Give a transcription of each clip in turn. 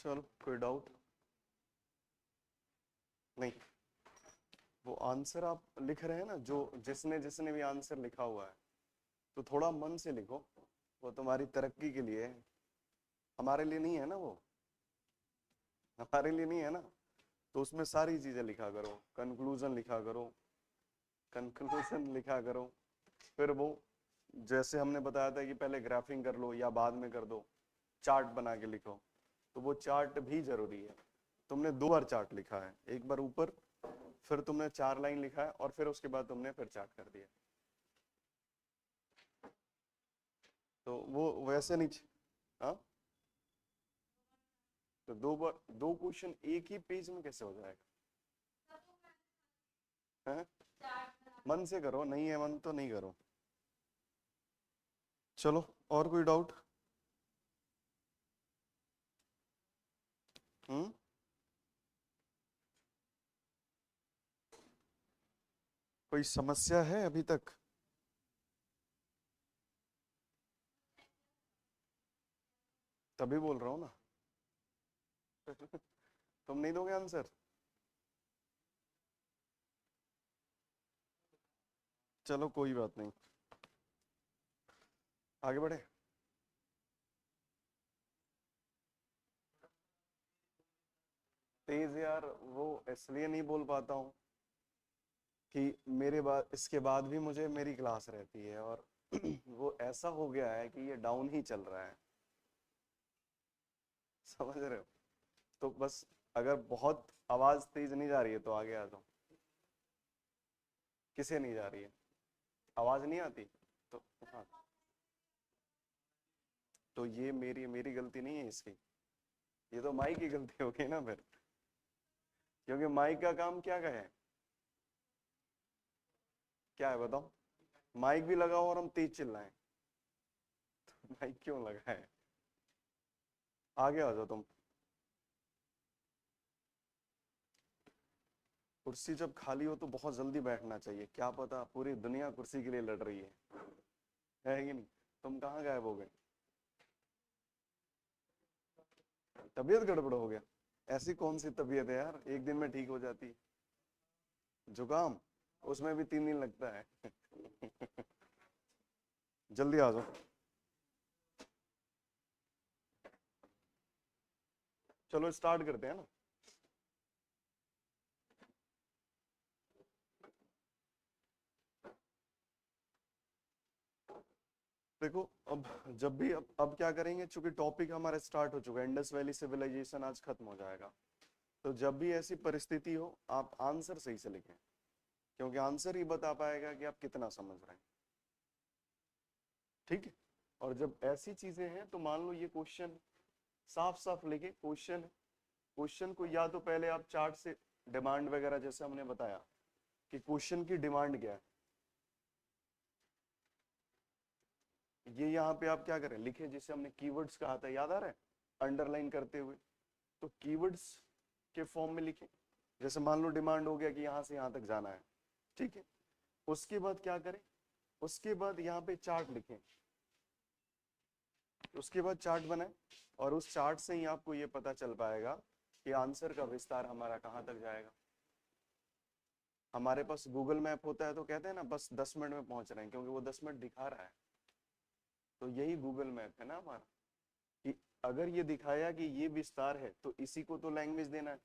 चलो कोई डाउट नहीं? वो आंसर आप लिख रहे हैं ना, जो जिसने जिसने भी आंसर लिखा हुआ है, तो थोड़ा मन से लिखो, वो तुम्हारी तरक्की के लिए है, हमारे लिए नहीं है ना, वो हमारे लिए नहीं है ना। तो उसमें सारी चीजें लिखा करो, कंक्लूजन लिखा करो, कंक्लूजन लिखा करो। फिर वो जैसे हमने बताया था कि पहले ग्राफिंग कर लो या बाद में कर दो, चार्ट बना के लिखो, तो वो चार्ट भी जरूरी है। तुमने 2 बार चार्ट लिखा है, एक बार ऊपर, फिर तुमने 4 लाइन लिखा है, और फिर उसके बाद तुमने फिर चार्ट कर दिया। तो वो वैसे नहीं। हाँ, तो 2 बार 2 क्वेश्चन एक ही पेज में कैसे हो जाएगा? है? मन से करो, नहीं है मन तो नहीं करो। चलो, और कोई डाउट? हम्म। कोई समस्या है अभी तक? तभी बोल रहा हूं ना। तुम नहीं दोगे आंसर? चलो कोई बात नहीं, आगे बढ़े। तेज यार, वो इसलिए नहीं बोल पाता हूँ कि मेरे बाद, इसके बाद भी मुझे मेरी क्लास रहती है, और वो ऐसा हो गया है कि ये डाउन ही चल रहा है, समझ रहे हो? तो बस, अगर बहुत आवाज तेज नहीं जा रही है तो आगे आ जाओ। किसे नहीं जा रही है? आवाज नहीं आती? तो हाँ, तो ये मेरी मेरी गलती नहीं है इसकी, ये तो माइक की गलती हो गई ना फिर, क्योंकि माइक का काम क्या का है? क्या है बताओ? माइक भी लगाओ और हम तेज चिल्लाएं, तो माइक क्यों लगा है? आगे आ जाओ तुम। कुर्सी जब खाली हो तो बहुत जल्दी बैठना चाहिए, क्या पता पूरी दुनिया कुर्सी के लिए लड़ रही है कि नहीं? तुम कहाँ गायब हो गए? तबीयत गड़बड़ हो गया? ऐसी कौन सी तबीयत है यार, एक दिन में ठीक हो जाती? जुकाम? उसमें भी 3 दिन लगता है। जल्दी आ जाओ। चलो स्टार्ट करते हैं ना। देखो, अब जब भी, अब क्या करेंगे, चूंकि टॉपिक हमारा स्टार्ट हो चुका है, इंडस वैली सिविलाइजेशन आज खत्म हो जाएगा, तो जब भी ऐसी परिस्थिति हो आप आंसर सही से लिखें, क्योंकि आंसर ही बता पाएगा कि आप कितना समझ रहे हैं। ठीक है? और जब ऐसी चीजें हैं तो मान लो ये क्वेश्चन, साफ साफ लिखे क्वेश्चन। क्वेश्चन को या तो पहले आप चार्ट से, डिमांड वगैरह जैसे हमने बताया कि क्वेश्चन की डिमांड क्या है, ये यहाँ पे आप क्या करें, लिखे, जिसे हमने कीवर्ड्स कहा था, याद आ रहा है, अंडरलाइन करते हुए। तो कीवर्ड्स के फॉर्म में लिखें, जैसे मान लो डिमांड हो गया कि यहां से यहां तक जाना है, ठीक है? उसके बाद क्या करें, उसके बाद यहाँ पे चार्ट लिखें, उसके बाद चार्ट बनाए, और उस चार्ट से ही आपको ये पता चल पाएगा कि आंसर का विस्तार हमारा कहाँ तक जाएगा। हमारे पास गूगल मैप होता है तो कहते हैं ना बस 10 मिनट में पहुंच रहे हैं, क्योंकि वो 10 मिनट दिखा रहा है। तो यही गूगल मैप है ना हमारा, कि अगर ये दिखाया कि ये विस्तार है तो इसी को तो लैंग्वेज देना है।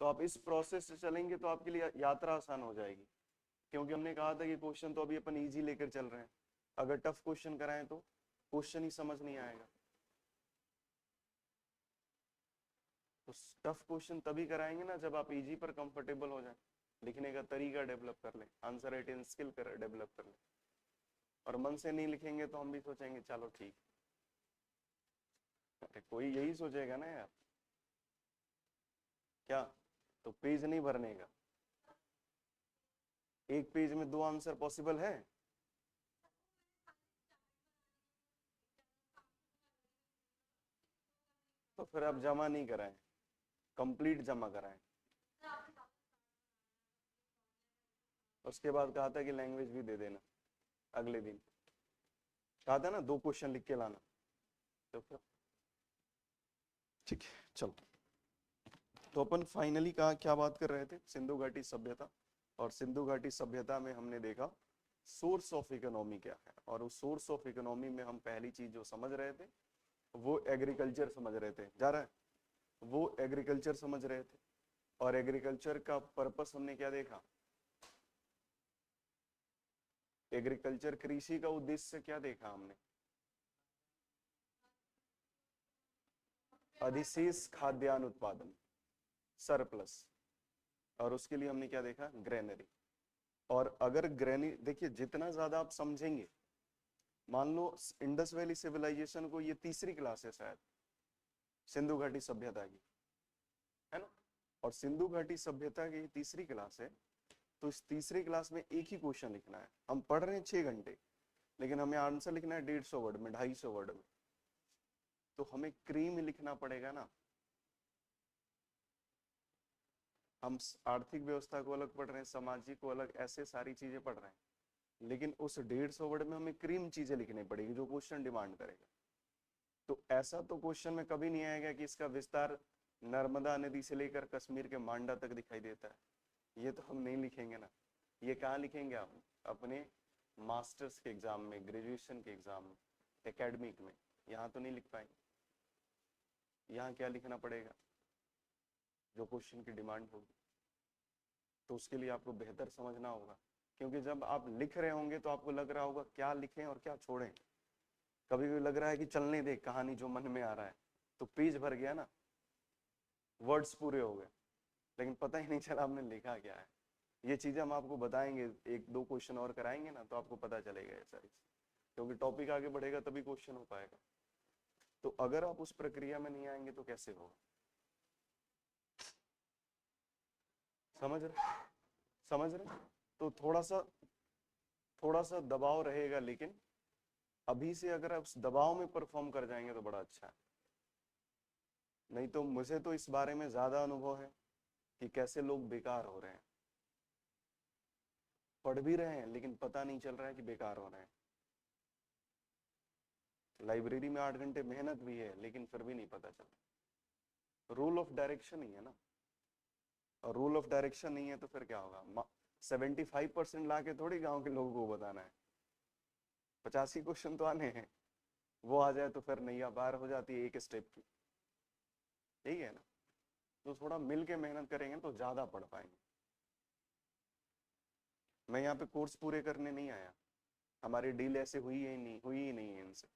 तो आप इस प्रोसेस से चलेंगे तो आपके लिए यात्रा आसान हो जाएगी, क्योंकि हमने कहा था कि क्वेश्चन तो अभी अपन इजी लेकर चल रहे हैं, अगर टफ क्वेश्चन कराएं तो क्वेश्चन ही समझ नहीं आएगा। तो टफ क्वेश्चन तभी कराएंगे ना जब आप इजी पर कंफर्टेबल हो जाए, लिखने का तरीका डेवलप कर लें, आंसर राइटिंग स्किल कर डेवलप कर लें। और मन से नहीं लिखेंगे तो हम भी सोचेंगे चलो ठीक, अरे कोई यही सोचेगा ना यार, क्या? तो पेज नहीं भरने का, एक पेज में 2 आंसर पॉसिबल है? तो फिर आप जमा नहीं कराएं, कंप्लीट जमा कराएं। उसके बाद कहा था कि लैंग्वेज भी दे देना अगले दिन, कहा था ना 2 क्वेश्चन लिख के लाना। तो फिर ठीक है, चलो। तो अपन फाइनली कहा क्या बात कर रहे थे, सिंधु घाटी सभ्यता। और सिंधु घाटी सभ्यता में हमने देखा सोर्स ऑफ इकोनॉमी क्या है, और उस सोर्स ऑफ इकोनॉमी में हम पहली चीज जो समझ रहे थे वो एग्रीकल्चर समझ रहे थे, जा रहा है, वो एग्रीकल्चर समझ रहे थे। और एग्रीकल्चर का पर्पस हमने क्या देखा, एग्रीकल्चर कृषि का उद्देश्य क्या देखा हमने, अधिशेष खाद्यान्न उत्पादन, सरप्लस। और उसके लिए हमने क्या देखा, ग्रेनरी। और अगर ग्रेनरी देखिए, जितना ज्यादा आप समझेंगे, मान लो इंडस वैली सिविलाइजेशन को ये तीसरी क्लास है शायद सिंधु घाटी सभ्यता की, है ना, और सिंधु घाटी सभ्यता की तीसरी क्लास है, तो इस तीसरी क्लास में एक ही क्वेश्चन लिखना है। हम पढ़ रहे हैं 6 घंटे, लेकिन हमें आंसर लिखना है 150 वर्ड में, 250 वर्ड में। तो हमें क्रीम लिखना पड़ेगा ना। हम आर्थिक व्यवस्था को अलग पढ़ रहे हैं, सामाजिक को अलग, ऐसे सारी चीजें पढ़ रहे हैं, लेकिन उस 150 वर्ड में हमें क्रीम चीजें लिखनी पड़ेगी जो क्वेश्चन डिमांड करेगा। तो ऐसा तो क्वेश्चन में कभी नहीं आएगा कि इसका विस्तार नर्मदा नदी से लेकर कश्मीर के मांडा तक दिखाई देता है, ये तो हम नहीं लिखेंगे ना। ये कहाँ लिखेंगे आप, अपने मास्टर्स के एग्जाम में, ग्रेजुएशन के एग्जाम में, एकेडमिक में, यहाँ तो नहीं लिख पाएंगे। यहाँ क्या लिखना पड़ेगा, जो क्वेश्चन की डिमांड होगी। तो उसके लिए आपको बेहतर समझना होगा, क्योंकि जब आप लिख रहे होंगे तो आपको लग रहा होगा क्या लिखें और क्या छोड़ें। कभी भी लग रहा है कि चलने दे कहानी जो मन में आ रहा है, तो पेज भर गया ना, वर्ड्स पूरे हो गए, लेकिन पता ही नहीं चला आपने लिखा क्या है। ये चीजें हम आपको बताएंगे, 1-2 क्वेश्चन और कराएंगे ना, तो आपको पता चलेगा ये सारी चीज, क्योंकि टॉपिक आगे बढ़ेगा तभी क्वेश्चन हो पाएगा। तो अगर आप उस प्रक्रिया में नहीं आएंगे तो कैसे होगा, समझ रहे, समझ रहे। तो थोड़ा सा दबाव रहेगा, लेकिन अभी से अगर आप उस दबाव में परफॉर्म कर जाएंगे तो बड़ा अच्छा है। नहीं तो मुझे तो इस बारे में ज्यादा अनुभव है कि कैसे लोग बेकार हो रहे हैं, पढ़ भी रहे हैं लेकिन पता नहीं चल रहा है कि बेकार हो रहे हैं। लाइब्रेरी में 8 घंटे मेहनत भी है, लेकिन फिर भी नहीं पता चलता। रूल ऑफ डायरेक्शन ही है ना, और रूल ऑफ डायरेक्शन नहीं है तो फिर क्या होगा। 75% ला के थोड़ी गाँव के लोगों को बताना है, 85 क्वेश्चन तो आने हैं, वो आ जाए तो फिर नैया पार हो जाती है एक स्टेप की, यही है ना। तो थोड़ा मिल के मेहनत करेंगे तो ज्यादा पढ़ पाएंगे। मैं यहाँ पे कोर्स पूरे करने नहीं आया, हमारी डील ऐसे हुई ही नहीं है इनसे।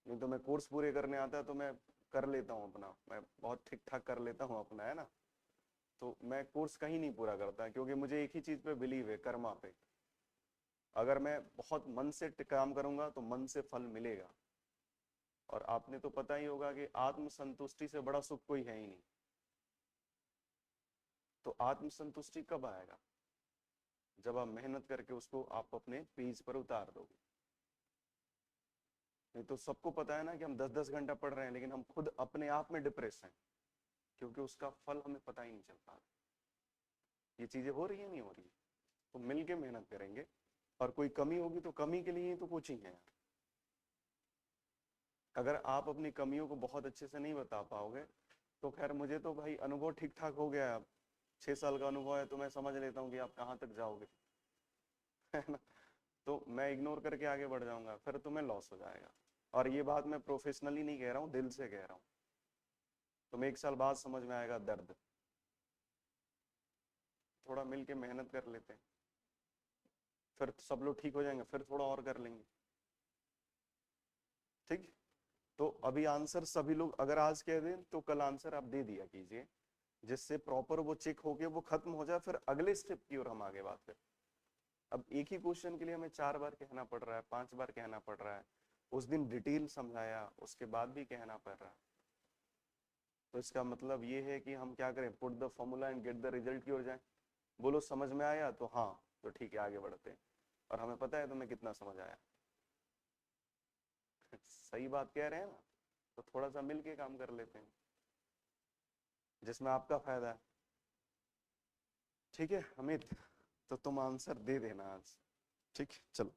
नहीं तो मैं कोर्स पूरे करने आता तो मैं कर लेता हूँ अपना, मैं बहुत ठीक ठाक कर लेता हूँ अपना, है ना। तो मैं कोर्स कहीं नहीं पूरा करता, क्योंकि मुझे एक ही चीज पे बिलीव है, कर्मा पे। अगर मैं बहुत मन से काम करूंगा तो मन से फल मिलेगा। और आपने तो पता ही होगा कि आत्म संतुष्टि से बड़ा सुख कोई है ही नहीं। तो आत्म संतुष्टि कब आएगा, जब आप मेहनत करके उसको आप अपने पेज पर उतार दोगे। नहीं तो सबको पता है ना कि हम 10-10 घंटा पढ़ रहे हैं, लेकिन हम खुद अपने आप में डिप्रेस हैं, क्योंकि उसका फल हमें पता ही नहीं चल पा रहा। ये चीजें हो रही है नहीं हो रही है। तो मिलके मेहनत करेंगे, और कोई कमी होगी तो कमी के लिए ही तो कोचिंग है यार। अगर आप अपनी कमियों को बहुत अच्छे से नहीं बता पाओगे तो खैर, मुझे तो भाई अनुभव ठीक ठाक हो गया है अब, 6 साल का अनुभव है, तो मैं समझ लेता हूँ कि आप कहाँ तक जाओगे, है ना। तो मैं इग्नोर करके आगे बढ़ जाऊंगा, फिर तुम्हें लॉस हो जाएगा। और ये बात मैं प्रोफेशनली नहीं कह रहा हूँ, दिल से कह रहा हूँ। तुम्हें 1 साल बाद समझ में आएगा दर्द। थोड़ा मिल के मेहनत कर लेते हैं, फिर सब लोग ठीक हो जाएंगे, फिर थोड़ा और कर लेंगे, ठीक। तो अभी आंसर सभी लोग अगर आज कह दें तो कल आंसर आप दे दिया कीजिए, जिससे प्रॉपर वो चेक होके वो खत्म हो जाए, फिर अगले स्टेप की ओर हम आगे बात करें। अब एक ही क्वेश्चन के लिए हमें 4 बार कहना पड़ रहा है, 5 बार कहना पड़ रहा है। उस दिन डिटेल समझाया, उसके बाद भी कहना पड़ रहा है। तो इसका मतलब ये है कि हम क्या करें, put the formula and get the result की ओर जाए। बोलो समझ में आया तो हाँ, तो ठीक है आगे बढ़ते हैं। और हमें पता है तुम्हें कितना समझ आया। सही बात कह रहे हैं ना। तो थोड़ा सा मिलके काम कर लेते हैं, जिसमें आपका फायदा है। ठीक है अमित, तो तुम आंसर दे देना आज, ठीक। चलो,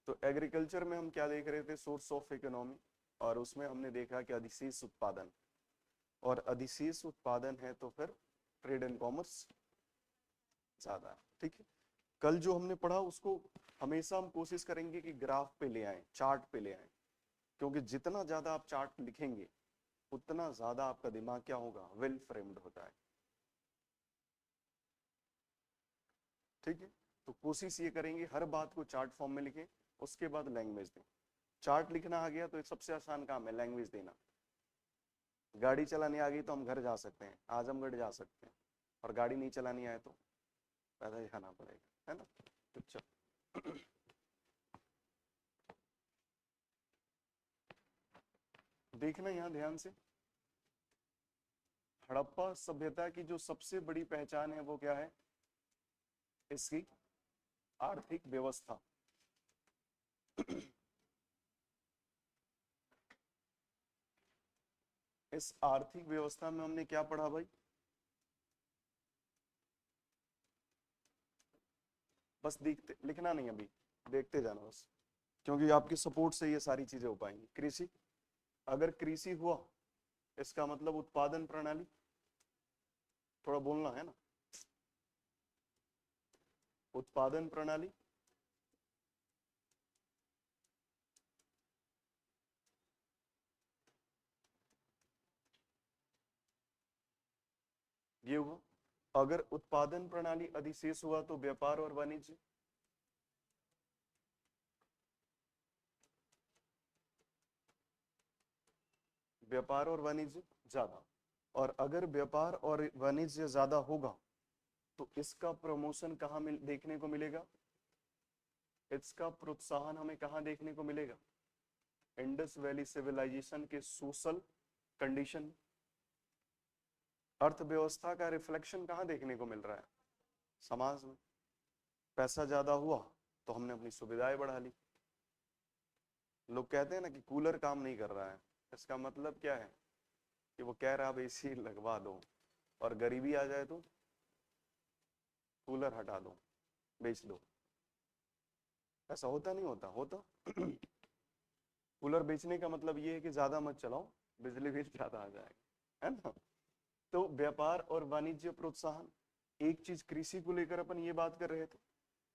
तो एग्रीकल्चर में हम क्या देख रहे थे, सोर्स ऑफ इकोनॉमी। और उसमें हमने देखा कि अधिशेष उत्पादन, और अधिशेष उत्पादन है तो फिर ट्रेड एंड कॉमर्स ज्यादा है। ठीक है, कल जो हमने पढ़ा उसको हमेशा हम कोशिश करेंगे कि ग्राफ पे ले आए, चार्ट पे ले आए, क्योंकि जितना ज्यादा आप चार्ट लिखेंगे उतना ज्यादा आपका दिमाग क्या होगा, वेल फ्रेम्ड होता है। ठीक है, तो कोशिश ये करेंगे हर बात को चार्ट फॉर्म में लिखें, उसके बाद लैंग्वेज दें। चार्ट लिखना आ गया तो सबसे आसान काम है लैंग्वेज देना। गाड़ी चलानी आ गई तो हम घर जा सकते हैं, आजमगढ़ जा सकते हैं, और गाड़ी नहीं चलानी आए तो पैदल जाना पड़ेगा, है ना। तो चलो देखना यहाँ ध्यान से, हड़प्पा सभ्यता की जो सबसे बड़ी पहचान है वो क्या है, इसकी आर्थिक व्यवस्था। इस आर्थिक व्यवस्था में हमने क्या पढ़ा भाई, बस देखते, लिखना नहीं अभी, देखते जाना बस, क्योंकि आपकी सपोर्ट से ये सारी चीजें हो पाएंगी। कृषि, अगर कृषि हुआ इसका मतलब उत्पादन प्रणाली, थोड़ा बोलना है ना, उत्पादन प्रणाली, ये हुआ। अगर उत्पादन प्रणाली अधिशेष हुआ तो व्यापार और वाणिज्य, व्यापार और वाणिज्य ज्यादा, और अगर व्यापार और वाणिज्य ज्यादा होगा तो इसका प्रमोशन कहाँ देखने को मिलेगा, इसका प्रोत्साहन हमें कहाँ देखने को मिलेगा, इंडस वैली सिविलाइजेशन के सोशल कंडीशन। अर्थव्यवस्था का रिफ्लेक्शन कहाँ देखने को मिल रहा है, समाज में। पैसा ज्यादा हुआ तो हमने अपनी सुविधाएं बढ़ा ली। लोग कहते हैं ना कि कूलर काम नहीं कर रहा है, इसका मतलब क्या है कि वो कह रहा है अब एसी लगवा दो, और गरीबी आ जाए तो कूलर हटा दो, बेच दो। ऐसा होता नहीं होता, होता। कूलर बेचने का मतलब ये है कि ज्यादा मत चलाओ, बिजली बिल ज्यादा आ जाएगा, है ना। तो व्यापार और वाणिज्य प्रोत्साहन, एक चीज कृषि को लेकर अपन ये बात कर रहे थे,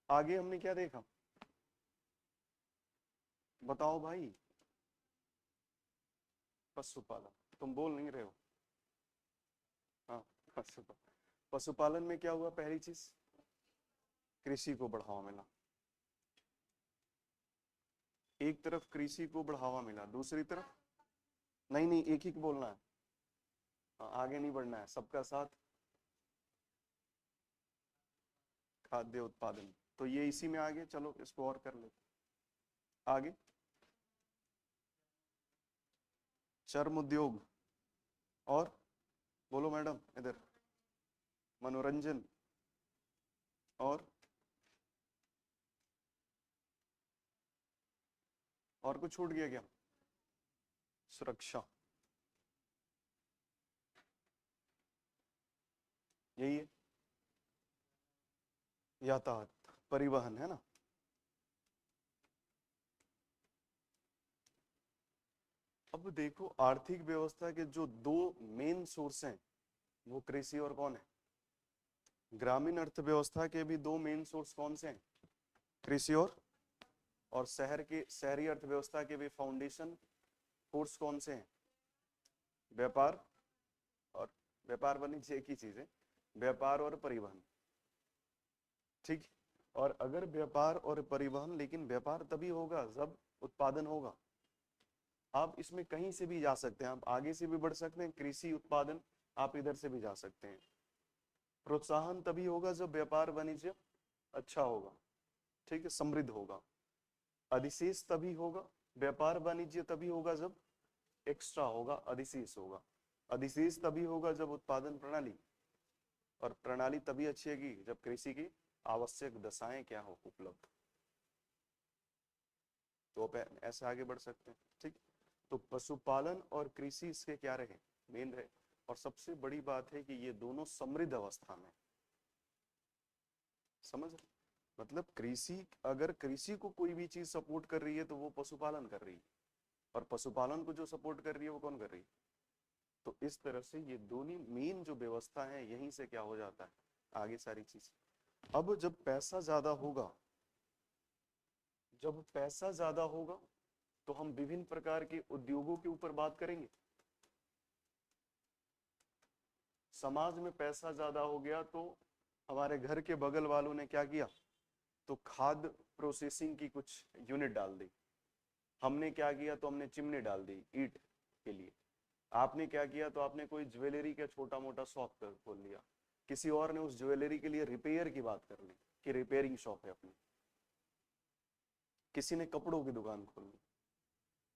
आगे हमने क्या देखा बताओ भाई, पशुपालन, तुम बोल नहीं रहे हो। हाँ, पशुपालन, पशुपालन में क्या हुआ, पहली चीज कृषि को बढ़ावा मिला, एक तरफ कृषि को बढ़ावा मिला, दूसरी तरफ नहीं नहीं एक ही को बोलना है, हाँ, आगे नहीं बढ़ना है, सबका साथ, खाद्य उत्पादन, तो ये इसी में आगे, चलो इसको और कर ले आगे, चर्म उद्योग, और बोलो मैडम इधर, मनोरंजन, और कुछ छूट गया क्या, सुरक्षा, यही है, यातायात, परिवहन, है ना। अब देखो आर्थिक व्यवस्था के जो दो मेन सोर्स हैं वो कृषि और कौन है, ग्रामीण अर्थव्यवस्था के भी दो मेन सोर्स कौन से हैं, कृषि और शहर के, शहरी अर्थव्यवस्था के भी फाउंडेशन फोर्स कौन से हैं, व्यापार और, व्यापार वाणिज्य एक ही चीज है, व्यापार और परिवहन। ठीक, और अगर व्यापार और परिवहन, लेकिन व्यापार तभी होगा जब उत्पादन होगा। आप इसमें कहीं से भी जा सकते हैं, आप आगे से भी बढ़ सकते हैं, कृषि उत्पादन, आप इधर से भी जा सकते हैं। प्रोत्साहन तभी होगा जब व्यापार वाणिज्य अच्छा होगा, ठीक है, समृद्ध होगा। अधिशेष तभी होगा, व्यापार वाणिज्य तभी होगा जब एक्स्ट्रा होगा, अधिशेष होगा। अधिशेष तभी होगा जब उत्पादन प्रणाली, और प्रणाली तभी अच्छी होगी जब कृषि की आवश्यक दशाएं क्या हो, उपलब्ध। तो ऐसे आगे बढ़ सकते हैं। ठीक, तो पशुपालन और कृषि इसके क्या रहे, मेन रहे, और सबसे बड़ी बात है कि ये दोनों समृद्ध अवस्था में, समझ, मतलब कृषि, अगर कृषि को कोई भी चीज सपोर्ट कर रही है तो वो पशुपालन कर रही है। और पशुपालन को जो सपोर्ट कर रही है वो कौन कर रही है? तो इस तरह से ये दोनों मेन जो व्यवस्था है यहीं से क्या हो जाता है आगे सारी चीज। अब जब पैसा ज्यादा होगा, जब पैसा ज्यादा होगा तो हम विभिन्न प्रकार के उद्योगों के ऊपर बात करेंगे। समाज में पैसा ज्यादा हो गया तो हमारे घर के बगल वालों ने क्या किया, तो खाद प्रोसेसिंग की कुछ यूनिट डाल दी। हमने क्या किया, तो हमने चिमनी डाल दी ईंट के लिए। आपने क्या किया, तो आपने कोई ज्वेलरी का छोटा मोटा शॉप खोल लिया। किसी और ने उस ज्वेलरी के लिए रिपेयर की बात कर ली कि रिपेयरिंग शॉप है अपनी। किसी ने कपड़ों की दुकान खोल ली।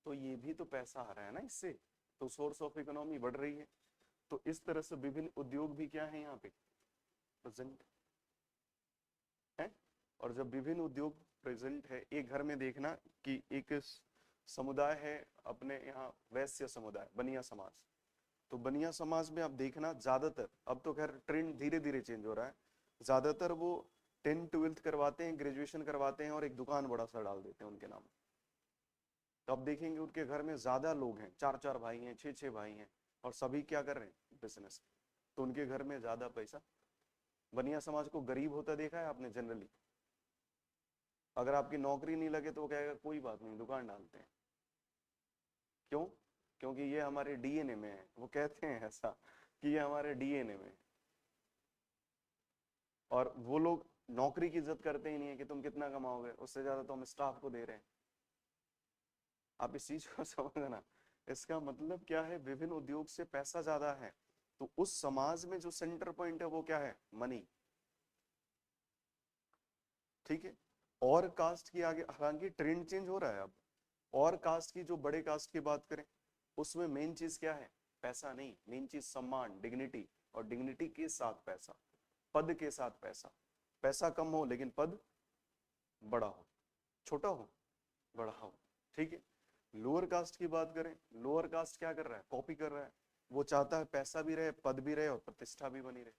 तो ये भी तो पैसा आ रहा है ना इससे, तो सोर्स ऑफ इकोनॉमी बढ़ रही है। तो इस तरह से विभिन्न उद्योग भी क्या है यहाँ पे प्रेजेंट है। और जब विभिन्न उद्योग प्रेजेंट है, एक घर में देखना कि एक समुदाय है अपने यहाँ वैश्य समुदाय, बनिया समाज। तो बनिया समाज में आप देखना ज्यादातर, अब तो खैर ट्रेंड धीरे धीरे चेंज हो रहा है, ज्यादातर वो 10th-12th करवाते हैं, ग्रेजुएशन करवाते हैं और एक दुकान बड़ा सा डाल देते हैं उनके नाम। तो अब देखेंगे उनके घर में ज्यादा लोग हैं, 4-4 भाई हैं, 6-6 भाई हैं, और सभी क्या कर रहे हैं बिजनेस। तो उनके घर में ज्यादा पैसा। बनिया समाज को गरीब होता देखा है आपने जनरली? अगर आपकी नौकरी नहीं लगे तो वो कहेगा कोई बात नहीं दुकान डालते हैं। क्यों? क्योंकि ये हमारे डीएनए में है। वो कहते हैं ऐसा कि ये हमारे डीएनए में है। और वो लोग नौकरी की इज्जत करते ही नहीं है कि तुम कितना कमाओगे, उससे ज्यादा तो हम स्टाफ को दे रहे हैं। आप इस चीज को समझना, इसका मतलब क्या है, विभिन्न उद्योग से पैसा ज्यादा है तो उस समाज में जो सेंटर पॉइंट है वो क्या है, मनी। ठीक है। और कास्ट की आगे हालांकि ट्रेंड चेंज हो रहा है अब, और कास्ट की जो बड़े कास्ट की बात करें उसमें मेन चीज क्या है, पैसा नहीं, मेन चीज सम्मान, डिग्निटी, और डिग्निटी के साथ पैसा, पद के साथ पैसा। पैसा कम हो लेकिन पद बड़ा हो, छोटा हो बड़ा हो। ठीक है। लोअर कास्ट की बात करें, लोअर कास्ट क्या कर रहा है, कॉपी कर रहा है। वो चाहता है पैसा भी रहे, पद भी रहे और प्रतिष्ठा भी बनी रहे।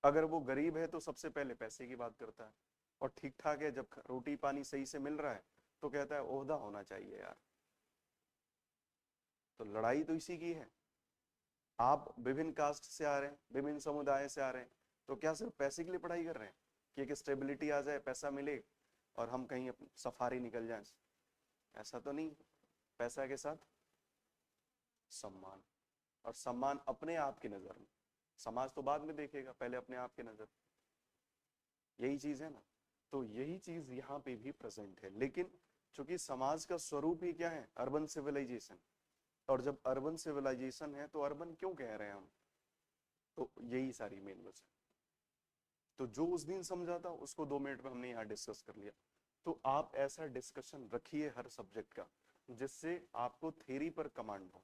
अगर वो गरीब है तो सबसे पहले पैसे की बात करता है, और ठीक ठाक है जब रोटी पानी सही से मिल रहा है तो कहता है ओहदा होना चाहिए यार। तो लड़ाई तो इसी की है। आप विभिन्न कास्ट से आ रहे हैं, विभिन्न समुदाय से आ रहे हैं, तो क्या सिर्फ पैसे के लिए पढ़ाई कर रहे हैं कि एक स्टेबिलिटी आ जाए, पैसा मिले और हम कहीं सफारी निकल जाएं? ऐसा तो नहीं। पैसा के साथ सम्मान, और सम्मान अपने आप की नजर में, समाज तो बाद में देखेगा, पहले अपने आप की नजर। यही चीज है ना। तो यही चीज यहाँ पे भी प्रेजेंट है, लेकिन चूंकि समाज का स्वरूप ही क्या है, अर्बन सिविलाइजेशन। और जब अर्बन सिविलाइजेशन है तो अर्बन क्यों कह रहे हैं हम, तो यही सारी मेन वजह। तो जो उस दिन समझा था उसको 2 मिनट में हमने यहाँ डिस्कस कर लिया। तो आप ऐसा डिस्कशन रखिए हर सब्जेक्ट का जिससे आपको थ्योरी पर कमांड हो।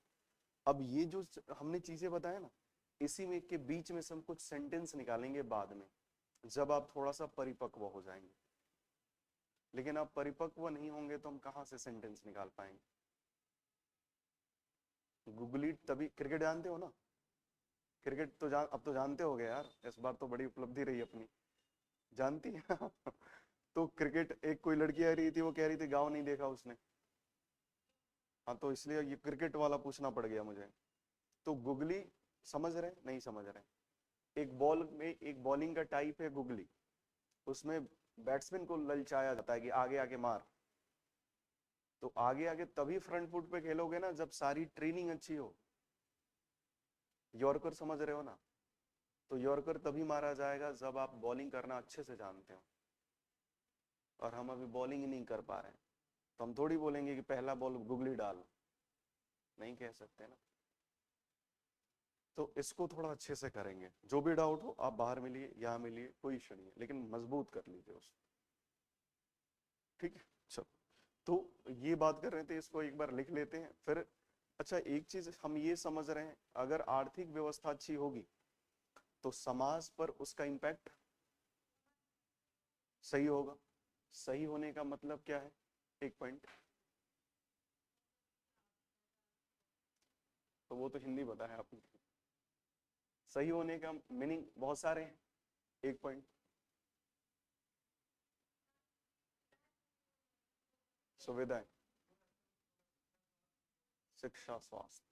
अब ये जो हमने चीजें बताया ना, इसी में के बीच में से हम कुछ सेंटेंस निकालेंगे बाद में, जब आप थोड़ा सा परिपक्व हो जाएंगे। लेकिन आप परिपक्व नहीं होंगे तो हम कहाँ से सेंटेंस निकाल पाएंगे। गूगली तभी, क्रिकेट जानते हो ना? क्रिकेट तो अब तो जानते हो गए यार, इस बार तो बड़ी उपलब्धि रही अपनी, जानती है। तो क्रिकेट, एक कोई लड़की आ रही थी, वो कह रही थी गांव नहीं देखा उसने। हाँ, तो इसलिए ये क्रिकेट वाला पूछना पड़ गया मुझे। तो गुगली समझ रहे नहीं समझ रहे? एक बॉल में एक बॉलिंग का टाइप है गुगली, उसमें बैट्समैन को ललचाया जाता है कि आगे आगे मार। तो आगे आगे तभी फ्रंट फुट पे खेलोगे ना जब सारी ट्रेनिंग अच्छी हो। यॉर्कर समझ रहे हो ना? तो यॉर्कर तभी मारा जाएगा जब आप बॉलिंग करना अच्छे से जानते हो, और हम अभी बॉलिंग ही नहीं कर पा रहे हैं। तो हम थोड़ी बोलेंगे कि पहला बॉल गुगली डाल, नहीं कह सकते ना। तो इसको थोड़ा अच्छे से करेंगे। जो भी डाउट हो आप बाहर मिलिए, यहाँ मिलिए, कोई इशू नहीं है, लेकिन मजबूत कर लीजिए उसको। ठीक है, चलो। तो ये बात कर रहे थे, इसको एक बार लिख लेते हैं फिर। अच्छा, एक चीज हम ये समझ रहे हैं, अगर आर्थिक व्यवस्था अच्छी होगी तो समाज पर उसका इम्पैक्ट सही होगा। सही होने का मतलब क्या है, एक पॉइंट, तो वो तो हिंदी बताया आपने। सही होने का मीनिंग बहुत सारे हैं, एक पॉइंट, सुविधाएं। शिक्षा स्वास्थ्य।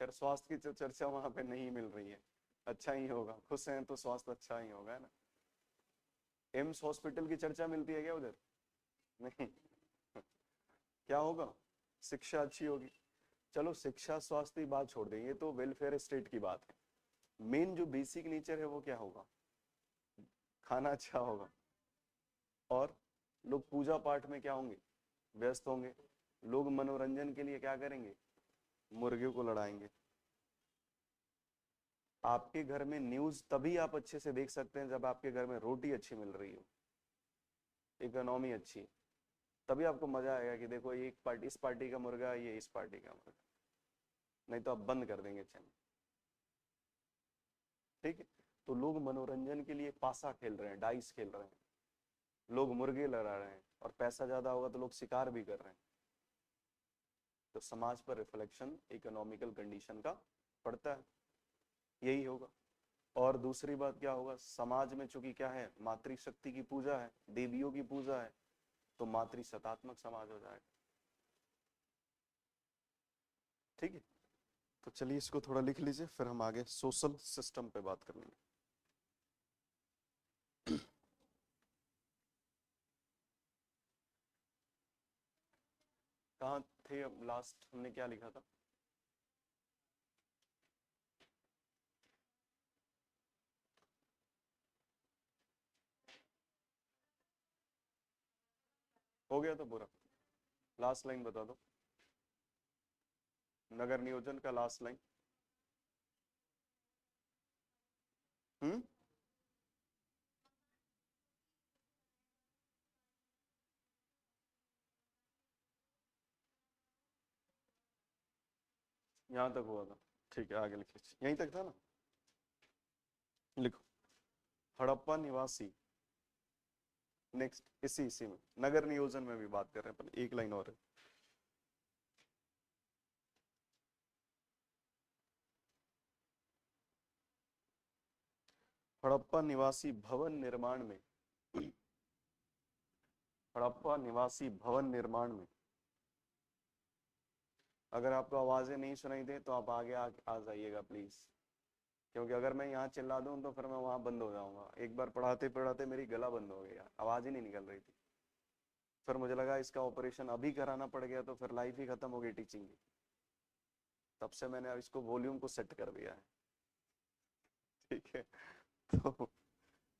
यार स्वास्थ्य की चर्चा वहां पे नहीं मिल रही है। अच्छा ही होगा, खुश हैं तो स्वास्थ्य अच्छा ही होगा, है ना। एम्स हॉस्पिटल की चर्चा मिलती है क्या उधर? नहीं। क्या होगा? शिक्षा अच्छी होगी। चलो शिक्षा स्वास्थ्य की बात छोड़ दें, ये तो वेलफेयर स्टेट की बात है। मेन जो बेसिक नेचर है वो क्या होगा? खाना अच्छा होगा। और लोग पूजा पाठ में क्या होंगे? व्यस्त होंगे। लोग मनोरंजन के लिए क्या करेंगे? मुर्गे को लड़ाएंगे। आपके घर में न्यूज तभी आप अच्छे से देख सकते हैं जब आपके घर में रोटी अच्छी मिल रही हो, इकोनॉमी अच्छी। तभी आपको मजा आएगा कि देखो ये एक पार्टी, इस पार्टी का मुर्गा, ये इस पार्टी का मुर्गा। नहीं तो आप बंद कर देंगे चैनल। ठीक है। तो लोग मनोरंजन के लिए पासा खेल रहे हैं, डाइस खेल रहे हैं, लोग मुर्गे लड़ा रहे हैं, और पैसा ज्यादा होगा तो लोग शिकार भी कर रहे हैं। तो समाज पर रिफ्लेक्शन इकोनॉमिकल कंडीशन का पड़ता है, यही होगा। और दूसरी बात क्या होगा, समाज में चूंकि क्या है, मातृशक्ति की पूजा है, देवियों की पूजा है, तो मातृसत्तात्मक समाज हो जाएगा। ठीक है। तो चलिए इसको थोड़ा लिख लीजिए, फिर हम आगे सोशल सिस्टम पे बात कर लेंगे। कहाँ थे अब? लास्ट हमने क्या लिखा था? हो गया था पूरा? लास्ट लाइन बता दो, नगर नियोजन का लास्ट लाइन। हम्म। यहाँ तक हुआ था। ठीक है, आगे लिख लीजिए, यहीं तक था ना। लिखो, हड़प्पा निवासी। नेक्स्ट, इसी में नगर नियोजन में भी बात कर रहे हैं, पर एक लाइन और है। हड़प्पा निवासी भवन निर्माण में, हड़प्पा निवासी भवन निर्माण में, अगर आपको आवाजें नहीं सुनाई दे तो आप आगे आ जाइएगा प्लीज, क्योंकि अगर मैं यहाँ चिल्ला दूं तो फिर मैं वहां बंद हो जाऊंगा। एक बार पढ़ाते पढ़ाते मेरी गला बंद हो गया, आवाज ही नहीं निकल रही थी। फिर मुझे लगा इसका ऑपरेशन अभी कराना पड़ गया तो फिर लाइफ ही खत्म हो गई टीचिंग की। तब से मैंने इसको वॉल्यूम को सेट कर दिया है। ठीक है। तो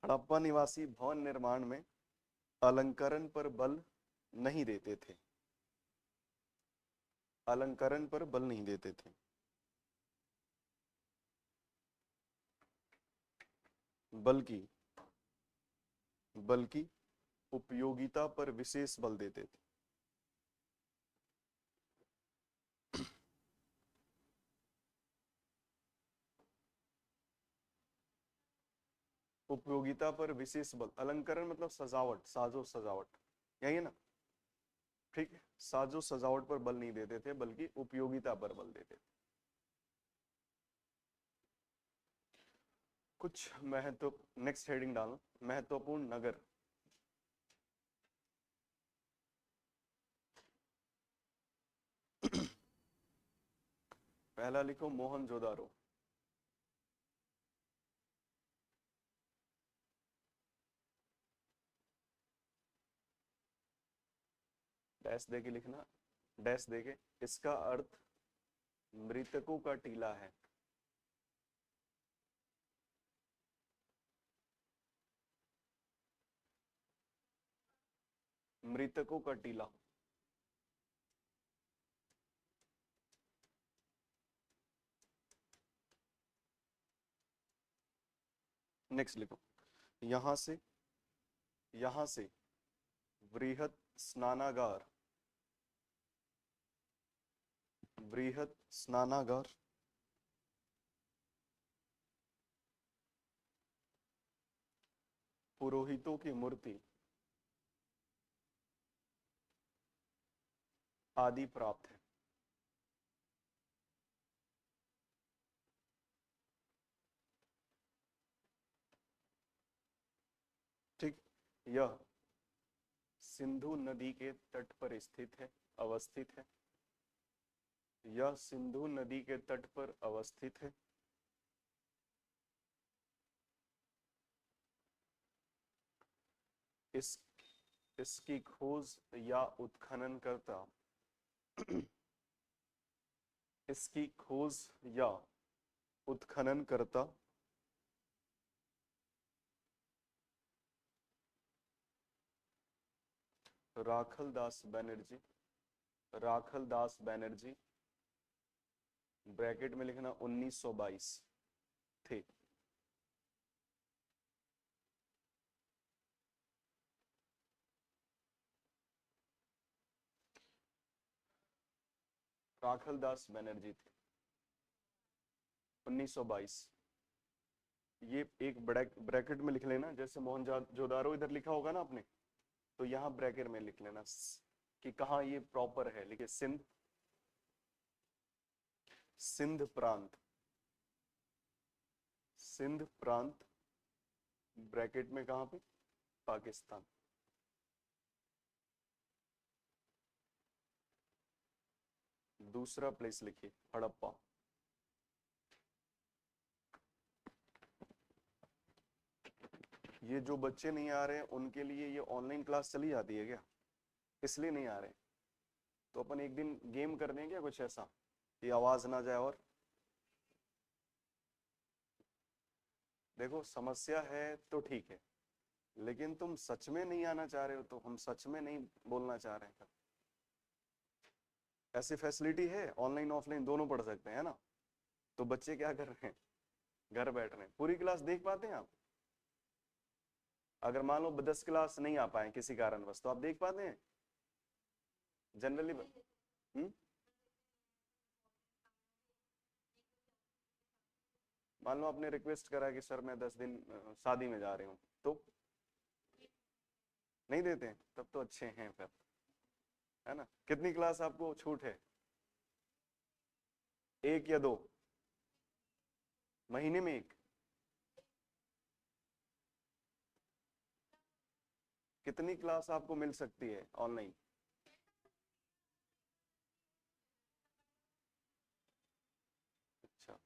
हड़प्पा निवासी भवन निर्माण में अलंकरण पर बल नहीं देते थे, अलंकरण पर बल नहीं देते थे, बल्कि बल्कि उपयोगिता पर विशेष बल देते थे। उपयोगिता पर विशेष बल, अलंकरण मतलब सजावट, साजो सजावट, यही है ना। ठीक है, साजो सजावट पर बल नहीं देते थे बल्कि उपयोगिता पर बल देते थे। कुछ महत्व, नेक्स्ट हेडिंग डालो, महत्वपूर्ण नगर। पहला लिखो मोहनजोदारो। डैश दे के लिखना, डैश दे के। इसका अर्थ मृतकों का टीला है। मृतकों का टीला। नेक्स्ट लिखो, यहां से वृहत स्नानागार, वृहत स्नानागार, पुरोहितों की मूर्ति आदि प्राप्त है। ठीक। यह सिंधु नदी के तट पर स्थित है, अवस्थित है। यह सिंधु नदी के तट पर अवस्थित है। इस इसकी खोज या उत्खनन करता इसकी खोज या उत्खनन करता राखलदास बनर्जी, राखलदास बनर्जी ब्रैकेट में लिखना 1922 थे। राखलदास बनर्जी थे 1922। ये एक ब्रैकेट में लिख लेना, जैसे मोहनजोदारो इधर लिखा होगा ना आपने, तो यहाँ ब्रैकेट में लिख लेना कि कहाँ ये प्रॉपर है। लिखिए सिंध, सिंध प्रांत, सिंध प्रांत ब्रैकेट में कहाँ पे, पाकिस्तान। दूसरा प्लेस लिखिए हड़प्पा। ये जो बच्चे नहीं आ रहे हैं उनके लिए ये ऑनलाइन क्लास चली जाती है क्या? इसलिए नहीं आ रहे, तो अपन एक दिन गेम कर दें क्या कुछ ऐसा कि आवाज ना जाए। और देखो समस्या है तो ठीक है, लेकिन तुम सच में नहीं आना चाह रहे हो तो हम सच में नहीं बोलना चाह रहे हैं। ऐसी फैसिलिटी है, ऑनलाइन ऑफलाइन दोनों पढ़ सकते हैं ना। तो बच्चे क्या कर रहे हैं, घर बैठ रहे हैं। पूरी क्लास देख पाते हैं आप? अगर मान लो 10 क्लास नहीं आ पाए किसी कारणवश, तो आप देख पाते हैं जनरली? मान लो आपने रिक्वेस्ट करा कि सर मैं 10 दिन शादी में जा रही हूँ, तो नहीं देते हैं? तब तो अच्छे हैं फिर, है ना। कितनी क्लास आपको छूट है? एक या दो महीने में? एक? कितनी क्लास आपको मिल सकती है ऑनलाइन? अच्छा,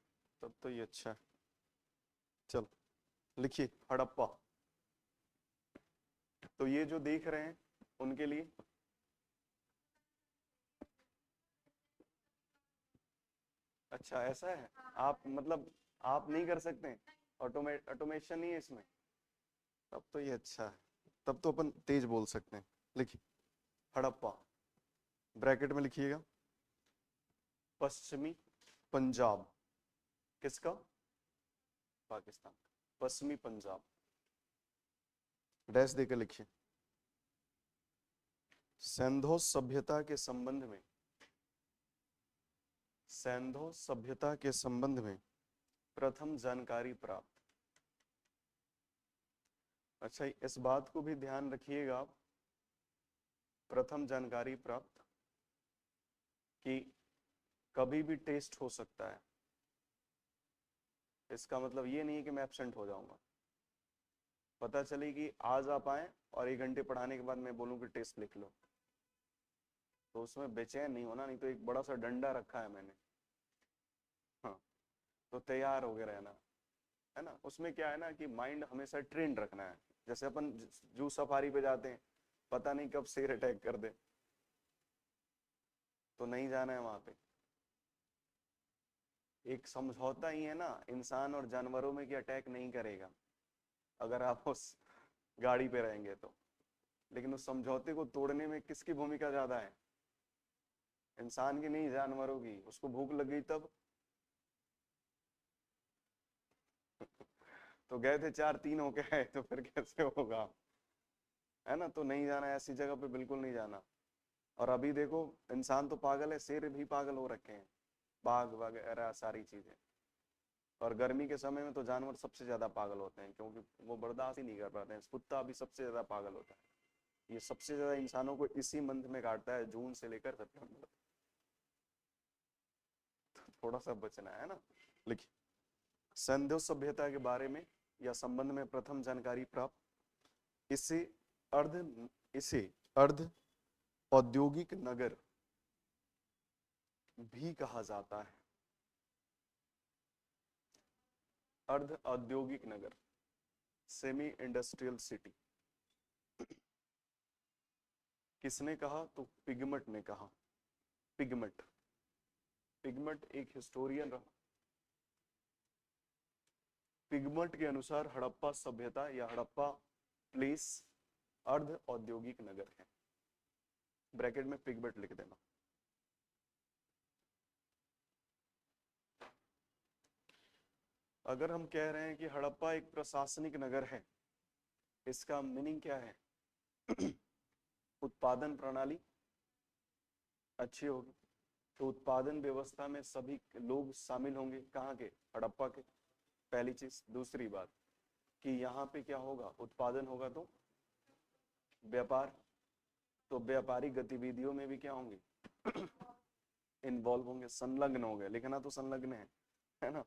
तब तो ये अच्छा है। चलो लिखिए हड़प्पा। तो ये जो देख रहे हैं उनके लिए अच्छा ऐसा है, आप मतलब आप नहीं कर सकते, ऑटोमेशन नहीं है इसमें, तब तो ये अच्छा है। तब तो अपन तेज बोल सकते हैं। लिखिए हड़प्पा, ब्रैकेट में लिखिएगा पश्चिमी पंजाब। किसका? पाकिस्तान। पश्चिमी पंजाब, डैश देकर लिखिए। सैंधो सभ्यता के संबंध में, सैंधो सभ्यता के संबंध में प्रथम जानकारी प्राप्त। अच्छा इस बात को भी ध्यान रखिएगा आप, प्रथम जानकारी प्राप्त कि कभी भी टेस्ट हो सकता है। इसका मतलब ये नहीं है कि मैं एब्सेंट हो जाऊंगा। पता चले कि आज आप आए और 1 घंटे पढ़ाने के बाद मैं बोलूं कि टेस्ट लिख लो, तो उसमें बेचैन नहीं होना, नहीं तो एक बड़ा सा डंडा रखा है मैंने, हाँ, तो तैयार हो गए रहना, है ना। उसमें क्या है ना कि माइंड हमेशा ट्रेंड रखना है। जैसे अपन जू सफारी पे जाते हैं, पता नहीं कब शेर अटैक कर दे, तो नहीं जाना है वहां पे। एक समझौता ही है ना इंसान और जानवरों में कि अटैक नहीं करेगा अगर आप उस गाड़ी पे रहेंगे तो। लेकिन उस समझौते को तोड़ने में किसकी भूमिका ज्यादा है? इंसान की नहीं, जानवरों की। उसको भूख लग गई तब तो गए थे 4-3 होके आए, तो फिर कैसे होगा, है ना। तो नहीं जाना, ऐसी जगह पे बिल्कुल नहीं जाना। और अभी देखो इंसान तो पागल है, शेर भी पागल हो रखे हैं, बाघ वगैरह सारी चीजें। और गर्मी के समय में तो जानवर सबसे ज्यादा पागल होते हैं, क्योंकि वो बर्दाश्त ही नहीं कर पाते हैं। कुत्ता भी सबसे ज्यादा पागल होता है। ये सबसे ज्यादा इंसानों को इसी मंथ में काटता है, जून से लेकर सितंबर। तो थोड़ा सा बचना है ना। लिखिए सिंधु सभ्यता के बारे में या संबंध में प्रथम जानकारी प्राप्त। इसे अर्ध औद्योगिक नगर, भी कहा जाता है। अर्ध औद्योगिक नगर, सेमी इंडस्ट्रियल सिटी। किसने कहा? तो पिगमट ने कहा। पिगमट, पिगमट एक हिस्टोरियन रहा। पिगमट के अनुसार हड़प्पा सभ्यता या हड़प्पा प्लेस अर्ध औद्योगिक नगर है। ब्रैकेट में पिगमट लिख देना। अगर हम कह रहे हैं कि हड़प्पा एक प्रशासनिक नगर है, इसका मीनिंग क्या है? उत्पादन प्रणाली अच्छी होगी, तो उत्पादन व्यवस्था में सभी लोग शामिल होंगे। कहाँ के? हड़प्पा के। पहली चीज। दूसरी बात कि यहाँ पे क्या होगा? उत्पादन होगा तो व्यापार, तो व्यापारिक गतिविधियों में भी क्या होंगे? इन्वॉल्व होंगे, संलग्न होंगे। लिखना तो संलग्न है ना?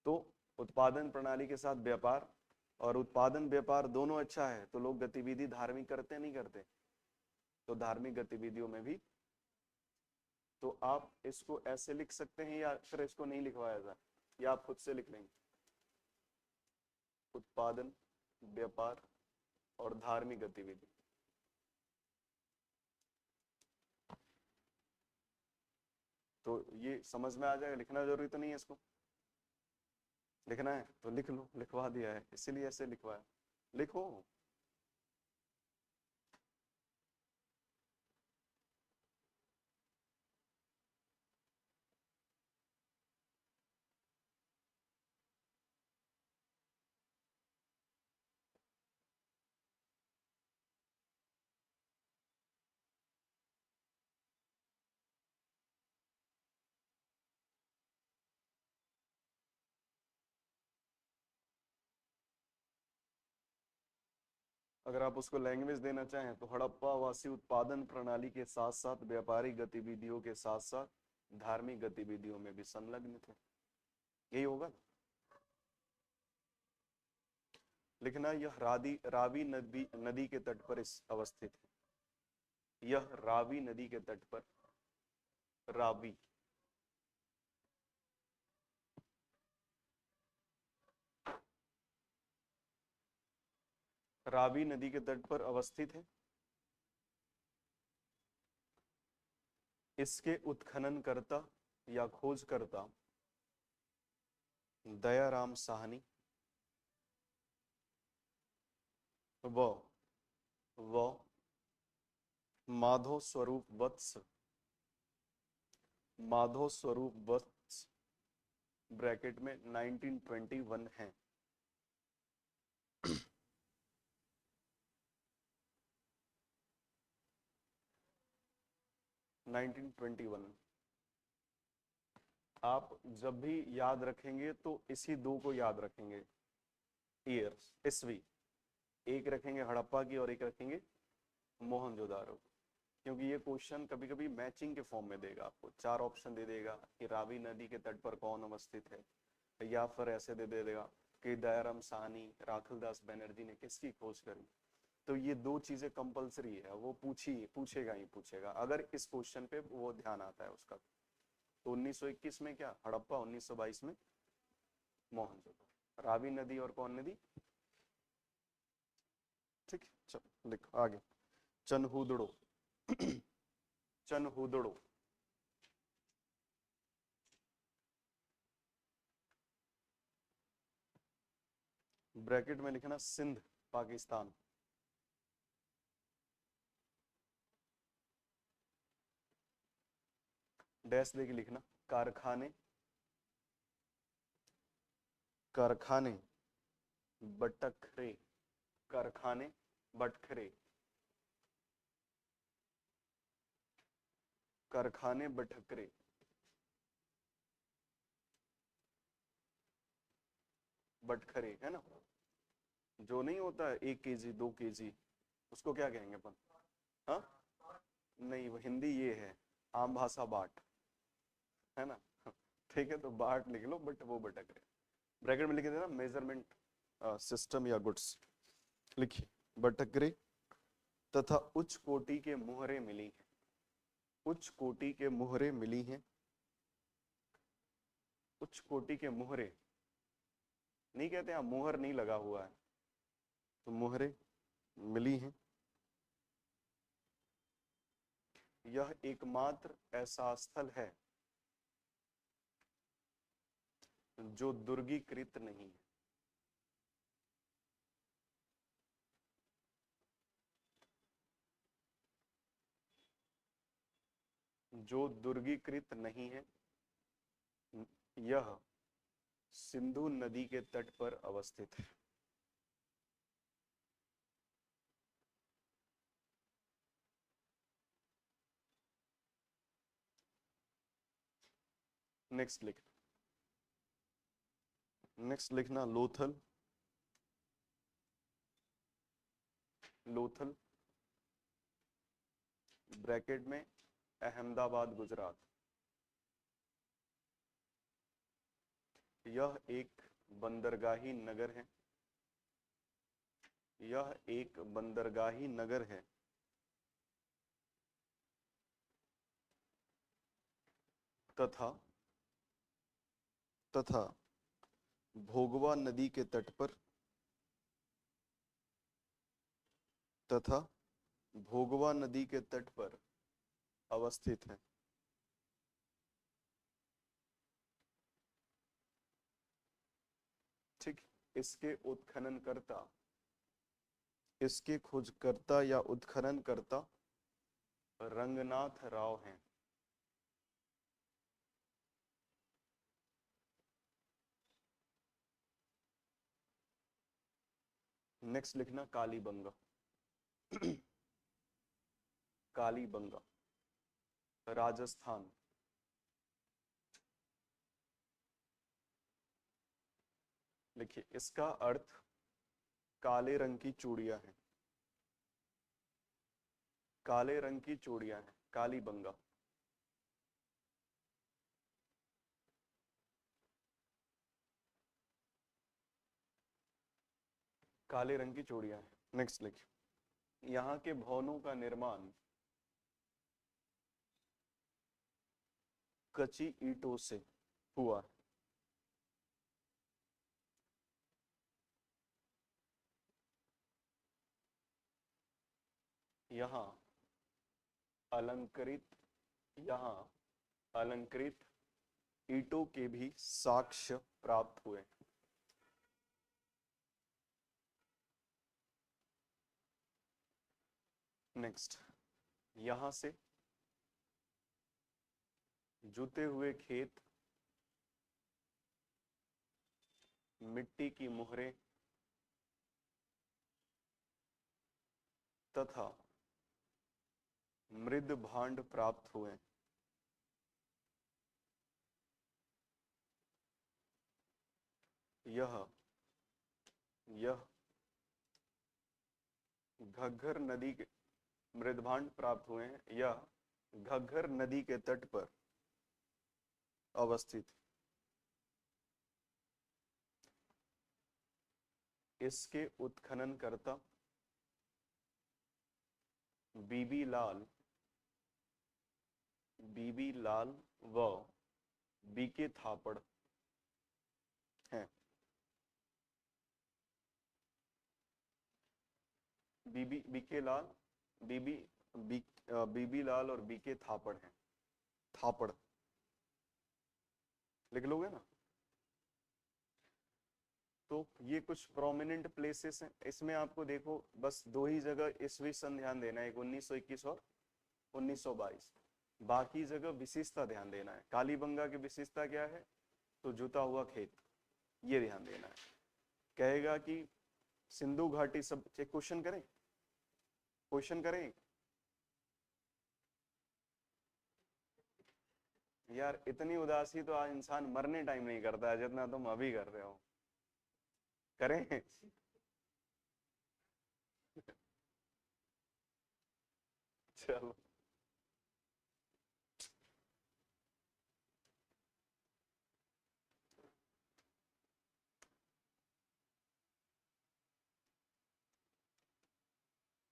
तो उत्पादन प्रणाली के साथ व्यापार, और उत्पादन व्यापार दोनों अच्छा है तो लोग गतिविधि धार्मिक करते नहीं करते? तो धार्मिक गतिविधियों में भी। तो आप इसको ऐसे लिख सकते हैं या फिर इसको नहीं लिखवाया जाए, या आप खुद से लिख लेंगे? उत्पादन, व्यापार और धार्मिक गतिविधि। तो ये समझ में आ जाएगा। लिखना जरूरी तो नहीं है, इसको लिखना है तो लिख लो, लिखवा दिया है इसीलिए ऐसे लिखवाया। लिखो। अगर आप उसको लैंग्वेज देना चाहें तो हड़प्पा वासी उत्पादन प्रणाली के साथ साथ व्यापारिक गतिविधियों के साथ साथ धार्मिक गतिविधियों में भी संलग्न थे। यही होगा। लिखना, यह रावी नदी के तट पर अवस्थित है। यह रावी नदी के तट पर, रावी रावी नदी के तट पर अवस्थित है। इसके उत्खननकर्ता या खोजकर्ता दयाराम साहनी व माधव स्वरूप वत्स ब्रैकेट में 1921 है। 1921। आप जब भी याद रखेंगे तो इसी दो को याद रखेंगे, ईयर्स, ईस्वी। एक रखेंगे हड़प्पा की और एक रखेंगे मोहनजोदारो, क्योंकि ये क्वेश्चन कभी कभी मैचिंग के फॉर्म में देगा आपको। 4 ऑप्शन दे देगा कि रावी नदी के तट पर कौन अवस्थित है, या फिर ऐसे दे देगा कि दयाराम साहनी, राखलदास बनर्जी ने किसकी खोज करी। तो ये 2 चीजें कंपलसरी है, वो पूछेगा ही पूछेगा अगर इस क्वेश्चन पे वो ध्यान आता है उसका। तो 1921 में क्या हड़प्पा, 1922 में मोहनजोदड़ो। रावी नदी और कौन नदी? ठीक है, चलो लिखो आगे। चनहुदड़ो चनहुदड़ो ब्रैकेट में लिखना सिंध, पाकिस्तान। डैश देके लिखना कारखाने बटखरे, कारखाने बटखरे, कारखाने बटखरे। बटखरे है ना, जो नहीं होता है 1 kg 2 kg, उसको क्या कहेंगे अपन? हाँ नहीं, वो हिंदी ये है, आम भाषा बाट है ना। ठीक है, तो बाट लिख लो, बट वो बटखरे। ब्रैकेट में लिख देना मेजरमेंट सिस्टम या गुड्स। लिखिए बटखरे तथा उच्च कोटि के मुहरे मिली हैं। उच्च कोटि के मुहरे मिली हैं। उच्च कोटि के मोहरे, नहीं कहते हैं मोहर नहीं लगा हुआ है, तो मोहरे मिली हैं। यह एकमात्र ऐसा स्थल है जो दुर्गीकृत नहीं है। जो दुर्गीकृत नहीं है, यह सिंधु नदी के तट पर अवस्थित है। नेक्स्ट लिखना लोथल। लोथल ब्रैकेट में अहमदाबाद गुजरात। यह एक बंदरगाही नगर है। यह एक बंदरगाही नगर है तथा तथा भोगवा नदी के तट पर तथा भोगवा नदी के तट पर अवस्थित है। ठीक, इसके उत्खननकर्ता, इसके खोजकर्ता या उत्खननकर्ता रंगनाथ राव हैं। नेक्स्ट लिखना कालीबंगा। कालीबंगा राजस्थान। लिखिए, इसका अर्थ काले रंग की चूड़ियां हैं। काले रंग की चूड़ियां हैं, कालीबंगा। काले रंग की चूड़ियां हैं। नेक्स्ट लिखिए, यहाँ के भवनों का निर्माण कच्ची ईंटों से हुआ। यहाँ अलंकृत यहाँ अलंकृत ईंटों के भी साक्ष्य प्राप्त हुए। नेक्स्ट, यहां से जुते हुए खेत, मिट्टी की मोहरें तथा मृद भांड प्राप्त हुए। यह यह घग्गर नदी के मृद भांड प्राप्त हुए हैं। यह घग्गर नदी के तट पर अवस्थित। इसके उत्खननकर्ता बीबी लाल व बीके थापड़ हैं। बीके लाल बीबी बीबी लाल और बीके थापड़ हैं। थापड़ लिख लोगे ना। तो ये कुछ प्रोमिनेंट प्लेसेस हैं। इसमें आपको देखो बस दो ही जगह ईस्वी सन ध्यान देना है, एक 1921 और 1922। बाकी जगह विशेषता ध्यान देना है। कालीबंगा की विशेषता क्या है? तो जुता हुआ खेत, ये ध्यान देना है। कहेगा कि सिंधु घाटी सब, एक क्वेश्चन करें यार। इतनी उदासी तो आज इंसान मरने टाइम नहीं करता है जितना तुम अभी कर रहे हो। करें? चलो,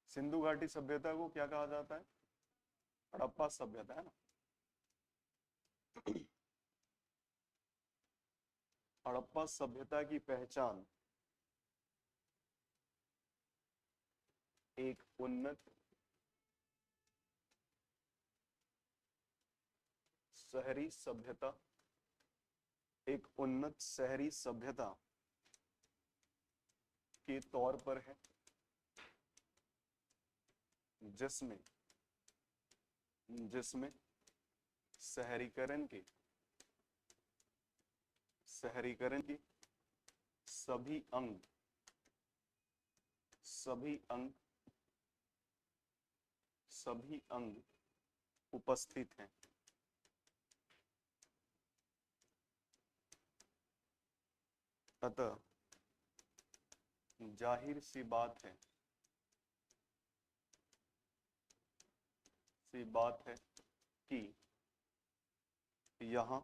सिंधु घाटी सभ्यता को क्या कहा जाता है? हड़प्पा सभ्यता, है ना। हड़प्पा सभ्यता की पहचान एक उन्नत शहरी सभ्यता, एक उन्नत शहरी सभ्यता के तौर पर है, जिसमें जिसमें शहरीकरण के सभी अंग सभी अंग उपस्थित हैं। अतः जाहिर सी बात है कि यहाँ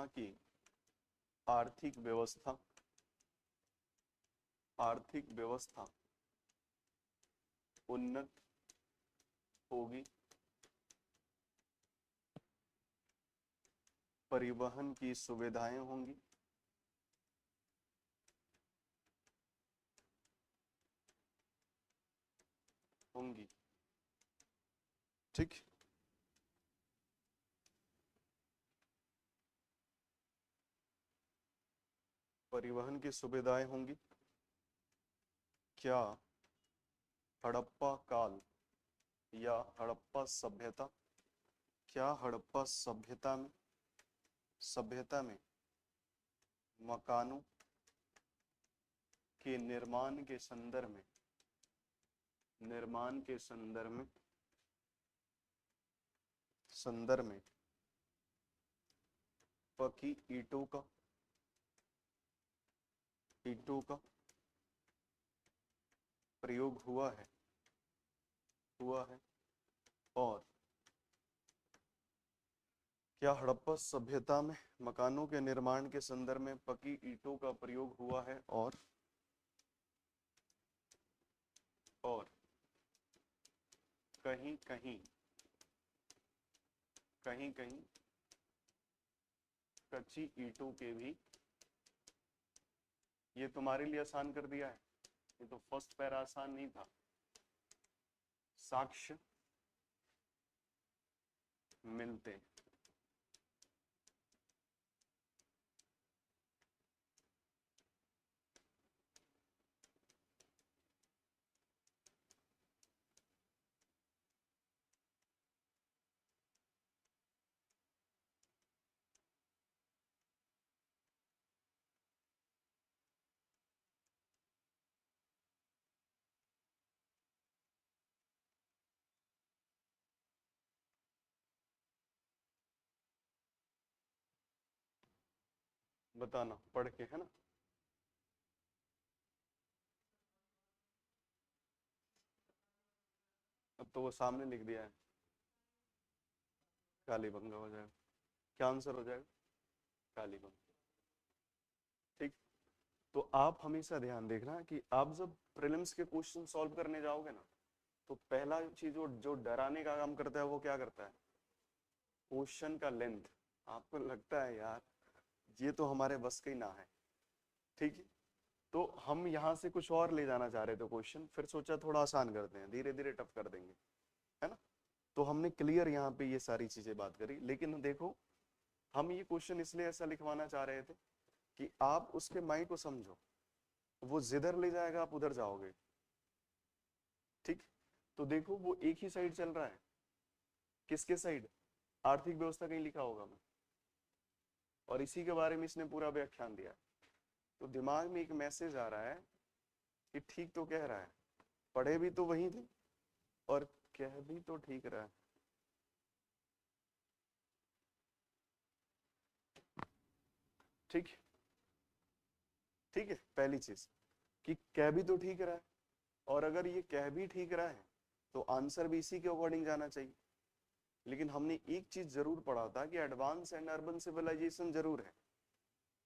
की आर्थिक व्यवस्था उन्नत होगी, परिवहन की सुविधाएं होंगी, ठीक। परिवहन की सुविधाएं होंगी। क्या हड़प्पा काल या हड़प्पा सभ्यता, हड़प्पा सभ्यता में मकानों के निर्माण के संदर्भ में पकी ईंटों का प्रयोग हुआ है और क्या हड़प्पा सभ्यता में मकानों के निर्माण के संदर्भ में पकी ईंटों का प्रयोग हुआ है और कहीं कहीं कच्ची ईंटों के भी। ये तुम्हारे लिए आसान कर दिया है, ये तो फर्स्ट पैरा आसान नहीं था। साक्ष्य मिलते बताना पढ़ के, है ना। अब तो वो सामने लिख दिया है, कालीबंगा हो जाएगा। क्या आंसर हो जाएगा? कालीबंगा। ठीक। तो आप हमेशा ध्यान देखना कि आप जब प्रीलिम्स के क्वेश्चन सॉल्व करने जाओगे ना, तो पहला चीज जो डराने का काम करता है वो क्या करता है? क्वेश्चन का लेंथ। आपको लगता है यार ये तो हमारे बस का ही ना है, ठीक है। तो हम यहाँ से कुछ और ले जाना चाह रहे थे क्वेश्चन, फिर सोचा थोड़ा आसान करते हैं, धीरे धीरे टफ कर देंगे, है ना। तो हमने क्लियर यहाँ पे ये सारी चीजें बात करी। लेकिन देखो हम ये क्वेश्चन इसलिए ऐसा लिखवाना चाह रहे थे कि आप उसके माइंड को समझो, वो जिधर ले जाएगा आप उधर जाओगे, ठीक। तो देखो वो एक ही साइड चल रहा है, किसके साइड? आर्थिक व्यवस्था कहीं लिखा होगा मैं, और इसी के बारे में इसने पूरा व्याख्यान दिया। तो दिमाग में एक मैसेज आ रहा है कि ठीक तो कह रहा है, पढ़े भी तो वही थे और कह भी तो ठीक रहा है। ठीक ठीक है। पहली चीज कि कह भी तो ठीक रहा है, और अगर ये कह भी ठीक रहा है तो आंसर भी इसी के अकॉर्डिंग जाना चाहिए। लेकिन हमने एक चीज जरूर पढ़ा था कि एडवांस एंड अर्बन सिविलाइजेशन जरूर है,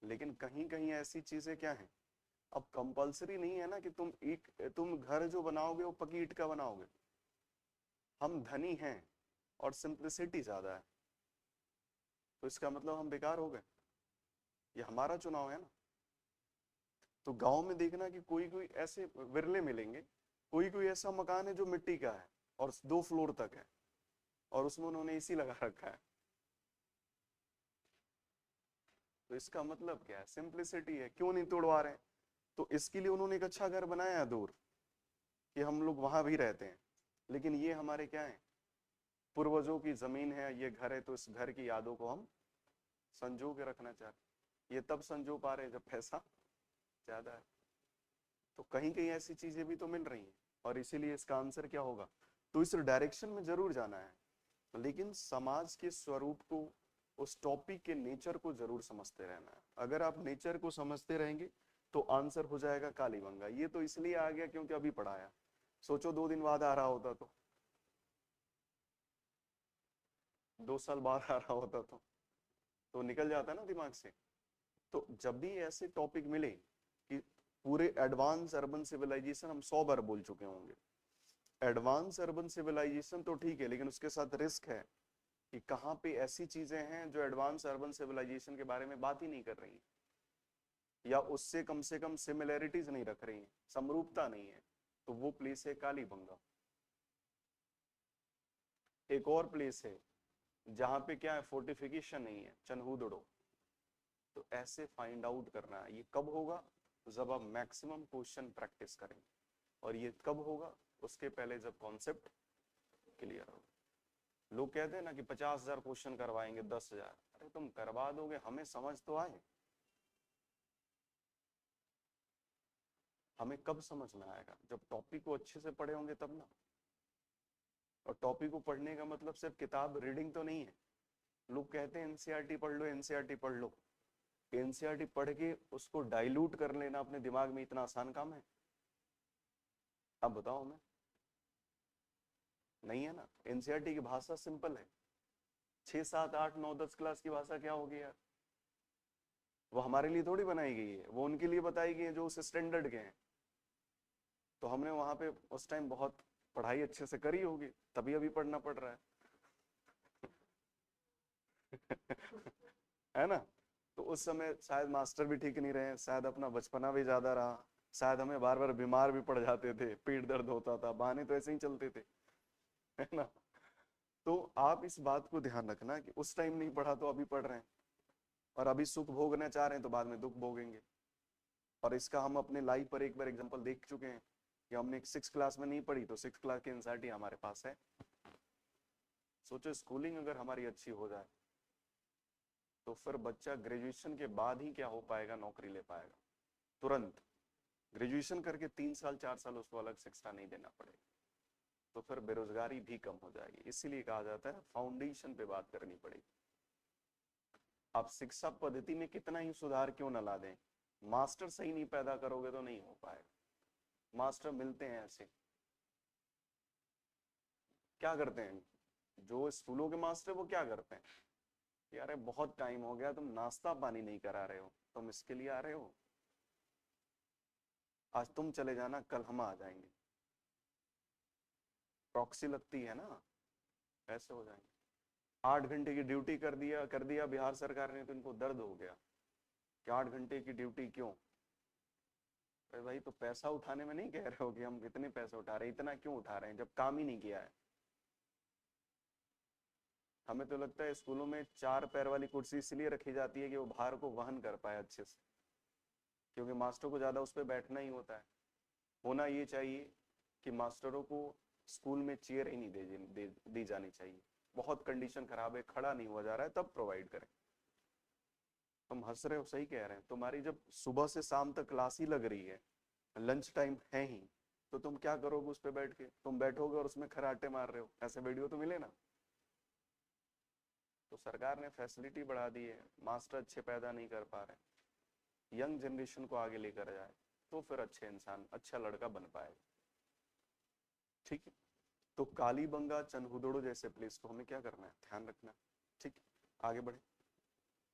लेकिन कहीं कहीं ऐसी चीजें क्या है, अब कंपलसरी नहीं है ना कि तुम घर जो बनाओगे वो पकी ईंट का बनाओगे। हम धनी हैं, और सिंप्लिसिटी ज्यादा है, तो इसका मतलब हम बेकार हो गए। ये हमारा चुनाव है ना। तो गांव में देखना कि कोई कोई ऐसे विरले मिलेंगे, कोई कोई ऐसा मकान है जो मिट्टी का है और 2 फ्लोर तक है और उसमें उन्होंने एसी लगा रखा है। तो इसका मतलब क्या है? सिंप्लिसिटी है। क्यों नहीं तोड़वा रहे हैं? तो इसके लिए उन्होंने एक अच्छा घर बनाया है दूर कि हम लोग वहां भी रहते हैं, लेकिन ये हमारे क्या है? पूर्वजों की जमीन है, ये घर है, तो इस घर की यादों को हम संजो के रखना चाहते। ये तब संजो पा रहे हैं जब पैसा ज्यादा है। तो कहीं कहीं ऐसी चीजें भी तो मिल रही हैं, और इसीलिए इसका आंसर क्या होगा? तो इस डायरेक्शन में जरूर जाना है, लेकिन समाज के स्वरूप को, उस टॉपिक के नेचर को जरूर समझते रहना है। अगर आप नेचर को समझते रहेंगे तो आंसर हो जाएगा कालीबंगा। ये तो इसलिए आ गया क्योंकि अभी पढ़ाया, सोचो 2 दिन बाद आ रहा होता तो 2 साल बाद आ रहा होता तो निकल जाता ना दिमाग से। तो जब भी ऐसे टॉपिक मिले कि पूरे एडवांस अर्बन सिविलाइजेशन, हम 100 बार बोल चुके होंगे, एडवांस अर्बन सिविलाइजेशन तो ठीक है, लेकिन उसके साथ रिस्क है कि कहाँ पे ऐसी चीजें हैं जो एडवांस अर्बन सिविलाइजेशन के बारे में बात ही नहीं कर रही, या उससे कम से कम सिमिलैरिटीज नहीं रख रही हैं, समरूपता नहीं है, तो वो प्लेस है कालीबंगा। एक और प्लेस है जहां पे क्या है, फोर्टिफिकेशन नहीं है, चनहुदड़ो। तो ऐसे फाइंड आउट करना है। ये कब होगा? जब आप मैक्सिमम क्वेश्चन प्रैक्टिस करें। और ये कब होगा? उसके पहले जब कॉन्सेप्ट क्लियर हो। लोग कहते हैं ना कि 50,000 क्वेश्चन करवाएंगे, 10,000। अरे तुम करवा दोगे, हमें समझ तो आए। हमें कब समझ में आएगा? जब टॉपिक को अच्छे से पढ़े होंगे तब ना। और टॉपिक को पढ़ने का मतलब सिर्फ किताब रीडिंग तो नहीं है। लोग कहते हैं एनसीईआरटी पढ़ लो, एनसीईआरटी पढ़ लो। एनसीईआरटी पढ़ के उसको डाइल्यूट कर लेना अपने दिमाग में इतना आसान काम है? अब बताओ हमें। नहीं है ना। एनसीईआरटी की भाषा सिंपल है। 6, 7, 8, 9, 10 क्लास की भाषा क्या होगी यार? वो हमारे लिए थोड़ी बनाई गई है, वो उनके लिए बताई गई है जो उस स्टैंडर्ड के हैं। तो हमने वहां पे उस टाइम बहुत पढ़ाई अच्छे से करी होगी, तभी अभी पढ़ना पड़ रहा है। है ना। तो उस समय शायद मास्टर भी ठीक नहीं रहे, शायद अपना बचपना भी ज्यादा रहा, शायद हमें बार बार बीमार भी पड़ जाते थे, पेट दर्द होता था, बहाने तो ऐसे ही चलते थे। है ना। तो आप इस बात को ध्यान रखना कि उस टाइम नहीं पढ़ा तो अभी पढ़ रहे हैं, और अभी सुख भोगना चाह रहे हैं तो बाद में दुख भोगेंगे। और इसका हम अपने लाइफ पर एक बार एग्जांपल देख चुके हैं कि हमने 6 क्लास में नहीं पढ़ी तो 6 क्लास की एंजाइटी हमारे पास है। सोचो स्कूलिंग अगर हमारी अच्छी हो जाए तो फिर बच्चा ग्रेजुएशन के बाद ही क्या हो पाएगा, नौकरी ले पाएगा तुरंत। ग्रेजुएशन करके 3 साल 4 साल उसको अलग से एक्स्ट्रा नहीं देना पड़ेगा, तो फिर बेरोजगारी भी कम हो जाएगी। इसीलिए कहा जाता है फाउंडेशन पे बात करनी पड़ेगी। आप शिक्षा पद्धति में कितना ही सुधार क्यों न ला दें, मास्टर सही नहीं पैदा करोगे तो नहीं हो पाएगा। मास्टर मिलते हैं ऐसे, क्या करते हैं जो स्कूलों के मास्टर, वो क्या करते हैं? यार बहुत टाइम हो गया, तुम नाश्ता पानी नहीं करा रहे हो, तुम इसके लिए आ रहे हो, आज तुम चले जाना, कल हम आ जाएंगे। प्रॉक्सी लगती है ना, ऐसे हो जाएंगे। 8 घंटे की ड्यूटी कर दिया बिहार सरकार ने, तो इनको दर्द हो गया कि 8 घंटे की ड्यूटी क्यों? अरे भाई, तो पैसा उठाने में नहीं कह रहे हो कि हम कितने पैसे उठा रहे हैं, इतना क्यों उठा रहे हैं जब काम ही नहीं किया है? हमें तो लगता है स्कूलों में 4 पैर वाली कुर्सी इसलिए रखी जाती है कि वो भार को वहन कर पाए अच्छे से, क्योंकि मास्टरों को ज्यादा उस पर बैठना ही होता है। होना ये चाहिए कि मास्टरों को स्कूल में चेयर ही नहीं दी जानी चाहिए। बहुत कंडीशन खराब है, खड़ा नहीं हुआ जा रहा है, तब प्रोवाइड करें। तुम हंस रहे हो, सही कह रहे हैं। तुम्हारी जब सुबह से शाम तक क्लास ही लग रही है, लंच टाइम है ही, तो तुम क्या करोगे उस पर बैठ के? तुम बैठोगे और उसमें खराटे मार रहे हो, ऐसे वीडियो तो मिले ना। तो सरकार ने फैसिलिटी बढ़ा दी है, मास्टर अच्छे पैदा नहीं कर पा रहे, यंग जनरेशन को आगे लेकर जाए तो फिर अच्छे इंसान, अच्छा लड़का बन पाएगा। ठीक है। तो कालीबंगा, चनहुदड़ो जैसे प्लेस को हमें क्या करना है, ध्यान रखना। ठीक है, आगे बढ़े।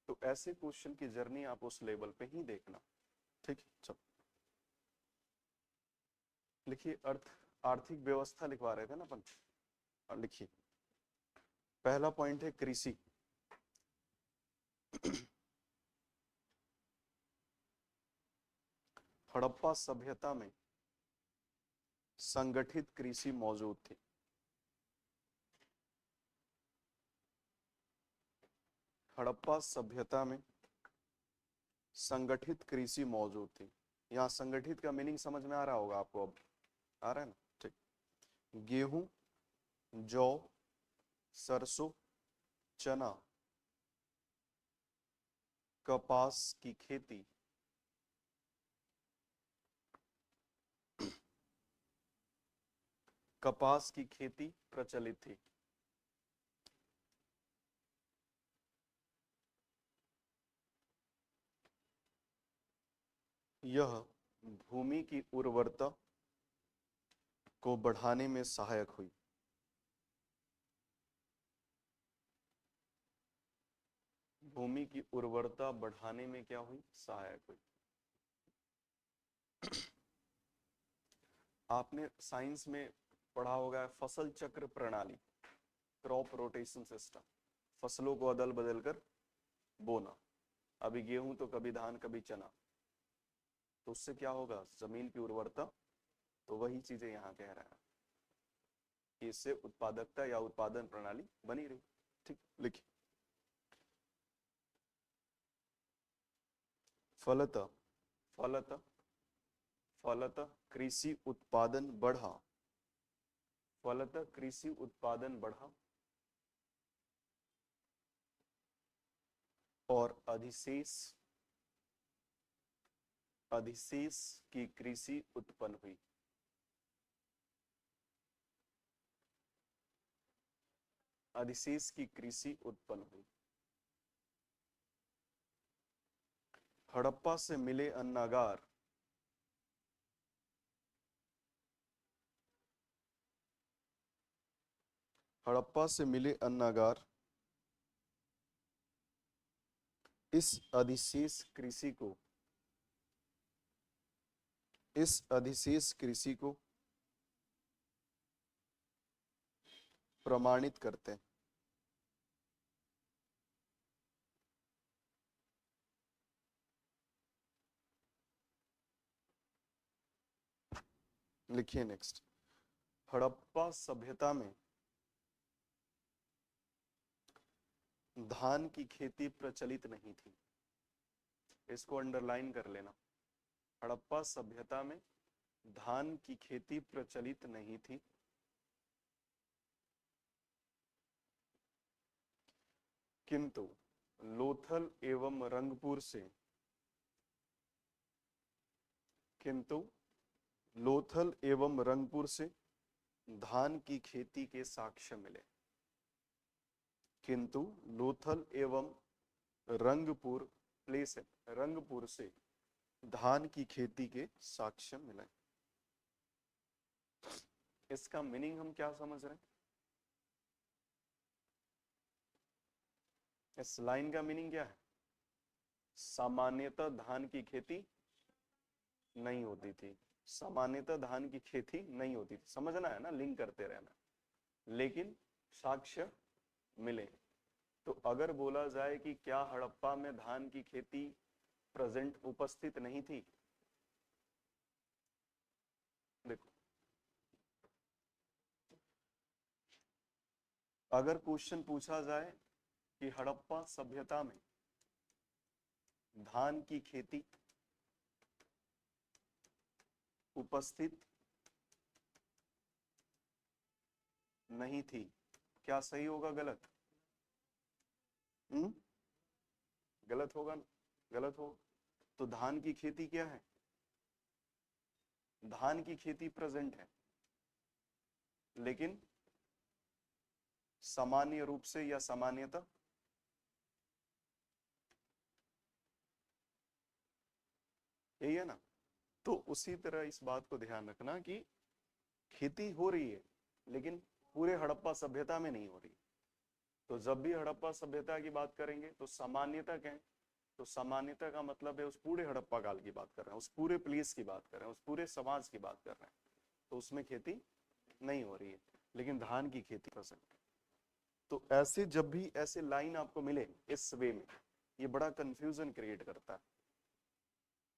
तो ऐसे क्वेश्चन की जर्नी आप उस लेवल पे ही देखना। ठीक है, चलो लिखिए। अर्थ आर्थिक व्यवस्था लिखवा रहे थे ना अपन, और लिखिए। पहला पॉइंट है कृषि। हड़प्पा सभ्यता में संगठित कृषि मौजूद थी। हड़प्पा सभ्यता में संगठित कृषि मौजूद थी। यहाँ संगठित का मीनिंग समझ में आ रहा होगा आपको, अब आ रहा है ना? ठीक। गेहूं, जौ, सरसों, चना, कपास की खेती, कपास की खेती प्रचलित थी। यह भूमि की उर्वरता को बढ़ाने में सहायक हुई। भूमि की उर्वरता बढ़ाने में क्या हुई? सहायक हुई। आपने साइंस में पढ़ा होगा फसल चक्र प्रणाली, क्रॉप रोटेशन सिस्टम, फसलों को अदल बदल कर बोना। अभी गेहूं तो कभी धान कभी चना, तो उससे क्या होगा? जमीन की उर्वरता। तो वही चीजें यहाँ कह रहा है कि इससे उत्पादकता या उत्पादन प्रणाली बनी रही। ठीक, लिखिए। फलतः फलतः फलतः कृषि उत्पादन बढ़ा। फलतः कृषि उत्पादन बढ़ा और अधिशेष की कृषि उत्पन्न हुई। अधिशेष की कृषि उत्पन्न हुई। हड़प्पा से मिले अन्नागार हड़प्पा से मिले अन्नागार इस अधिशेष कृषि को प्रमाणित करते हैं। लिखिए नेक्स्ट। हड़प्पा सभ्यता में धान की खेती प्रचलित नहीं थी। इसको अंडरलाइन कर लेना। हड़प्पा सभ्यता में धान की खेती प्रचलित नहीं थी, किंतु लोथल एवं रंगपुर से धान की खेती के साक्ष्य मिले। किंतु लोथल एवं रंगपुर रंगपुर से धान की खेती के साक्ष्य मिले। इसका मीनिंग हम क्या समझ रहे हैं? इस लाइन का मीनिंग क्या है? सामान्यतः धान की खेती नहीं होती थी। सामान्यतः धान की खेती नहीं होती थी, समझना है ना, लिंक करते रहना। लेकिन साक्ष्य मिले। तो अगर बोला जाए कि क्या हड़प्पा में धान की खेती प्रेजेंट उपस्थित नहीं थी? देखो, अगर क्वेश्चन पूछा जाए कि हड़प्पा सभ्यता में धान की खेती उपस्थित नहीं थी, क्या सही होगा गलत? गलत होगा ना? गलत होगा। तो धान की खेती क्या है? धान की खेती प्रेजेंट है, लेकिन सामान्य रूप से या सामान्यतः यही है ना। तो उसी तरह इस बात को ध्यान रखना कि खेती हो रही है, लेकिन पूरे हड़प्पा सभ्यता में नहीं हो रही। तो जब भी हड़प्पा सभ्यता की बात करेंगे तो सामान्यता क्या है? तो सामान्यता का मतलब है उस पूरे हड़प्पा काल की बात कर रहे हैं, उस पूरे प्लेस की बात कर रहे हैं, उस पूरे समाज की बात कर रहे हैं। तो उसमें खेती नहीं हो रही है, लेकिन धान की खेती पसंद। तो ऐसे जब भी ऐसे लाइन आपको मिले इस वे में, ये बड़ा कंफ्यूजन क्रिएट करता है।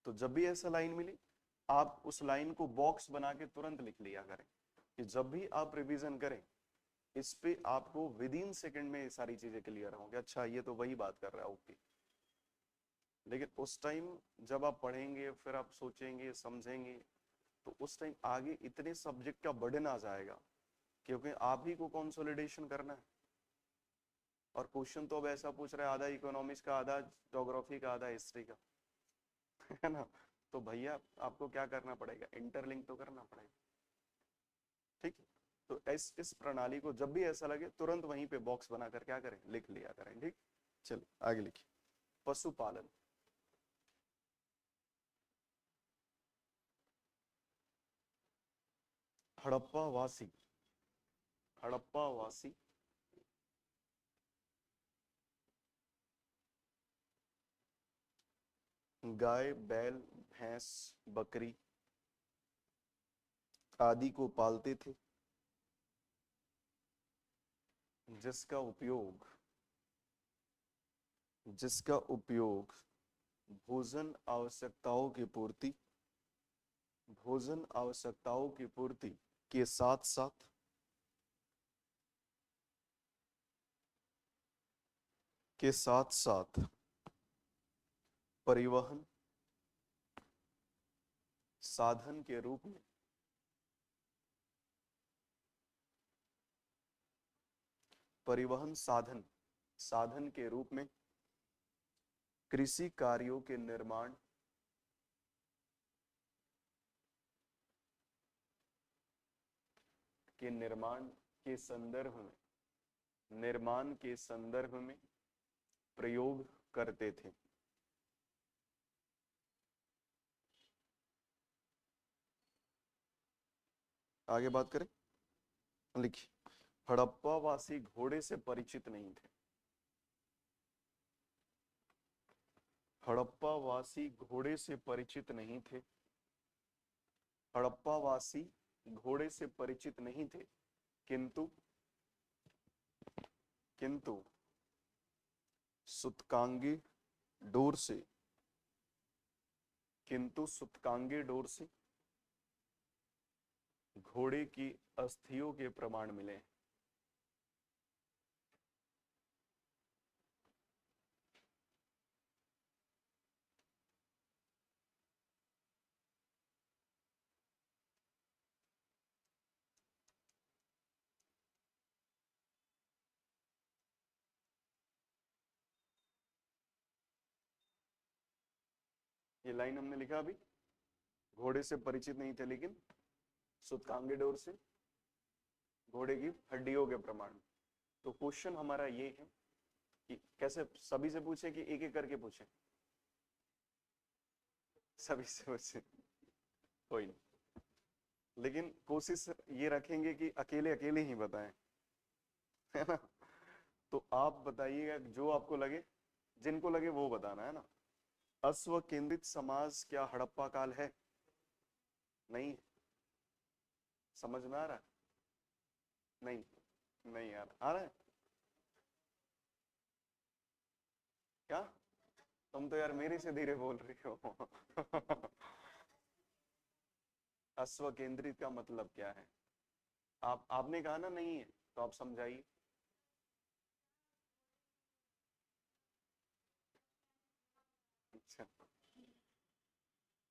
तो जब भी ऐसा लाइन मिले, आप उस लाइन को बॉक्स बना के तुरंत लिख लिया करें कि जब भी आप रिवीजन करें, इस पे आपको विद इन सेकेंड में ये सारी चीजें क्लियर होंगे। अच्छा ये तो वही बात कर रहा है, ओके। लेकिन उस टाइम जब आप पढ़ेंगे, फिर आप सोचेंगे, समझेंगे, तो उस टाइम आगे इतने सब्जेक्ट का बर्डन आ जाएगा, क्योंकि आप ही को कंसोलिडेशन करना है। और क्वेश्चन तो अब ऐसा पूछ रहा है, आधा इकोनॉमिक्स का, आधा ज्योग्राफी का, आधा हिस्ट्री का, है ना। तो भैया आपको क्या करना पड़ेगा, इंटरलिंक तो करना पड़ेगा। ठीक है, तो इस प्रणाली को जब भी ऐसा लगे तुरंत वहीं पे बॉक्स बनाकर क्या करें, लिख लिया करें। ठीक, चलिए आगे लिखिए। पशुपालन। हड़प्पा वासी, हड़प्पा वासी गाय, बैल, भैंस, बकरी आदि को पालते थे, जिसका उपयोग भोजन आवश्यकताओं की पूर्ति, भोजन आवश्यकताओं की पूर्ति के साथ साथ परिवहन साधन के रूप में, परिवहन साधन के रूप में कृषि कार्यों के निर्माण के संदर्भ में, निर्माण के संदर्भ में प्रयोग करते थे। आगे बात करें, लिखिए। हड़प्पा वासी घोड़े से परिचित नहीं थे। हड़प्पा वासी घोड़े से परिचित नहीं थे। हड़प्पा वासी घोड़े से परिचित नहीं थे, किंतु सूतकांगे डोर से, घोड़े की अस्थियों के प्रमाण मिले। ये लाइन हमने लिखा अभी, घोड़े से परिचित नहीं थे लेकिन सूतकांगे डोर से घोड़े की हड्डियों के प्रमाण। तो क्वेश्चन हमारा ये है कि कैसे सभी से पूछे कि एक एक करके पूछे, सभी से पूछे, कोई नहीं, लेकिन कोशिश ये रखेंगे कि अकेले अकेले ही बताएं, है ना। तो आप बताइएगा जो आपको लगे, जिनको लगे वो बताना, है ना। अश्व केंद्रित समाज क्या हड़प्पा काल है? नहीं, समझ में आ रहा है? नहीं, नहीं यार, आ रहा है क्या? तुम तो यार मेरे से धीरे बोल रही हो। अश्व केंद्रित का मतलब क्या है? आपने कहा ना नहीं है, तो आप समझाइए। अच्छा,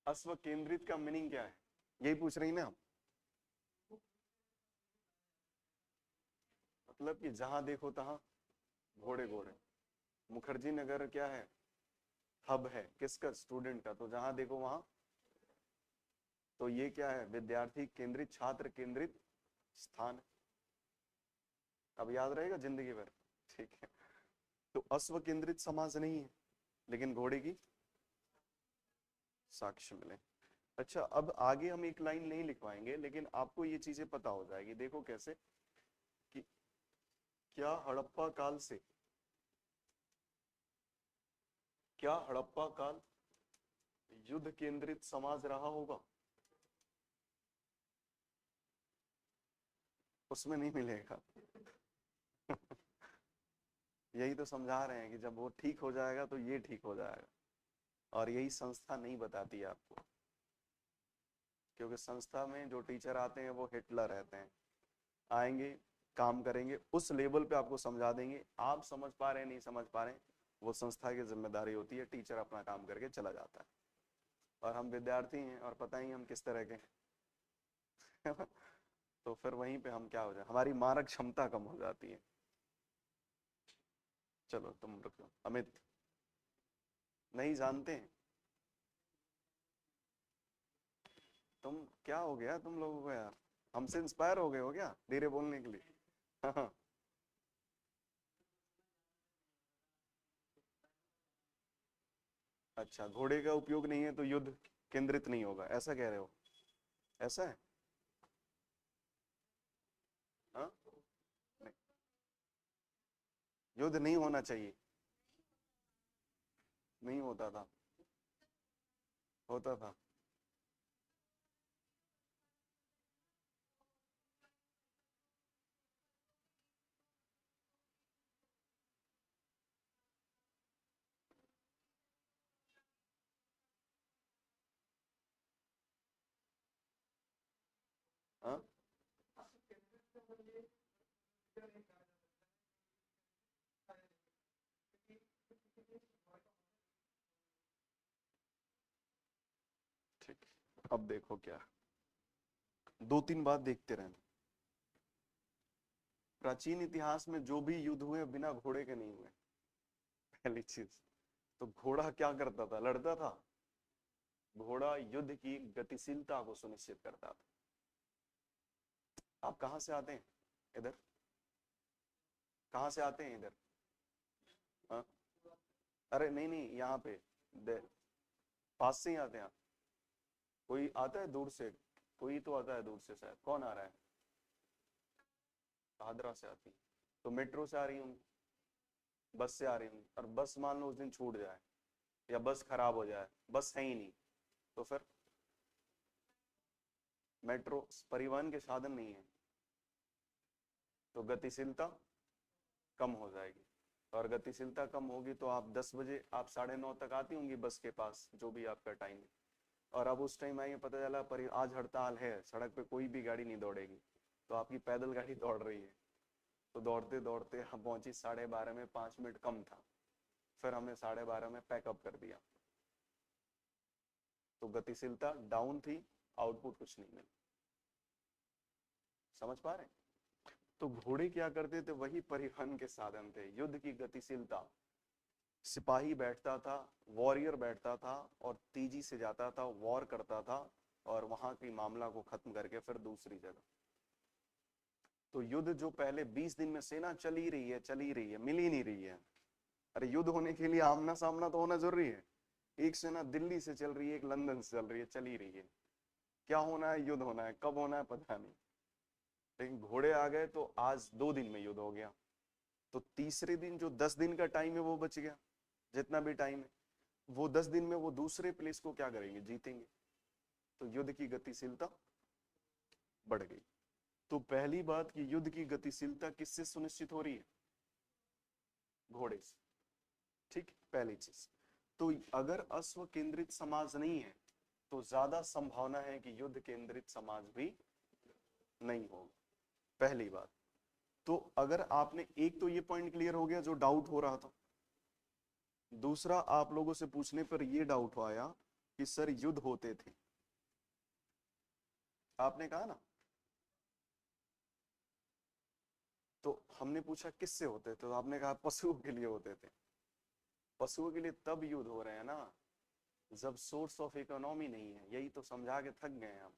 अश्व केंद्रित का मीनिंग क्या है, यही पूछ रही ना आप? मतलब कि जहां देखो तहां घोड़े घोड़े। मुखर्जी नगर क्या है, हब है किसका, स्टूडेंट का, तो जहां देखो वहां। तो ये क्या है, विद्यार्थी केंद्रित, छात्र केंद्रित स्थान। अब याद रहेगा जिंदगी भर। ठीक है, तो अश्व केंद्रित समाज नहीं है, लेकिन घोड़े की साक्ष्य मिले। अच्छा, अब आगे हम एक लाइन नहीं लिखवाएंगे, लेकिन आपको ये चीजें पता हो जाएगी। देखो कैसे कि क्या हड़प्पा काल से, क्या हड़प्पा काल युद्ध केंद्रित समाज रहा होगा? उसमें नहीं मिलेगा। यही तो समझा रहे हैं कि जब वो ठीक हो जाएगा तो ये ठीक हो जाएगा, और यही संस्था नहीं बताती है आपको, क्योंकि संस्था में जो टीचर आते हैं वो हिटलर रहते हैं, आएंगे काम करेंगे उस लेवल पे आपको समझा देंगे, आप समझ पा रहे हैं नहीं समझ पा रहे हैं वो संस्था की जिम्मेदारी होती है, टीचर अपना काम करके चला जाता है, और हम विद्यार्थी हैं और पता ही हम किस तरह के हैं। तो फिर वहीं पे हम क्या हो जाए, हमारी मारक क्षमता कम हो जाती है। चलो तुम रुको, अमित नहीं जानते हैं तुम, क्या हो गया तुम लोगों को यार, हमसे इंस्पायर हो गए हो क्या धीरे बोलने के लिए? हाँ। अच्छा, घोड़े का उपयोग नहीं है तो युद्ध केंद्रित नहीं होगा, ऐसा कह रहे हो? ऐसा है? हाँ, नहीं, युद्ध नहीं होना चाहिए, नहीं होता था, होता था। हाँ, ठीक, अब देखो क्या, दो तीन बात देखते रहना। प्राचीन इतिहास में जो भी युद्ध हुए बिना घोड़े के नहीं हुए, पहली चीज। तो घोड़ा क्या करता था, लड़ता था? घोड़ा युद्ध की गतिशीलता को सुनिश्चित करता था। आप कहाँ से आते हैं इधर, कहाँ से आते हैं इधर? हाँ, अरे नहीं नहीं, यहाँ पे पास से ही आते हैं आप? कोई आता है दूर से? कोई तो आता है दूर से, शायद कौन आ रहा है? भादरा से आती, तो मेट्रो से आ रही हूँ, बस से आ रही हूँ, और बस मान लो उस दिन छूट जाए या बस खराब हो जाए, बस है ही नहीं, तो फिर मेट्रो परिवहन के साधन नहीं है, तो गतिशीलता कम हो जाएगी, और गतिशीलता कम होगी तो आप 10 बजे, आप 9:30 तक आती होंगी बस के पास, जो भी आपका टाइम है, और अब उस टाइम आएंगे पता चला पर आज हड़ताल है, सड़क पे कोई भी गाड़ी नहीं दौड़ेगी, तो आपकी पैदल गाड़ी दौड़ रही है, तो दौड़ते दौड़ते हम पहुंची 12:30 में, 5 मिनट कम था, फिर हमने 12:30 में पैकअप कर दिया, तो गतिशीलता डाउन थी, आउटपुट कुछ नहीं मिला। समझ पा रहे हैं? तो घोड़े क्या करते थे, वही परिवहन के साधन थे, युद्ध की गतिशीलता, सिपाही बैठता था, वॉरियर बैठता था, और तेजी से जाता था, वॉर करता था, और वहां की मामला को खत्म करके फिर दूसरी जगह। तो युद्ध जो पहले 20 दिन में सेना चली रही है, चली रही है, मिल ही नहीं रही है। अरे युद्ध होने के लिए आमना सामना तो होना जरूरी है, एक सेना दिल्ली से चल रही है, एक लंदन से चल रही है, चली रही है, क्या होना है, युद्ध होना है, कब होना है पता नहीं, लेकिन घोड़े आ गए तो आज 2 दिन में युद्ध हो गया, तो तीसरे दिन जो 10 दिन का टाइम है वो बच गया, जितना भी टाइम है, वो 10 दिन में वो दूसरे प्लेस को क्या करेंगे, जीतेंगे, तो युद्ध की गतिशीलता बढ़ गई। तो पहली बात कि युद्ध की गतिशीलता किससे सुनिश्चित हो रही है, घोड़े से, ठीक, पहली चीज। तो अगर अश्व केंद्रित समाज नहीं है तो ज्यादा संभावना है कि युद्ध केंद्रित समाज भी नहीं होगा, पहली बात। तो अगर आपने, एक तो ये पॉइंट क्लियर हो गया जो डाउट हो रहा था, दूसरा आप लोगों से पूछने पर यह डाउट आया कि सर युद्ध होते थे, आपने कहा ना, तो हमने पूछा किससे होते थे, तो आपने कहा पशुओं के लिए होते थे। पशुओं के लिए तब युद्ध हो रहे हैं ना जब सोर्स ऑफ इकोनॉमी नहीं है, यही तो समझा के थक गए हम,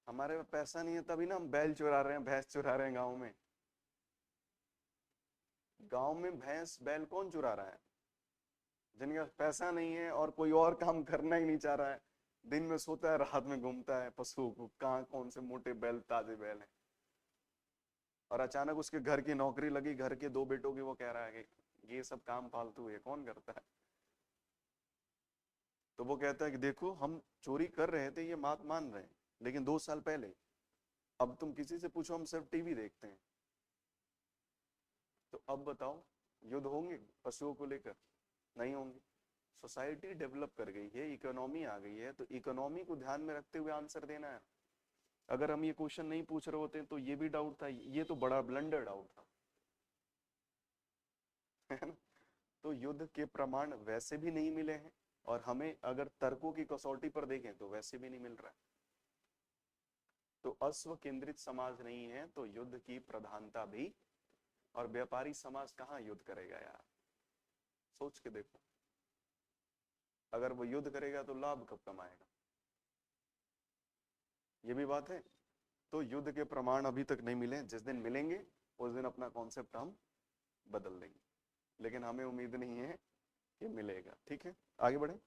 हमारे पास पैसा नहीं है तभी ना हम बैल चुरा रहे हैं, भैंस चुरा रहे हैं गाँव में। गांव में भैंस बैल कौन चुरा रहा है, जिनके पास पैसा नहीं है और कोई और काम करना ही नहीं चाह रहा है, दिन में सोता है रात में घूमता है, पशुओं को कहाँ कौन से मोटे बैल, ताजे बैल हैं, और अचानक उसके घर की नौकरी लगी, घर के 2 बेटों की, वो कह रहा है कि ये सब काम फालतू है, कौन करता है? तो वो कहता है कि देखो हम चोरी कर रहे थे, ये बात मान रहे हैं, लेकिन 2 साल पहले, अब तुम किसी से पूछो हम सिर्फ टीवी देखते हैं, तो अब बताओ युद्ध होंगे पशुओं को लेकर? नहीं होंगे। सोसाइटी डेवलप कर गई है, इकोनॉमी आ गई है, तो इकोनॉमी को ध्यान में रखते हुए आंसर देना है। अगर हम ये क्वेश्चन नहीं पूछ रहे होते तो ये भी डाउट था, ये तो बड़ा ब्लंडर डाउट था, है ना? तो युद्ध के प्रमाण वैसे भी नहीं मिले हैं, और हमें अगर तर्कों की कसौटी पर देखें तो वैसे भी नहीं मिल रहा है। तो अश्व केंद्रित समाज नहीं है तो युद्ध की प्रधानता भी, और व्यापारी समाज कहाँ युद्ध करेगा यार? सोच के देखो, अगर वो युद्ध करेगा तो लाभ कब कमाएगा? ये भी बात है। तो युद्ध के प्रमाण अभी तक नहीं मिले, जिस दिन मिलेंगे उस दिन अपना कॉन्सेप्ट हम बदल देंगे, लेकिन हमें उम्मीद नहीं है कि मिलेगा। ठीक है, आगे बढ़े,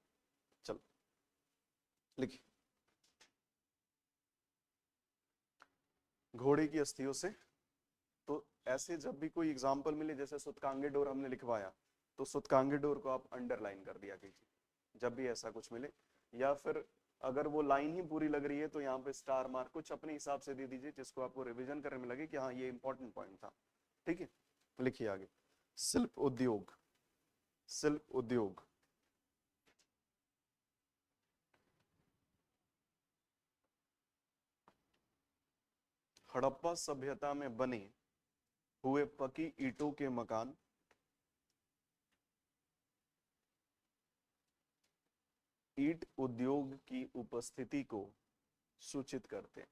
चलो लिखिए। घोड़े की अस्थियों से, तो ऐसे जब भी कोई एग्जाम्पल मिले, जैसे सुतकांगे डोर हमने लिखवाया, तो सुतकांगे डोर को आप अंडरलाइन कर दिया कीजिए जब भी ऐसा कुछ मिले, या फिर अगर वो लाइन ही पूरी लग रही है तो यहाँ पे स्टार मार्क कुछ अपने हिसाब से दे दीजिए, जिसको आपको रिवीजन करने में लगे कि हाँ ये इंपॉर्टेंट पॉइंट था। ठीक है, लिखिए आगे। शिल्प उद्योग, शिल्प उद्योग हड़प्पा सभ्यता में बने हुए पकी ईंटों के मकान ईंट उद्योग की उपस्थिति को सूचित करते हैं।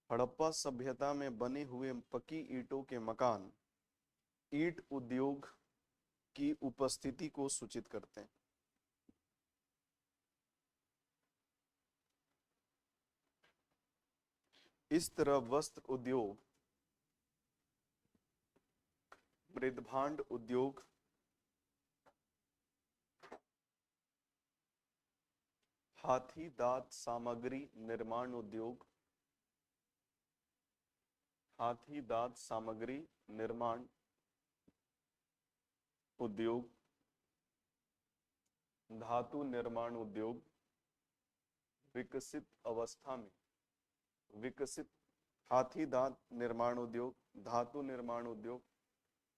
हड़प्पा सभ्यता में बने हुए पकी ईंटों के मकान ईंट उद्योग की उपस्थिति को सूचित करते हैं। इस तरह वस्त्र उद्योग, मृदभांड उद्योग, हाथी दांत सामग्री निर्माण उद्योग, हाथी दांत सामग्री निर्माण उद्योग, धातु निर्माण उद्योग विकसित अवस्था में, विकसित, हाथी दांत निर्माण उद्योग, धातु निर्माण उद्योग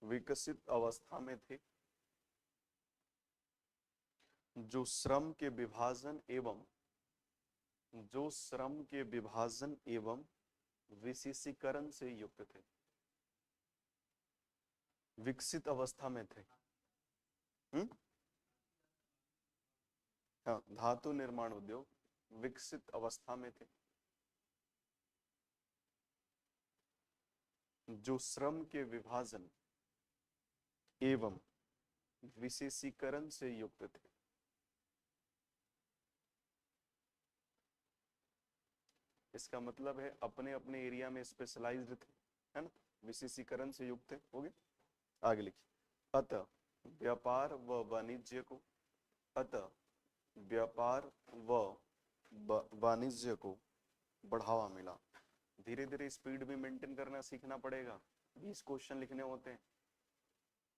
विकसित अवस्था में थे, जो श्रम के विभाजन एवं, जो श्रम के विभाजन एवं विशेषीकरण से युक्त थे। विकसित अवस्था में थे। हाँ, धातु निर्माण उद्योग विकसित अवस्था में थे, जो श्रम के विभाजन एवं विशेषीकरण से युक्त थे। इसका मतलब है अपने अपने एरिया में स्पेशलाइज्ड थे, है ना, विशेषीकरण से युक्त थे। हो गया, आगे लिखिए। अतः व्यापार व वाणिज्य को, अतः व्यापार व वाणिज्य को बढ़ावा मिला। धीरे धीरे स्पीड भी मेंटेन करना सीखना पड़ेगा। 20 क्वेश्चन लिखने होते हैं,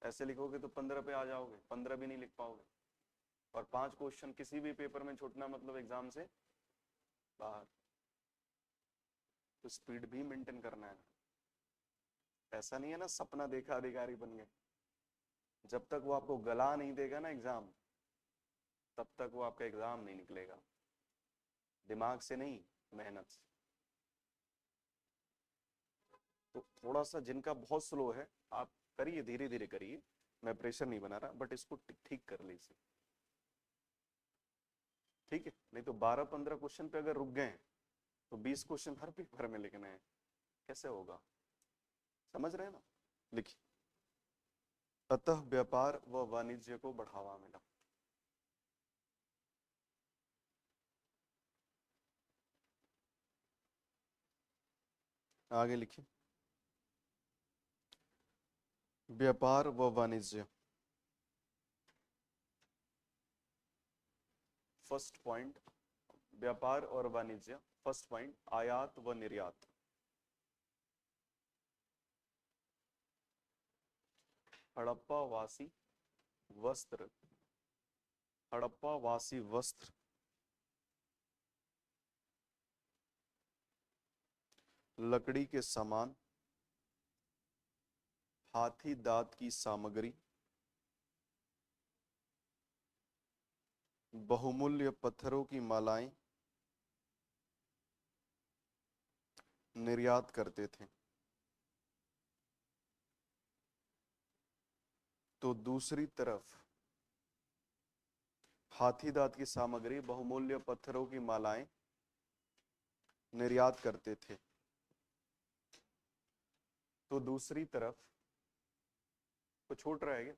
ऐसे लिखोगे तो 15 पे आ जाओगे, 15 भी नहीं लिख पाओगे, और 5 क्वेश्चन किसी भी पेपर में छूटना मतलब एग्जाम से बाहर। तो स्पीड भी मेंटेन करना है। ऐसा नहीं है ना सपना देखा अधिकारी बन गए, जब तक वो आपको गला नहीं देगा ना एग्जाम, तब तक वो आपका एग्जाम नहीं निकलेगा। दिमाग से नहीं, मेहनत से। तो थोड़ा सा जिनका बहुत स्लो है, आप करिए, धीरे धीरे करिए, मैं प्रेशर नहीं बना रहा, बट इसको ठीक कर लीजिए। ठीक है, नहीं तो 12-15 क्वेश्चन पे अगर रुक गए तो 20 क्वेश्चन हर पेपर में लिखने हैं, कैसे होगा? समझ रहे हैं ना? लिखिए। अतः व्यापार व वाणिज्य को बढ़ावा मिला। आगे लिखिए। व्यापार व वाणिज्य, फर्स्ट पॉइंट व्यापार और वाणिज्य, फर्स्ट पॉइंट आयात व निर्यात। हड़प्पावासी वस्त्र, हड़प्पावासी वस्त्र लकड़ी के सामान, हाथी दांत की सामग्री, बहुमूल्य पत्थरों की मालाएं निर्यात करते थे। तो दूसरी तरफ हाथी दांत की सामग्री, बहुमूल्य पत्थरों की मालाएं निर्यात करते थे। तो दूसरी तरफ कुछ छूट रहा है क्या?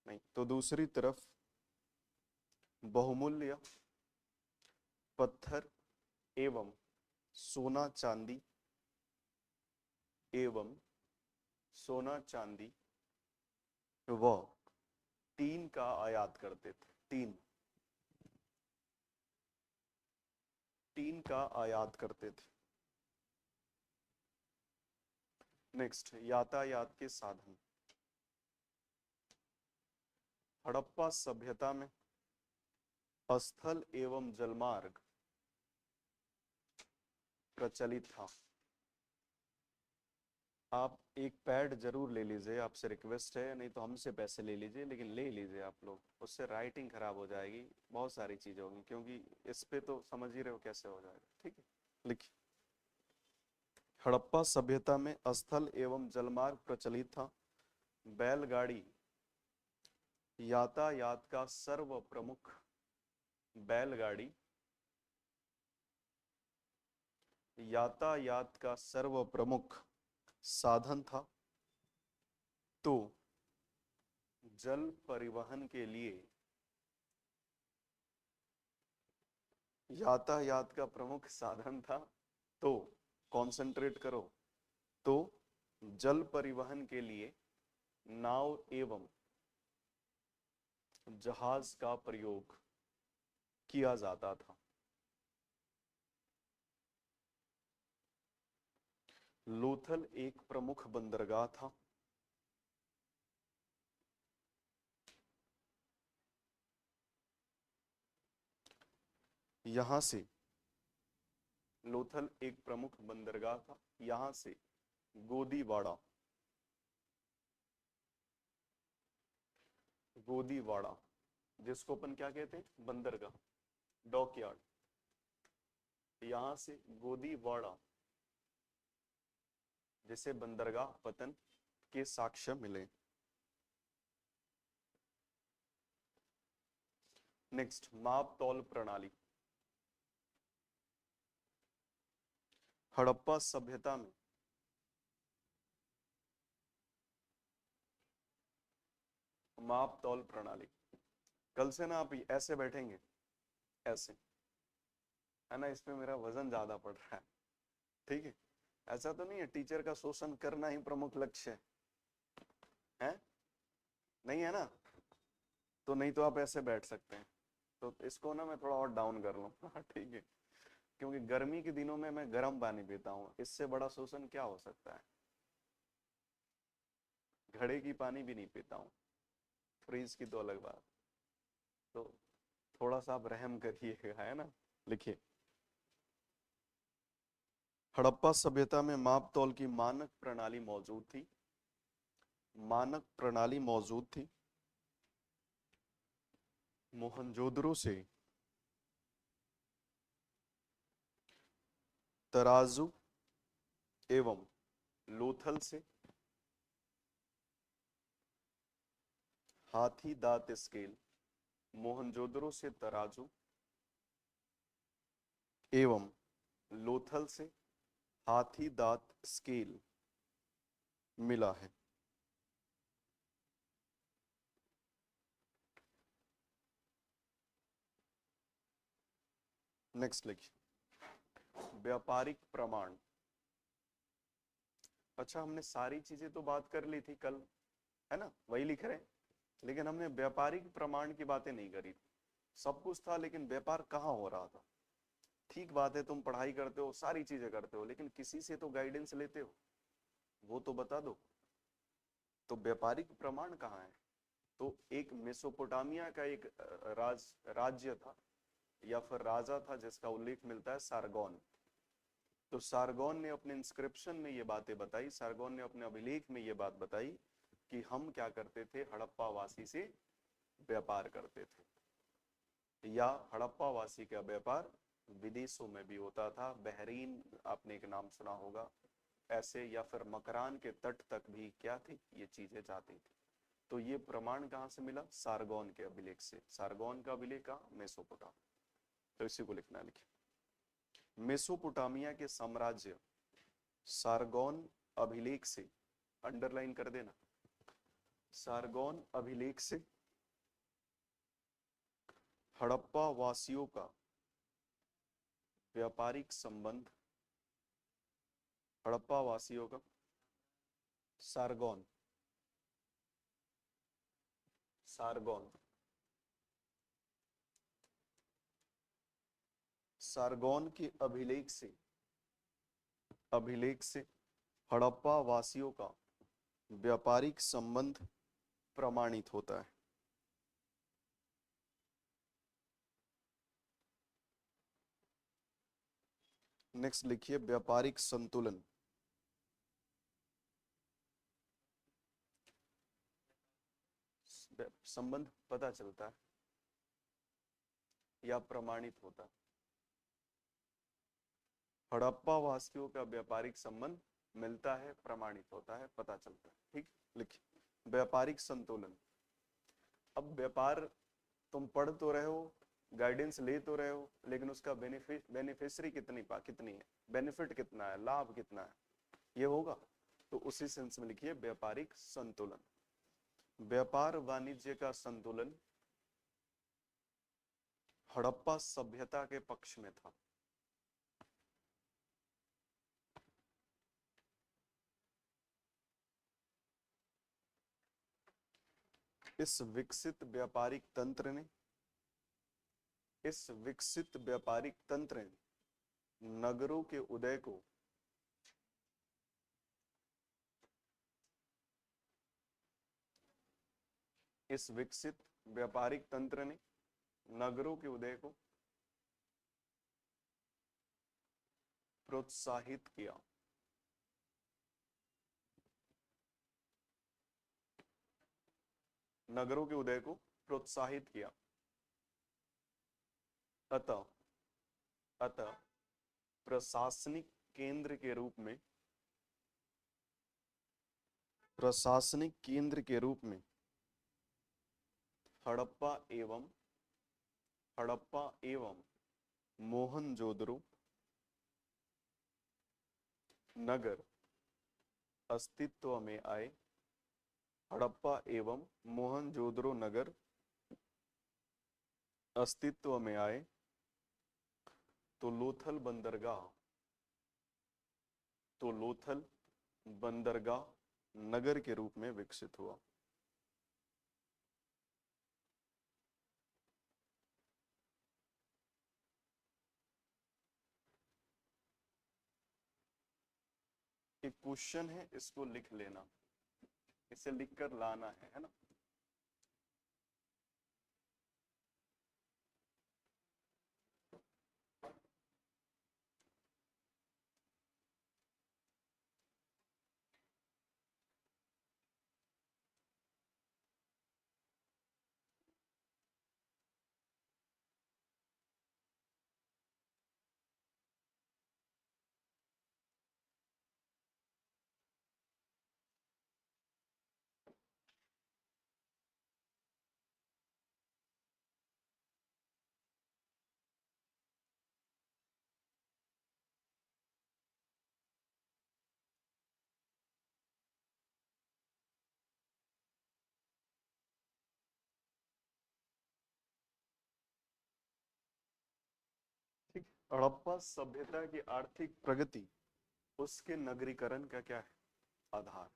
नहीं। तो दूसरी तरफ बहुमूल्य पत्थर एवं सोना चांदी एवं सोना चांदी व टीन का आयात करते थे। टीन का आयात करते थे। नेक्स्ट, यातायात के साधन। हड़प्पा सभ्यता में स्थल एवं जलमार्ग प्रचलित था। आप एक पैड जरूर ले लीजिए, आपसे रिक्वेस्ट है, नहीं तो हमसे पैसे ले लीजिए, लेकिन ले लीजिए आप लोग, उससे राइटिंग खराब हो जाएगी, बहुत सारी चीजें होंगी, क्योंकि इस पे तो समझ ही रहे हो कैसे हो जाएगा। ठीक है, लिखिए। हड़प्पा सभ्यता में स्थल एवं जलमार्ग प्रचलित था। बैलगाड़ी यातायात का सर्व प्रमुख बैलगाड़ी यातायात का सर्व प्रमुख साधन था। तो जल परिवहन के लिए यातायात का प्रमुख साधन था। तो कंसंट्रेट करो। तो जल परिवहन के लिए नाव एवं जहाज का प्रयोग किया जाता था। लोथल एक प्रमुख बंदरगाह था। यहां से लोथल एक प्रमुख बंदरगाह था। यहां से गोदीवाड़ा, जिसको अपन क्या कहते हैं, बंदरगाह, डॉकयार्ड, यहां से गोदीवाड़ा, जिसे बंदरगाह पतन के साक्ष्य मिले। नेक्स्ट, माप तौल प्रणाली। हड़प्पा सभ्यता में माप तौल प्रणाली। कल से ना आप ऐसे बैठेंगे, ऐसे, है ना, इसमें मेरा वजन ज्यादा पड़ रहा है। ठीक है, ऐसा तो नहीं है टीचर का शोषण करना ही प्रमुख लक्ष्य है? नहीं है ना? तो नहीं तो आप ऐसे बैठ सकते हैं। तो इसको ना मैं थोड़ा और डाउन कर लूँ। ठीक है, क्योंकि गर्मी के दिनों में मैं गर्म पानी पीता हूँ, इससे बड़ा शोषण क्या हो सकता है? घड़े की पानी भी नहीं पीता हूँ, फ्रीज की तो अलग बात। तो थोड़ा सा आप रहम करिएगा, है ना। लिखिए। हड़प्पा सभ्यता में माप तौल की मानक प्रणाली मौजूद थी। मानक प्रणाली मौजूद थी। मोहनजोदड़ो से तराजू एवं लोथल से हाथी दांत स्केल। मोहनजोदड़ो से तराजू एवं लोथल से हाथी दांत स्केल मिला है। नेक्स्ट लिखिए। व्यापारिक प्रमाण। अच्छा, हमने सारी चीजें तो बात कर ली थी कल, है ना, वही लिख रहे हैं, लेकिन हमने व्यापारिक प्रमाण की बातें नहीं करी थी। सब कुछ था, लेकिन व्यापार कहाँ हो रहा था? ठीक बात है, तुम पढ़ाई करते हो, सारी चीजें करते हो, लेकिन किसी से तो गाइडेंस लेते हो, वो तो बता दो। तो व्यापारिक प्रमाण कहाँ है? तो एक मेसोपोटामिया का एक राज्य था, या फिर राजा था, जिसका उल्लेख मिलता है सारगोन। तो सारगोन ने अपने इंस्क्रिप्शन में ये बातें बताई, सारगोन ने अपने अभिलेख में ये बात बताई कि हम क्या करते थे, हड़प्पा वासी से व्यापार करते थे, या हड़प्पा वासी का व्यापार विदेशों में भी होता था। बहरीन आपने एक नाम सुना होगा ऐसे, या फिर मकरान के तट तक भी क्या थी, ये चीजें जाती थी। तो ये प्रमाण कहाँ से मिला, सारगोन के अभिलेख से। सारगोन का अभिलेख कहाँ, मेसोपोटामिया। तो इसी को लिखना, लिखे मेसोपोटामिया के साम्राज्य सारगोन अभिलेख से, अंडरलाइन कर देना, सारगोन अभिलेख से हड़प्पा वासियों का व्यापारिक संबंध, हड़प्पा वासियों का, सारगोन, सारगोन, सारगोन के अभिलेख से, अभिलेख से हड़प्पा वासियों का व्यापारिक संबंध प्रमाणित होता है। नेक्स्ट लिखिए व्यापारिक संतुलन। संबंध पता चलता है या प्रमाणित होता है। हड़प्पा वासियों का व्यापारिक संबंध मिलता है, प्रमाणित होता है, पता चलता है। ठीक, लिखिए व्यापारिक संतुलन। अब व्यापार तुम पढ़ तो रहे हो, गाइडेंस ले तो रहे हो, लेकिन उसका बेनिफिशियरी कितनी है, बेनिफिट कितना है, लाभ कितना है, ये होगा। तो उसी सेंस में लिखिए व्यापारिक संतुलन। व्यापार वाणिज्य का संतुलन हड़प्पा सभ्यता के पक्ष में था। इस विकसित व्यापारिक तंत्र ने, इस विकसित व्यापारिक तंत्र ने नगरों के उदय को इस विकसित व्यापारिक तंत्र ने नगरों के उदय को प्रोत्साहित किया। नगरों के उदय को प्रोत्साहित किया। अतः अतः प्रशासनिक केंद्र के रूप में, प्रशासनिक केंद्र के रूप में हड़प्पा एवं मोहनजोदड़ो नगर अस्तित्व में आए। हड़प्पा एवं मोहनजोदड़ो नगर अस्तित्व में आए तो लोथल बंदरगाह नगर के रूप में विकसित हुआ। एक क्वेश्चन है, इसको लिख लेना, इसे लिखकर लाना है ना। ठीक, हड़प्पा सभ्यता की आर्थिक प्रगति उसके नगरीकरण का क्या है, आधार।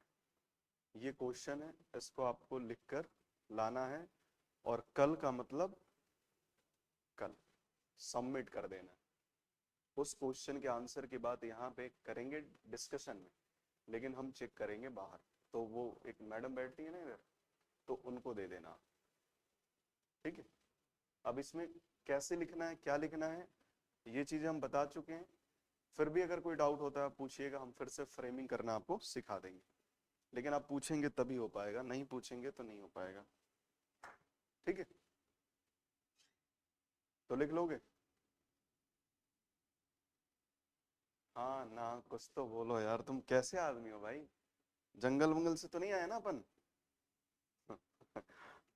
ये क्वेश्चन है, इसको आपको लिखकर लाना है और कल का मतलब कल सबमिट कर देना है। उस क्वेश्चन के आंसर की बात यहाँ पे करेंगे डिस्कशन में, लेकिन हम चेक करेंगे बाहर। तो वो एक मैडम बैठती है ना इधर, तो उनको दे देना। ठीक है, अब इसमें कैसे लिखना है, क्या लिखना है, ये चीजें हम बता चुके हैं। फिर भी अगर कोई डाउट होता है पूछिएगा, हम फिर से फ्रेमिंग करना आपको सिखा देंगे, लेकिन आप पूछेंगे तभी हो पाएगा, नहीं पूछेंगे तो नहीं हो पाएगा। ठीक है, तो लिख लोगे? हाँ ना, कुछ तो बोलो यार, तुम कैसे आदमी हो भाई, जंगल वंगल से तो नहीं आए ना अपन?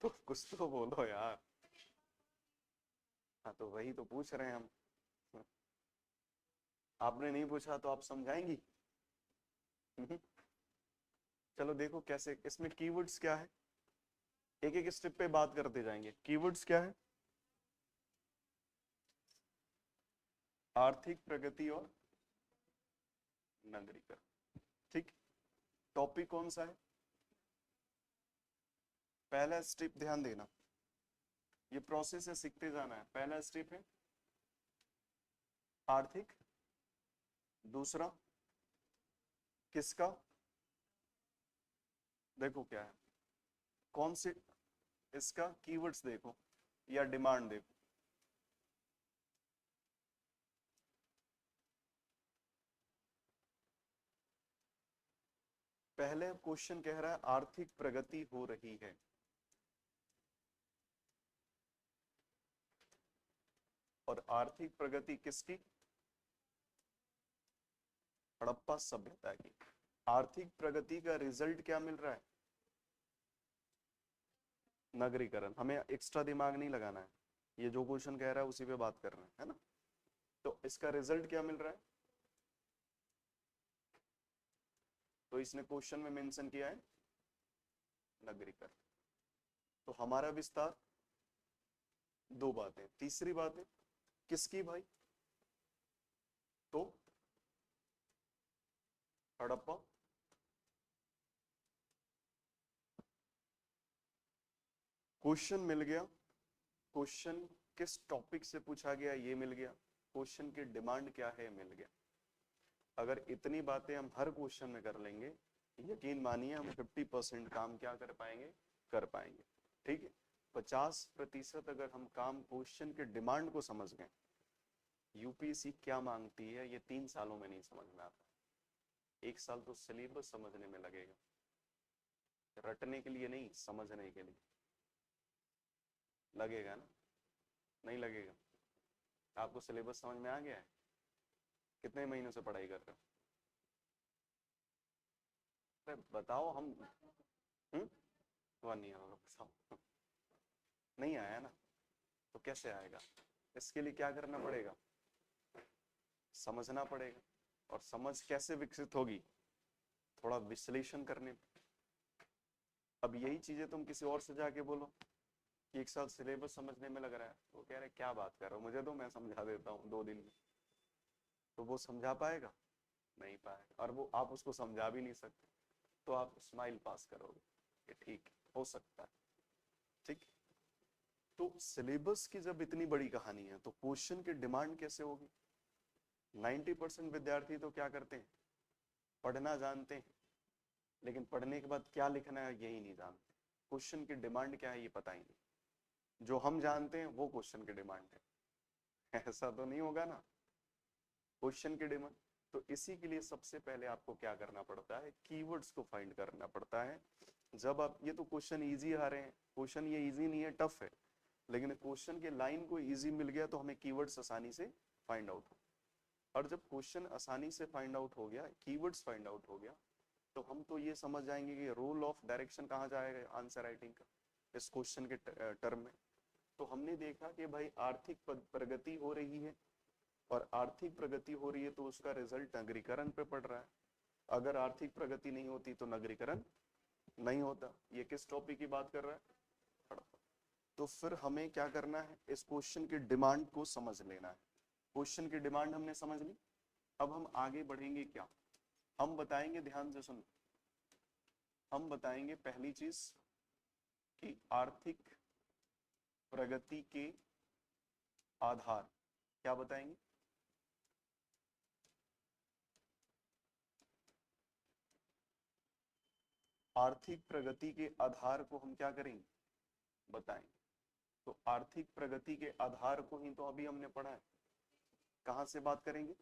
तो कुछ तो बोलो यार। हाँ तो वही तो पूछ रहे हैं हम। आपने नहीं पूछा तो आप समझाएंगी? चलो देखो कैसे, इसमें कीवर्ड्स क्या है, एक एक स्टेप पे बात करते जाएंगे। कीवर्ड्स क्या है? आर्थिक प्रगति और नगरीकरण। ठीक, टॉपिक कौन सा है? पहला स्टेप ध्यान देना, ये प्रोसेस है, सीखते जाना है। पहला स्टेप है आर्थिक, दूसरा किसका, देखो क्या है, कौन से, इसका कीवर्ड्स देखो या डिमांड देखो। पहले क्वेश्चन कह रहा है आर्थिक प्रगति हो रही है, और आर्थिक प्रगति किसकी? हड़प्पा सभ्यता की। आर्थिक प्रगति का रिजल्ट क्या मिल रहा है? नगरीकरण। हमें एक्स्ट्रा दिमाग नहीं लगाना है, ये जो क्वेश्चन कह रहा है उसी पे बात करना है ना? तो इसका रिजल्ट क्या मिल रहा है? तो इसने क्वेश्चन में मेंशन किया है नगरीकरण। तो हमारा विस्तार, दो बातें। तीसरी बात है किसकी भाई? तो हड़प्पा, क्वेश्चन मिल गया, क्वेश्चन किस टॉपिक से पूछा गया ये मिल गया, क्वेश्चन की डिमांड क्या है मिल गया। अगर इतनी बातें हम हर क्वेश्चन में कर लेंगे, यकीन मानिए हम 50% काम क्या कर पाएंगे, कर पाएंगे। ठीक है, 50% अगर हम काम क्वेश्चन के डिमांड को समझ गए, यूपीएससी क्या मांगती है ये 3 सालों में नहीं समझ में आता, 1 साल तो सिलेबस समझने में लगेगा, रटने के लिए नहीं, समझने के लिए लगेगा ना? नहीं लगेगा? आपको सिलेबस समझ में आ गया है? कितने महीनों से पढ़ाई कर रहे हो? बताओ हम। 1 ईयर हो बताओ, नहीं आया ना? तो कैसे आएगा? इसके लिए क्या करना पड़ेगा? समझना पड़ेगा। और समझ कैसे विकसित होगी? थोड़ा विश्लेषण करने। अब यही चीजें तुम किसी और से जाके बोलो कि 1 साल सिलेबस समझने में लग रहा है, वो कह रहे क्या बात कर रहे हो, मुझे तो मैं समझा देता हूँ 2 दिन में। तो वो समझा पाएगा? नहीं पाएगा। और वो आप उसको समझा भी नहीं सकते, तो आप स्माइल पास करोगे कि ठीक हो सकता है। ठीक, तो सिलेबस की जब इतनी बड़ी कहानी है तो क्वेश्चन की डिमांड कैसे होगी? 90% विद्यार्थी तो क्या करते हैं, पढ़ना जानते हैं, लेकिन पढ़ने के बाद क्या लिखना है यही नहीं जानते। क्वेश्चन की डिमांड क्या है ये पता ही नहीं। जो हम जानते हैं वो क्वेश्चन की डिमांड है। ऐसा तो नहीं होगा ना? क्वेश्चन की डिमांड। तो इसी के लिए सबसे पहले आपको क्या करना पड़ता है, कीवर्ड्स को फाइंड करना पड़ता है। जब आप, ये तो क्वेश्चन इजी आ रहे हैं, क्वेश्चन ये इजी नहीं है, टफ है, लेकिन क्वेश्चन के लाइन को इजी मिल गया तो हमें कीवर्ड्स आसानी से फाइंड आउट हो। और जब क्वेश्चन आसानी से फाइंड आउट हो गया, कीवर्ड्स फाइंड आउट हो गया, तो हम तो ये समझ जाएंगे कि रोल ऑफ डायरेक्शन कहाँ जाएगा आंसर राइटिंग का इस क्वेश्चन के टर्म में। तो हमने देखा कि भाई आर्थिक प्रगति हो रही है, और आर्थिक प्रगति हो रही है तो उसका रिजल्ट नगरीकरण पे पड़ रहा है। अगर आर्थिक प्रगति नहीं होती तो नगरीकरण नहीं होता। ये किस टॉपिक की बात कर रहा है? तो फिर हमें क्या करना है, इस क्वेश्चन की डिमांड को समझ लेना है। क्वेश्चन की डिमांड हमने समझ ली, अब हम आगे बढ़ेंगे क्या? हम बताएंगे, ध्यान से सुनो, हम बताएंगे पहली चीज कि आर्थिक प्रगति के आधार क्या बताएंगे। आर्थिक प्रगति के आधार को हम क्या करेंगे, बताएंगे। तो आर्थिक प्रगति के आधार को ही तो अभी हमने पढ़ा है, कहां से बात करेंगे?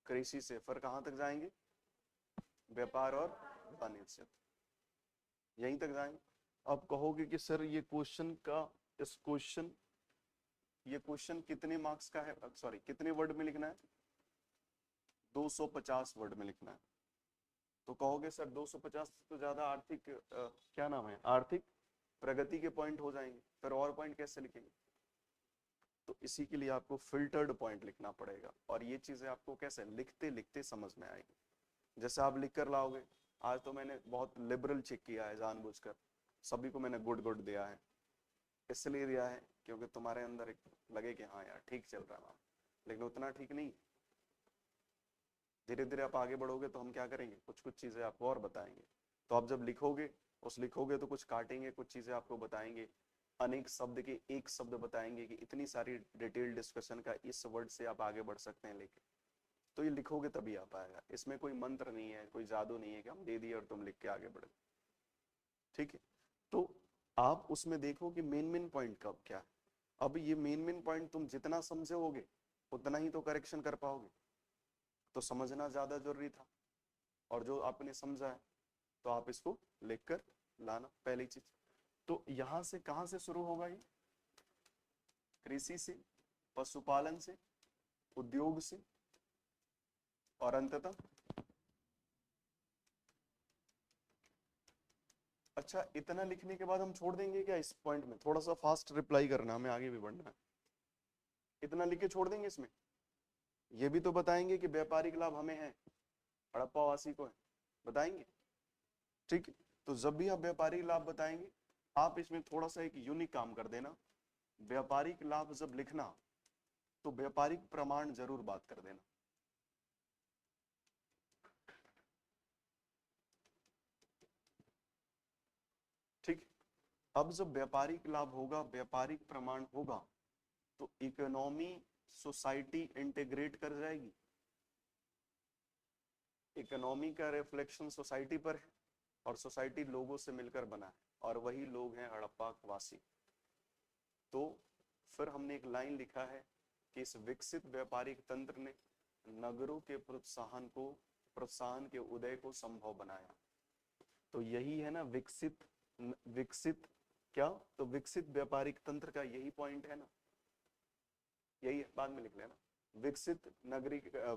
कृषि से फिर कहाँ तक जाएंगे, व्यापार और वाणिज्य, यहीं तक जाएंगे। अब कहोगे कि सर ये क्वेश्चन का, इस क्वेश्चन, ये क्वेश्चन कितने मार्क्स का है, सॉरी कितने वर्ड में लिखना है, 250 वर्ड में लिखना है। तो कहोगे सर 250 तो ज्यादा आर्थिक क्या नाम है, आर्थिक प्रगति के पॉइंट हो जाएंगे, फिर और पॉइंट कैसे लिखेंगे। तो इसी के लिए आपको फिल्टर्ड पॉइंट लिखना पड़ेगा, और ये चीजें आपको कैसे लिखते लिखते समझ में आएगी। जैसे आप लिख कर लाओगे, आज तो मैंने बहुत लिबरल चेक किया है जानबूझकर, सभी को मैंने गुड गुड दिया है, इसलिए दिया है क्योंकि तुम्हारे अंदर एक लगे कि हाँ यार ठीक चल रहा है मैम, लेकिन उतना ठीक नहीं। धीरे धीरे आप आगे बढ़ोगे तो हम क्या करेंगे, कुछ कुछ चीजें आपको और बताएंगे। तो आप जब लिखोगे, लिखोगे तो कुछ काटेंगे, कुछ चीजें आपको बताएंगे, अनेक शब्द के एक शब्द बताएंगे कि इतनी सारी डिटेल डिस्कशन का इस वर्ड से आप आगे बढ़ सकते हैं लेके। तो ये लिखोगे तभी आ पाएगा, इसमें कोई मंत्र नहीं है, कोई जादू नहीं है कि हम दे दिए और तुम लिख के आगे बढ़े। ठीक है, तो आप उसमें देखो कि मेन मेन पॉइंट कब क्या है। अब ये मेन मेन पॉइंट तुम जितना समझोगे उतना ही तो करेक्शन कर पाओगे, तो समझना ज्यादा जरूरी था। और जो आपने समझा है तो आप इसको लिख कर लाना, पहली चीज। तो यहां से कहां से शुरू होगा ये, कृषि से, पशुपालन से, उद्योग से, और अंततः, अच्छा इतना लिखने के बाद हम छोड़ देंगे क्या इस पॉइंट में, थोड़ा सा फास्ट रिप्लाई करना, हमें आगे भी बढ़ना है। इतना लिख के छोड़ देंगे इसमें, ये भी तो बताएंगे कि व्यापारिक लाभ हमें है, हड़प्पा वासी को है, बताएंगे। ठीक है, तो जब भी आप व्यापारिक लाभ बताएंगे, आप इसमें थोड़ा सा एक यूनिक काम कर देना, व्यापारिक लाभ जब लिखना तो व्यापारिक प्रमाण जरूर बात कर देना। ठीक, अब जब व्यापारिक लाभ होगा, व्यापारिक प्रमाण होगा, तो इकोनॉमी सोसाइटी इंटीग्रेट कर जाएगी। इकोनॉमी का रिफ्लेक्शन सोसाइटी पर है, और सोसाइटी लोगों से मिलकर बना है, और वही लोग हैं हड़प्पा वासी। तो फिर हमने एक लाइन लिखा है कि इस विकसित व्यापारिक तंत्र ने नगरों के प्रोत्साहन के उदय को संभव बनाया। तो यही है ना विकसित, विकसित क्या, तो विकसित व्यापारिक तंत्र का यही पॉइंट है ना, यही है, बाद में लिख लेना। विकसित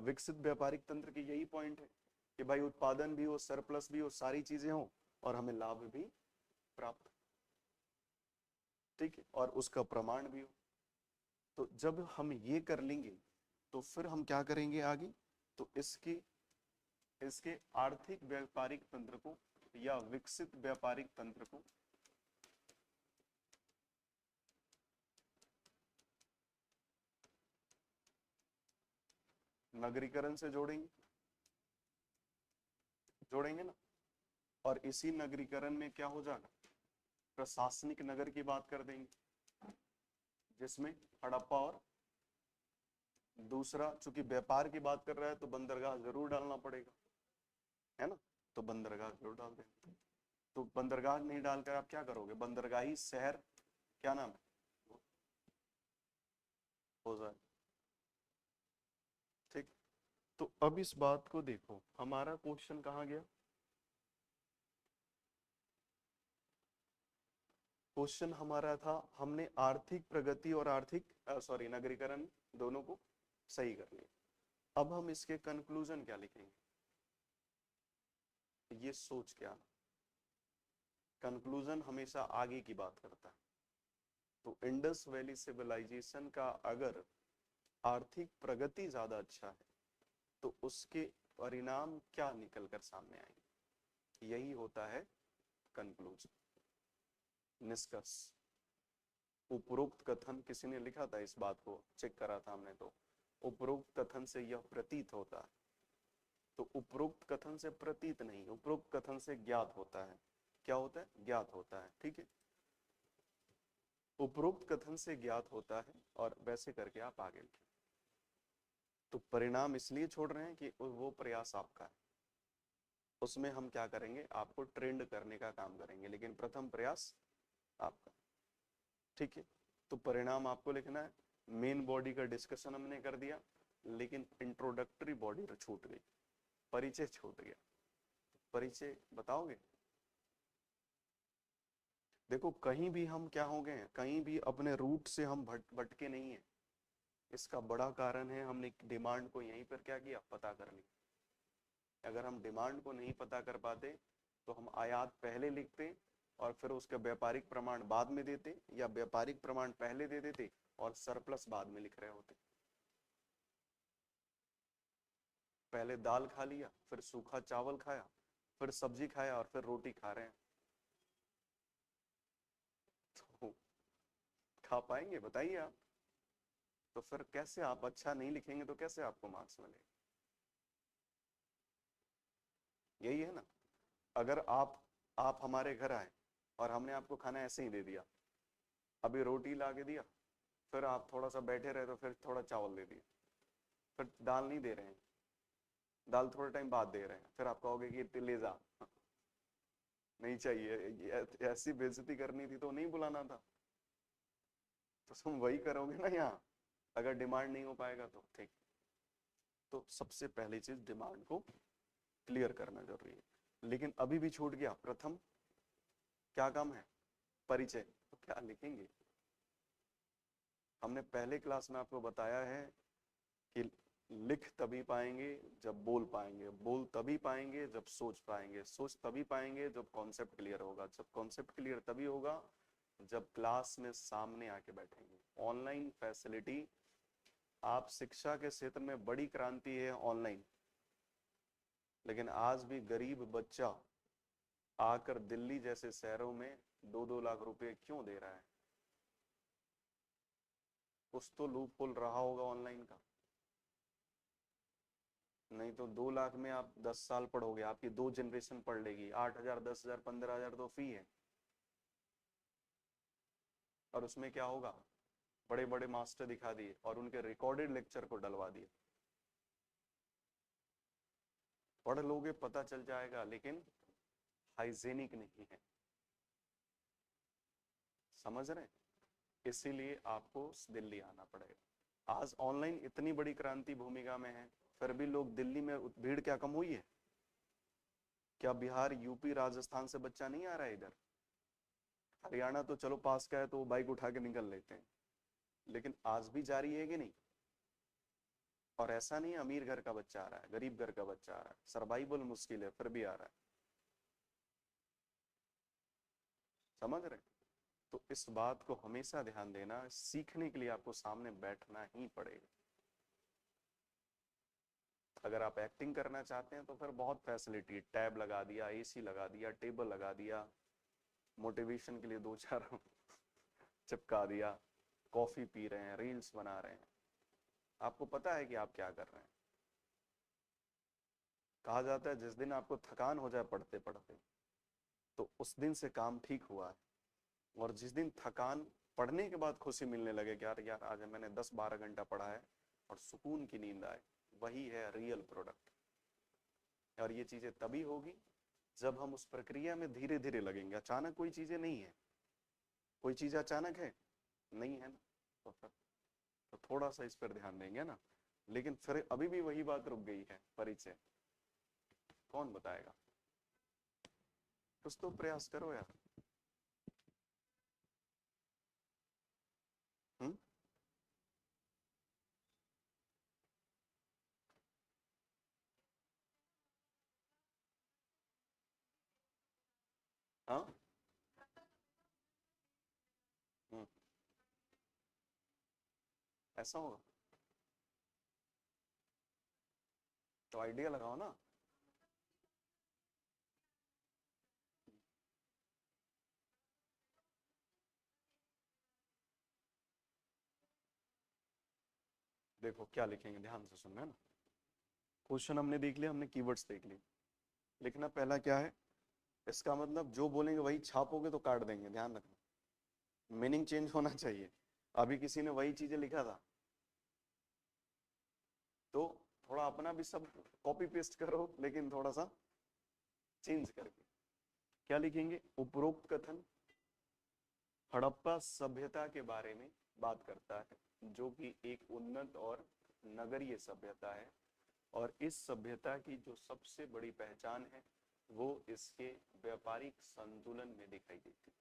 विकसित व्यापारिक तंत्र की यही पॉइंट है कि भाई उत्पादन भी हो, सरप्लस भी हो, सारी चीजें हो, और हमें लाभ भी प्राप्त, ठीक है, और उसका प्रमाण भी हो। तो जब हम ये कर लेंगे तो फिर हम क्या करेंगे आगे, तो इसके इसके आर्थिक व्यापारिक तंत्र को या विकसित व्यापारिक तंत्र को नगरीकरण से जोड़ेंगे, जोड़ेंगे ना। और इसी नगरीकरण में क्या हो जाएगा, प्रशासनिक नगर की बात कर देंगे, जिसमें हड़प्पा, और दूसरा चूंकि व्यापार की बात कर रहा है तो बंदरगाह जरूर डालना पड़ेगा, है ना, तो बंदरगाह जरूर डाल देंगे। तो बंदरगाह नहीं डालकर आप क्या करोगे, बंदरगाही शहर, क्या नाम है, हो जाए। ठीक, तो अब इस बात को देखो, हमारा क्वेश्चन कहाँ गया, क्वेश्चन हमारा था, हमने आर्थिक प्रगति और आर्थिक सॉरी नगरीकरण दोनों को सही कर लिया। अब हम इसके कंक्लूजन क्या लिखेंगे, ये सोच क्या, कंक्लूजन हमेशा आगे की बात करता है। तो इंडस वैली सिविलाइजेशन का अगर आर्थिक प्रगति ज्यादा अच्छा है तो उसके परिणाम क्या निकल कर सामने आएंगे, यही होता है कंक्लूजन, निष्कर्ष। उपरोक्त कथन, किसी ने लिखा था इस बात को, चेक करा था हमने, तो उपरोक्त कथन से यह प्रतीत होता है, तो उपरोक्त कथन से प्रतीत नहीं, उपरोक्त कथन से ज्ञात होता है। क्या होता है, ज्ञात होता है, ठीक है, उपरोक्त कथन से ज्ञात होता है, और वैसे करके आप आगे लिखें। तो परिणाम इसलिए छोड़ रहे हैं कि वो प्रयास आपका है, उसमें हम क्या करेंगे, आपको ट्रेंड करने का काम करेंगे, लेकिन प्रथम प्रयास आपका, ठीक है। तो परिणाम आपको लिखना है, मेन बॉडी का डिस्कशन हमने कर दिया, लेकिन इंट्रोडक्टरी बॉडी छूट गई, परिचय छूट गया। परिचय बताओगे? देखो कहीं भी हम क्या हो गए, कहीं भी अपने रूट से हम भटके नहीं है। इसका बड़ा कारण है हमने डिमांड को यहीं पर क्या किया, पता कर लिया। अगर हम डिमांड को नहीं पता कर पाते तो हम आयात पहले लिखते और फिर उसका व्यापारिक प्रमाण बाद में देते, या व्यापारिक प्रमाण पहले दे देते और सरप्लस बाद में लिख रहे होते। पहले दाल खा लिया, फिर सूखा चावल खाया, फिर सब्जी खाया और फिर रोटी खा रहे हैं, तो खा पाएंगे बताइए आप? तो फिर कैसे आप अच्छा नहीं लिखेंगे तो कैसे आपको मार्क्स मिलेंगे? यही है ना। अगर आप हमारे घर आए और हमने आपको खाना ऐसे ही दे दिया, अभी रोटी ला के दिया, फिर आप थोड़ा सा बैठे रहे तो फिर थोड़ा चावल दे दिया, फिर दाल नहीं दे रहे हैं, दाल थोड़े टाइम बाद दे रहे हैं, फिर आप कहोगे कि ले जा, नहीं चाहिए, ऐसी बेइज्जती करनी थी तो नहीं बुलाना था। तो तुम वही करोगे ना यहाँ, अगर डिमांड नहीं हो पाएगा तो ठीक। तो सबसे पहली चीज डिमांड को क्लियर करना जरूरी है। लेकिन अभी भी छूट गया, प्रथम क्या काम है, परिचय, तो क्या लिखेंगे? हमने पहले क्लास में आपको बताया है कि लिख तभी पाएंगे जब बोल पाएंगे, बोल तभी पाएंगे जब सोच पाएंगे, सोच तभी पाएंगे जब कॉन्सेप्ट क्लियर होगा, जब कॉन्सेप्ट क्लियर तभी होगा जब क्लास में सामने आके बैठेंगे। ऑनलाइन फैसिलिटी, आप शिक्षा के क्षेत्र में बड़ी क्रांति है ऑनलाइन, लेकिन आज भी गरीब बच्चा आकर दिल्ली जैसे शहरों में 2-2 लाख रुपए क्यों दे रहा है? कुछ तो लूप होल रहा होगा ऑनलाइन का, नहीं तो 2 लाख में आप 10 साल पढ़ोगे, आपकी 2 जनरेशन पढ़ लेगी। 8,000, 10,000, 15,000 तो फी है। और उसमें क्या होगा, बड़े बड़े मास्टर दिखा दिए और उनके रिकॉर्डेड लेक्चर को डलवा दिए। पढ़ लोगे पता चल जाएगा, लेकिन हाइजेनिक नहीं है, समझ रहे? इसीलिए आपको दिल्ली आना पड़ेगा। आज ऑनलाइन इतनी बड़ी क्रांति भूमिका में है, फिर भी लोग दिल्ली में, भीड़ क्या कम हुई है? क्या बिहार, यूपी, राजस्थान से बच्चा नहीं आ रहा है इधर? हरियाणा तो चलो पास का है तो वो बाइक उठा के निकल लेते हैं, लेकिन आज भी जारी है कि नहीं? और ऐसा नहीं अमीर घर का बच्चा आ रहा है, गरीब घर का बच्चा आ रहा है, सर्वाइवल मुश्किल है फिर भी आ रहा है, समझ रहे? तो इस बात को हमेशा ध्यान देना, सीखने के लिए आपको सामने बैठना ही पड़ेगा। अगर आप एक्टिंग करना चाहते हैं तो फिर बहुत फैसिलिटी, टैब लगा दिया, एसी लगा दिया, टेबल लगा दिया, मोटिवेशन के लिए 2-4 चिपका दिया, कॉफी पी रहे हैं, रील्स बना रहे हैं, आपको पता है कि आप क्या कर रहे हैं। कहा जाता है जिस दिन आपको थकान हो जाए पढ़ते पढ़ते, तो उस दिन से काम ठीक हुआ है। और जिस दिन थकान पढ़ने के बाद खुशी मिलने लगे कि यार यार आज मैंने 10-12 घंटा पढ़ा है और सुकून की नींद आए, वही है रियल प्रोडक्ट। और ये चीजें तभी होगी जब हम उस प्रक्रिया में धीरे धीरे लगेंगे। अचानक कोई चीजें नहीं है, कोई चीज अचानक है नहीं है ना, तो फिर तो थोड़ा सा इस पर ध्यान देंगे ना। लेकिन फिर अभी भी वही बात रुक गई है, परिचय कौन बताएगा? कुछ तो प्रयास करो यार। हम्म। हाँ। हम्म। ऐसा होगा तो आइडिया लगाओ ना। देखो क्या लिखेंगे, ध्यान से सुनना है ना। क्वेश्चन हमने देख लिया, हमने कीवर्ड्स देख लिए। लिखना पहला क्या है, इसका मतलब जो बोलेंगे वही छापोगे तो काट देंगे, ध्यान रखना। मीनिंग चेंज होना चाहिए। अभी किसी ने वही चीजें लिखा था तो थोड़ा अपना भी सब कॉपी पेस्ट करो, लेकिन थोड़ा सा चेंज करके। क्या लिखेंगे, उपरोक्त कथन हड़प्पा सभ्यता के बारे में बात करता है, जो कि एक उन्नत और नगरीय सभ्यता है, और इस सभ्यता की जो सबसे बड़ी पहचान है वो इसके व्यापारिक संतुलन में दिखाई देती है।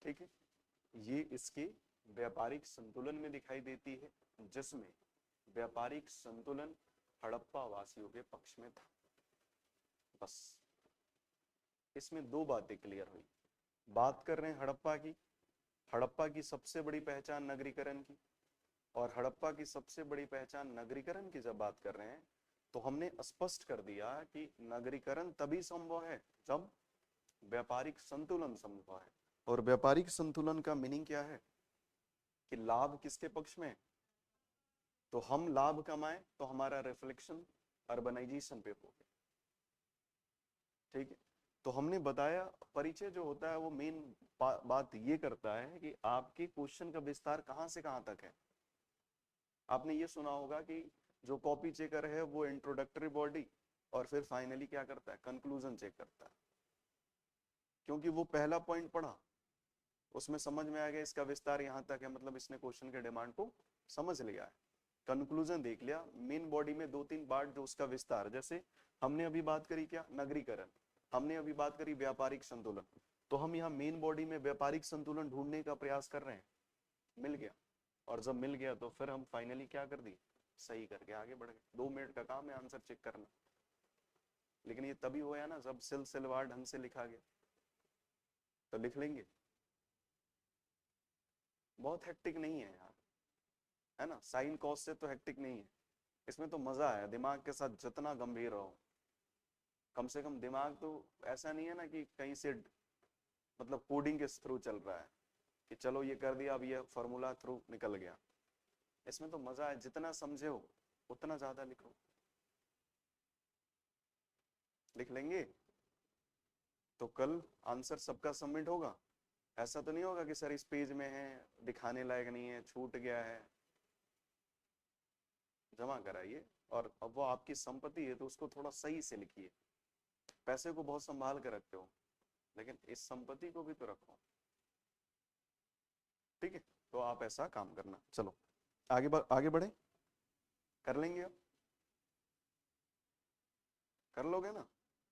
ठीक है, ये इसके व्यापारिक संतुलन में दिखाई देती है, जिसमें व्यापारिक संतुलन हड़प्पा वासियों के पक्ष में था। बस इसमें दो बातें क्लियर हुई। बात कर रहे हैं हड़प्पा की सबसे बड़ी पहचान नगरीकरण की, और हड़प्पा की सबसे बड़ी पहचान नगरीकरण की जब बात कर रहे हैं तो हमने स्पष्ट कर दिया कि नगरीकरण तभी संभव है जब व्यापारिक संतुलन संभव है। और व्यापारिक संतुलन का मीनिंग क्या है कि लाभ किसके पक्ष में है, तो हम लाभ कमाएं तो हमारा रिफ्लेक्शन अर्बनाइजेशन पे हो गया। ठीक है, तो हमने बताया परिचय जो होता है वो मेन बात ये करता है कि आपके क्वेश्चन का विस्तार कहां से कहां तक है। आपने ये सुना होगा कि जो कॉपी चेकर है वो इंट्रोडक्टरी बॉडी और फिर फाइनली क्या करता है, कंक्लूजन चेक करता है, क्योंकि वो पहला पॉइंट पढ़ा उसमें समझ में आ गया इसका विस्तार यहाँ तक है, मतलब इसने क्वेश्चन के डिमांड को समझ लिया है। कंक्लूजन देख लिया, मेन बॉडी में दो तीन पार्ट जो उसका विस्तार, जैसे हमने अभी बात करी क्या, नगरीकरण, हमने अभी बात करी व्यापारिक संतुलन, तो हम यहाँ मेन बॉडी में व्यापारिक संतुलन ढूंढने का प्रयास कर रहे हैं, मिल गया, और जब मिल गया तो फिर हम फाइनली क्या कर दिए, सही करके आगे बढ़ गए। 2 मिनट का काम है आंसर चेक करना, लेकिन ये तभी हुआ ना जब सिलसिलेवार ढंग से लिखा गया। तो लिख लेंगे, बहुत हेक्टिक नहीं है यार, है ना, साइन कॉस से तो हेक्टिक नहीं है, इसमें तो मजा है, दिमाग के साथ जितना गंभीर रहो, कम से कम दिमाग तो ऐसा नहीं है ना कि कहीं से मतलब कोडिंग के थ्रू चल रहा है कि चलो ये कर दिया अब ये फॉर्मूला थ्रू निकल गया। इसमें तो मजा है, जितना समझे हो उतना ज्यादा लिखो। लिख लेंगे तो कल आंसर सबका सबमिट होगा। ऐसा तो नहीं होगा कि सर इस पेज में है दिखाने लायक नहीं है, छूट गया है। जमा कराइए, और अब वो आपकी संपत्ति है तो उसको थोड़ा सही से लिखिए। पैसे को बहुत संभाल कर रखते हो, लेकिन इस संपत्ति को भी तो रखो। ठीक है, तो आप ऐसा काम करना। चलो आगे बढ़े, कर लेंगे, अब कर लोगे ना।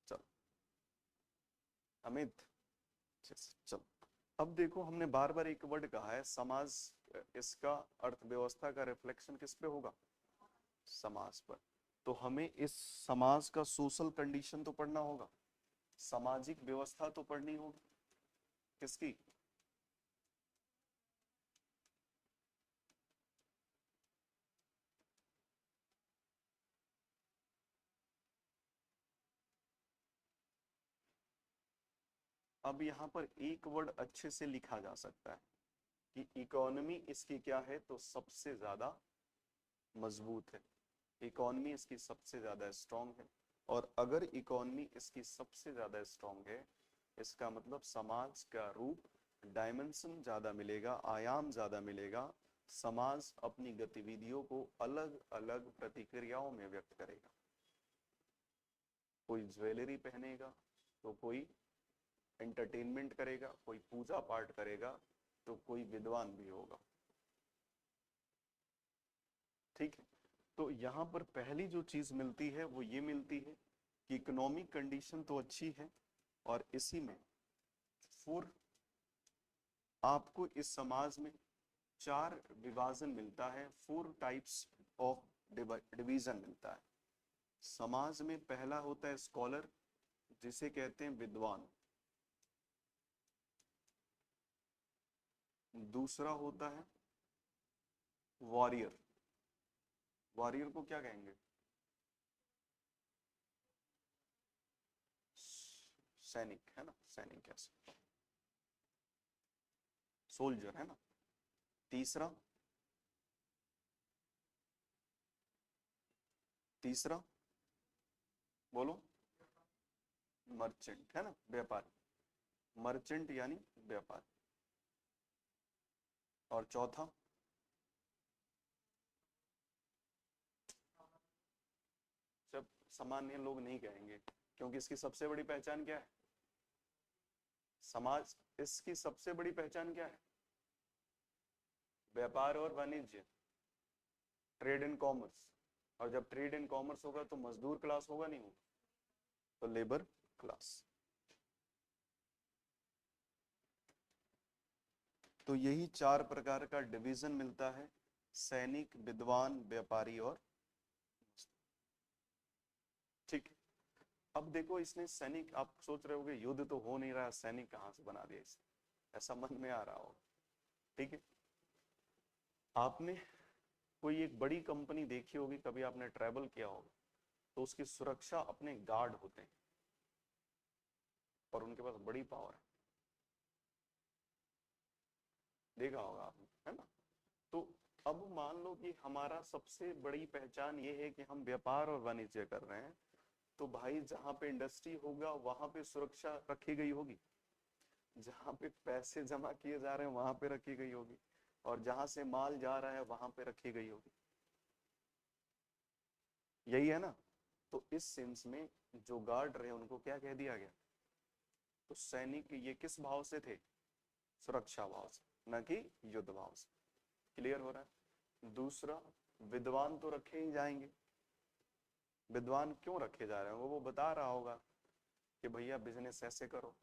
चलो अमित, चलो अब देखो, हमने बार बार एक वर्ड कहा है समाज, इसका अर्थव्यवस्था का रिफ्लेक्शन किस पे होगा, समाज पर। तो हमें इस समाज का सोशल कंडीशन तो पढ़ना होगा, सामाजिक व्यवस्था तो पढ़नी होगी, किसकी, अब यहाँ पर एक वर्ड अच्छे से लिखा जा सकता है कि इकोनॉमी इसकी क्या है, तो सबसे ज्यादा मजबूत है, इकोनॉमी इसकी सबसे ज्यादा स्ट्रांग है। और अगर इकोनॉमी इसकी सबसे ज्यादा स्ट्रांग है, इसका मतलब समाज का रूप, डायमेंशन ज्यादा मिलेगा, आयाम ज्यादा मिलेगा। समाज अपनी गतिविधियों को अलग अलग प्रतिक्रियाओं में व्यक्त करेगा। कोई ज्वेलरी पहनेगा तो कोई एंटरटेनमेंट करेगा, कोई पूजा पाठ करेगा, तो कोई विद्वान भी होगा। ठीक है, तो यहाँ पर पहली जो चीज मिलती है वो ये मिलती है कि इकोनॉमिक कंडीशन तो अच्छी है, और इसी में फोर, आपको इस समाज में 4 विभाजन मिलता है, 4 टाइप्स ऑफ डिवीजन मिलता है। समाज में पहला होता है स्कॉलर, जिसे कहते हैं विद्वान। दूसरा होता है वॉरियर, वॉरियर को क्या कहेंगे, सैनिक, है ना, सैनिक कैसे, सोल्जर, है ना। तीसरा, तीसरा बोलो, मर्चेंट, है ना, व्यापारी, मर्चेंट यानी व्यापारी। और चौथा, जब सामान्य लोग नहीं कहेंगे, क्योंकि इसकी सबसे बड़ी पहचान क्या है, समाज, इसकी सबसे बड़ी पहचान क्या है, व्यापार और वाणिज्य। ट्रेड इन कॉमर्स, और जब ट्रेड इन कॉमर्स होगा तो मजदूर क्लास होगा नहीं होगा, तो लेबर क्लास। तो यही चार प्रकार का डिवीजन मिलता है, सैनिक, विद्वान, व्यापारी और ठीक है। अब देखो इसने सैनिक, आप सोच रहे होगे युद्ध तो हो नहीं रहा, सैनिक कहां से बना दिया इसे, ऐसा मन में आ रहा होगा। ठीक है, आपने कोई एक बड़ी कंपनी देखी होगी, कभी आपने ट्रैवल किया होगा, तो उसकी सुरक्षा अपने गार्ड होते हैं और उनके पास बड़ी पावर है, देखा होगा आपने, है ना। तो अब मान लो कि हमारा सबसे बड़ी पहचान ये है कि हम व्यापार और वाणिज्य कर रहे हैं, तो भाई जहां पे इंडस्ट्री होगा वहां पे सुरक्षा रखी गई होगी, जहां पे पैसे जमा किए जा रहे हैं वहां पे रखी गई होगी, और जहां से माल जा रहा है वहां पे रखी गई होगी, यही है ना। तो इस सेंस में जो गार्ड रहे उनको क्या कह दिया गया, तो सैनिक ये किस भाव से थे, सुरक्षा भाव से, न कि युद्ध भाव से। क्लियर हो रहा है। दूसरा, विद्वान तो रखे ही जाएंगे, विद्वान क्यों रखे जा रहे हैं, वो बता रहा होगा कि भैया बिजनेस ऐसे करो,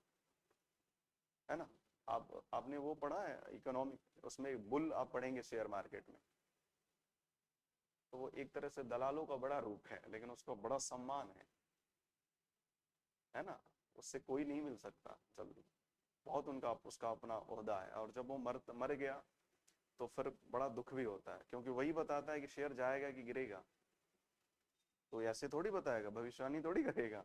है ना। आपने वो पढ़ा है इकोनॉमिक, उसमें बुल आप पढ़ेंगे शेयर मार्केट में, तो वो एक तरह से दलालों का बड़ा रूप है, लेकिन उसको बड़ा सम्मान है ना, उससे कोई नहीं मिल सकता जल्दी, बहुत उनका उसका अपना ओहदा है, और जब वो मर गया तो फिर बड़ा दुख भी होता है, क्योंकि वही बताता है कि शेयर जाएगा कि गिरेगा, तो ऐसे थोड़ी बताएगा, भविष्यवाणी थोड़ी करेगा,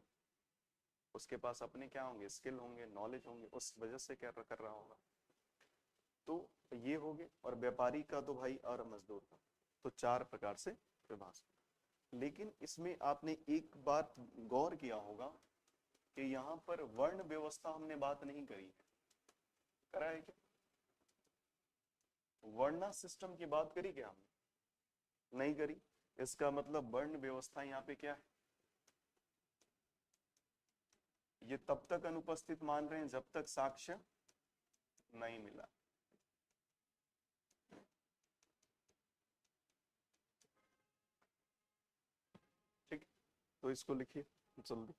उसके पास अपने क्या होंगे, स्किल होंगे, नॉलेज होंगे, उस वजह से क्या कर रहा होगा। तो ये हो गए, और व्यापारी का तो भाई, और मजदूर का, तो चार प्रकार से विभाजन। लेकिन इसमें आपने एक बात गौर किया होगा कि यहाँ पर वर्ण व्यवस्था हमने बात नहीं करी, करा है क्या, वर्णा सिस्टम की बात करी क्या हमने, नहीं करी। इसका मतलब वर्ण व्यवस्था यहाँ पे क्या है, ये तब तक अनुपस्थित मान रहे हैं जब तक साक्ष्य नहीं मिला। ठीक, तो इसको लिखिए जल्दी।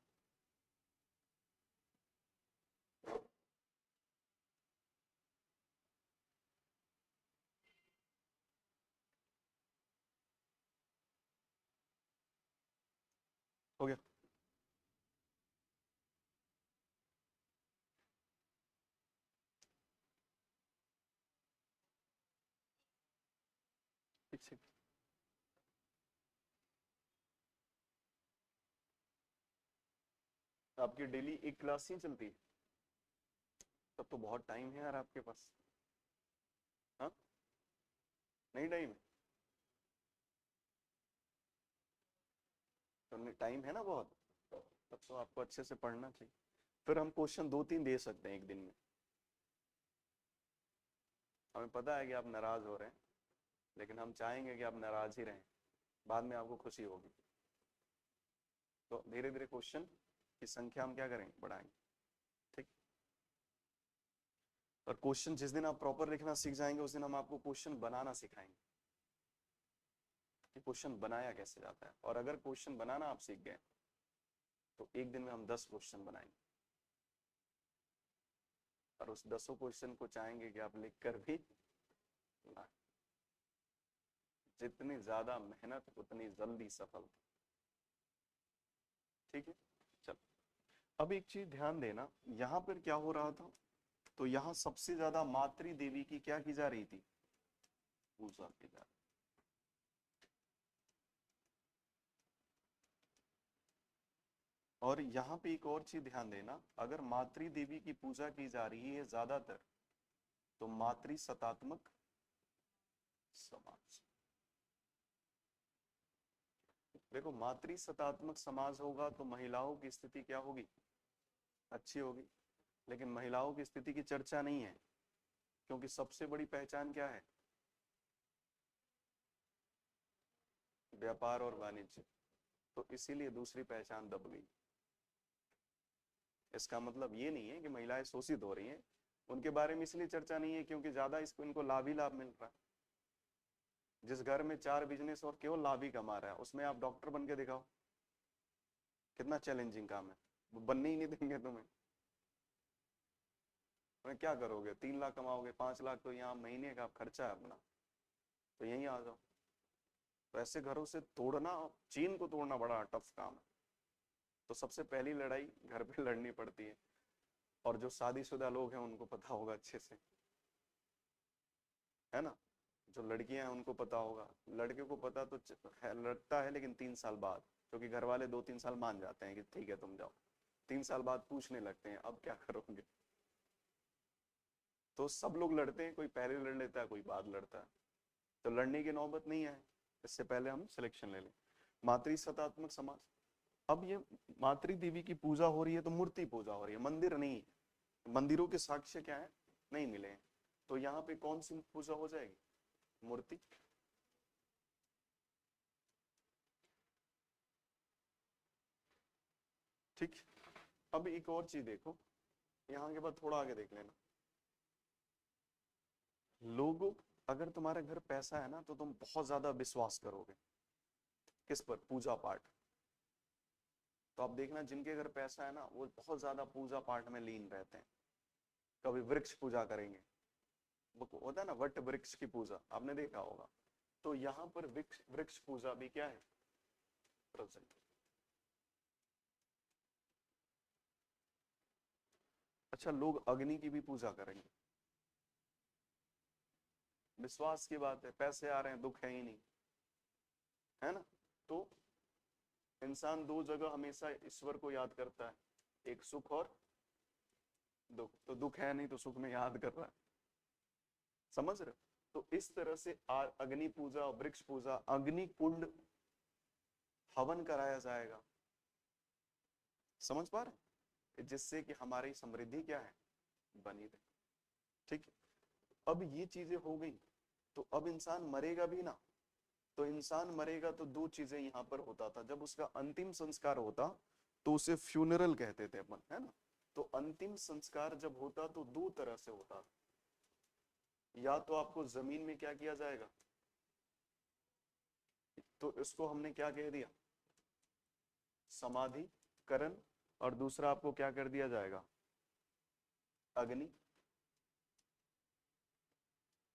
हो गया। ठीक, आपकी डेली एक क्लास ही चलती है, तब तो बहुत टाइम है यार आपके पास। हाँ, नहीं टाइम है, तो टाइम है ना बहुत, तब तो आपको अच्छे से पढ़ना चाहिए। फिर हम क्वेश्चन 2-3 दे सकते हैं एक दिन में, हमें पता है कि आप नाराज हो रहे हैं, लेकिन हम चाहेंगे कि आप नाराज ही रहें, बाद में आपको खुशी होगी। तो धीरे धीरे क्वेश्चन की संख्या हम क्या करेंगे, बढ़ाएंगे। ठीक, और क्वेश्चन जिस दिन आप प्रॉपर लिखना सीख जाएंगे, उस दिन हम आपको क्वेश्चन बनाना सिखाएंगे कि क्वेश्चन बनाया कैसे जाता है। और अगर क्वेश्चन बनाना आप सीख गए, तो एक दिन में हम 10 क्वेश्चन बनाएंगे, और उस 10 क्वेश्चन को चाहेंगे कि आप लिख कर भी लाएं। जितनी ज्यादा मेहनत उतनी जल्दी सफलता। ठीक है, चल। अब एक चीज ध्यान देना, यहाँ पर क्या हो रहा था, तो यहाँ सबसे ज्यादा मातृ देवी की क्या की जा रही थी, पूजा की जा रही। और यहाँ पे एक और चीज ध्यान देना, अगर मातृ देवी की पूजा की जा रही है ज्यादातर, तो मातृ सतात्मक समाज। देखो मातृ सतात्मक समाज होगा तो महिलाओं की स्थिति क्या होगी, अच्छी होगी, लेकिन महिलाओं की स्थिति की चर्चा नहीं है, क्योंकि सबसे बड़ी पहचान क्या है, व्यापार और वाणिज्य, तो इसीलिए दूसरी पहचान दब गई। इसका मतलब ये नहीं है कि महिलाएं शोषित हो रही हैं, उनके बारे में इसलिए चर्चा नहीं है क्योंकि ज्यादा इसको इनको लाभ ही लाभ मिल रहा है, जिस घर में 4 बिजनेस और केवल लाभ ही कमा रहा है, उसमें आप डॉक्टर बन के दिखाओ, कितना चैलेंजिंग काम है, वो बनने ही नहीं देंगे तुम्हें। क्या करोगे, 3 लाख कमाओगे, 5 लाख तो यहाँ महीने का खर्चा है अपना, तो यहीं आ जाओ। तो ऐसे घरों से तोड़ना, चीन को तोड़ना बड़ा टफ काम है। तो सबसे पहली लड़ाई घर पे लड़नी पड़ती है, और जो शादीशुदा लोग हैं उनको पता होगा अच्छे से, है ना। जो लड़कियां हैं उनको पता होगा, लड़के को पता तो है, लगता है, लेकिन 3 साल बाद, क्योंकि घर वाले 2-3 साल मान जाते हैं कि ठीक है तुम जाओ, 3 साल बाद पूछने लगते हैं अब क्या करोगे। तो सब लोग लड़ते हैं, कोई पहले लड़ लेता है, कोई बाद लड़ता है, तो लड़ने की नौबत नहीं है, इससे पहले हम सिलेक्शन ले लें। मातृसत्तात्मक समाज, अब ये मातृ देवी की पूजा हो रही है तो मूर्ति पूजा हो रही है, मंदिर नहीं है। मंदिरों के साक्ष्य क्या है, नहीं मिले हैं, तो यहाँ पे कौन सी पूजा हो जाएगी, मूर्ति। ठीक। अब एक और चीज देखो, यहाँ के बाद थोड़ा आगे देख लेना। लोगों, अगर तुम्हारे घर पैसा है ना तो तुम बहुत ज्यादा विश्वास करोगे, किस पर, पूजा पाठ। तो आप देखना जिनके घर पैसा है ना वो बहुत ज्यादा पूजा पाठ में लीन रहते हैं। कभी वृक्ष पूजा करेंगे, वो होता है ना वट वृक्ष की पूजा, आपने देखा होगा। तो यहाँ पर वृक्ष वृक्ष पूजा भी क्या है, प्रेजेंट। अच्छा, लोग अग्नि की भी पूजा करेंगे, विश्वास की बात है, पैसे आ रहे हैं, दुख है ही नहीं, है ना। तो इंसान दो जगह हमेशा ईश्वर को याद करता है, एक सुख और दुख, तो दुख है नहीं तो सुख में याद कर रहा है, समझ रहे। तो इस तरह से अग्नि पूजा, वृक्ष पूजा, अग्नि कुंड हवन कराया जाएगा, समझ पा रहे, जिससे कि हमारी समृद्धि क्या है, बनी रहे। ठीक है, अब ये चीजें हो गई, तो अब इंसान मरेगा भी ना, तो इंसान मरेगा तो दो चीजें यहाँ पर होता था, जब उसका अंतिम संस्कार होता तो उसे फ्यूनरल कहते थे अपन, है ना। तो अंतिम संस्कार जब होता तो दो तरह से होता, या तो आपको जमीन में क्या किया जाएगा, तो इसको हमने क्या कह दिया, समाधिकरण, और दूसरा आपको क्या कर दिया जाएगा, अग्नि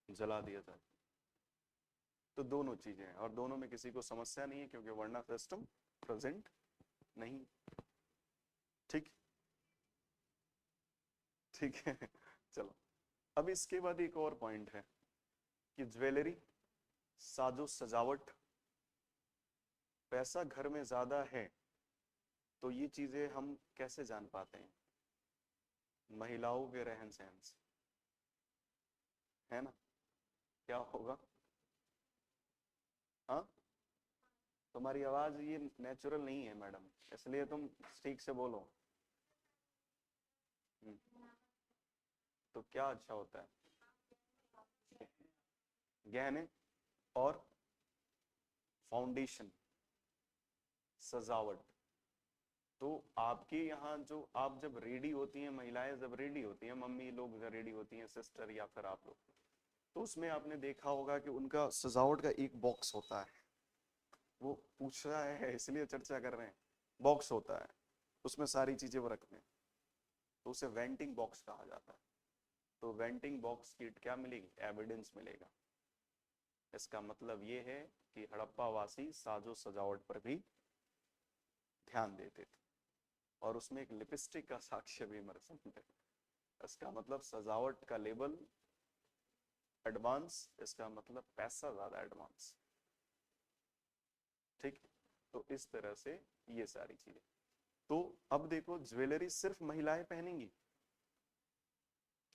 जला दिया जाएगा। तो दोनों चीजें हैं, और दोनों में किसी को समस्या नहीं है, क्योंकि वर्णा सिस्टम प्रेजेंट नहीं। ठीक, ठीक है। चलो, अब इसके बाद एक और पॉइंट है कि ज्वेलरी, साजो सजावट, पैसा घर में ज्यादा है तो ये चीजें हम कैसे जान पाते हैं, महिलाओं के रहन सहन से, है ना। क्या होगा, हाँ, तुम्हारी आवाज ये नेचुरल नहीं है मैडम, इसलिए तुम ठीक से बोलो। तो क्या अच्छा होता है, गहने और फाउंडेशन, सजावट। तो आपके यहाँ जो, आप जब रेडी होती हैं, महिलाएं जब रेडी होती हैं, मम्मी लोग जब रेडी होती हैं, सिस्टर या फिर आप लोग, तो उसमें आपने देखा होगा कि उनका सजावट का एक बॉक्स होता है, वो पूछ रहा है इसलिए चर्चा कर रहे हैं, बॉक्स होता है, उसमें सारी चीजें वो रखते हैं, तो उसे वेंटिंग बॉक्स कहा जाता है। तो वेंटिंग बॉक्स की क्या मिलेगी, एविडेंस मिलेगा। इसका मतलब ये है कि हड़प्पा वासी साजो सजावट पर भी ध्यान देते थे, और उसमें एक लिपस्टिक का साक्ष्य भी मौजूद है। इसका मतलब सजावट का लेवल एडवांस, इसका मतलब पैसा ज्यादा एडवांस। ठीक, तो इस तरह से ये सारी चीजें। तो अब देखो, ज्वेलरी सिर्फ महिलाएं पहनेंगी,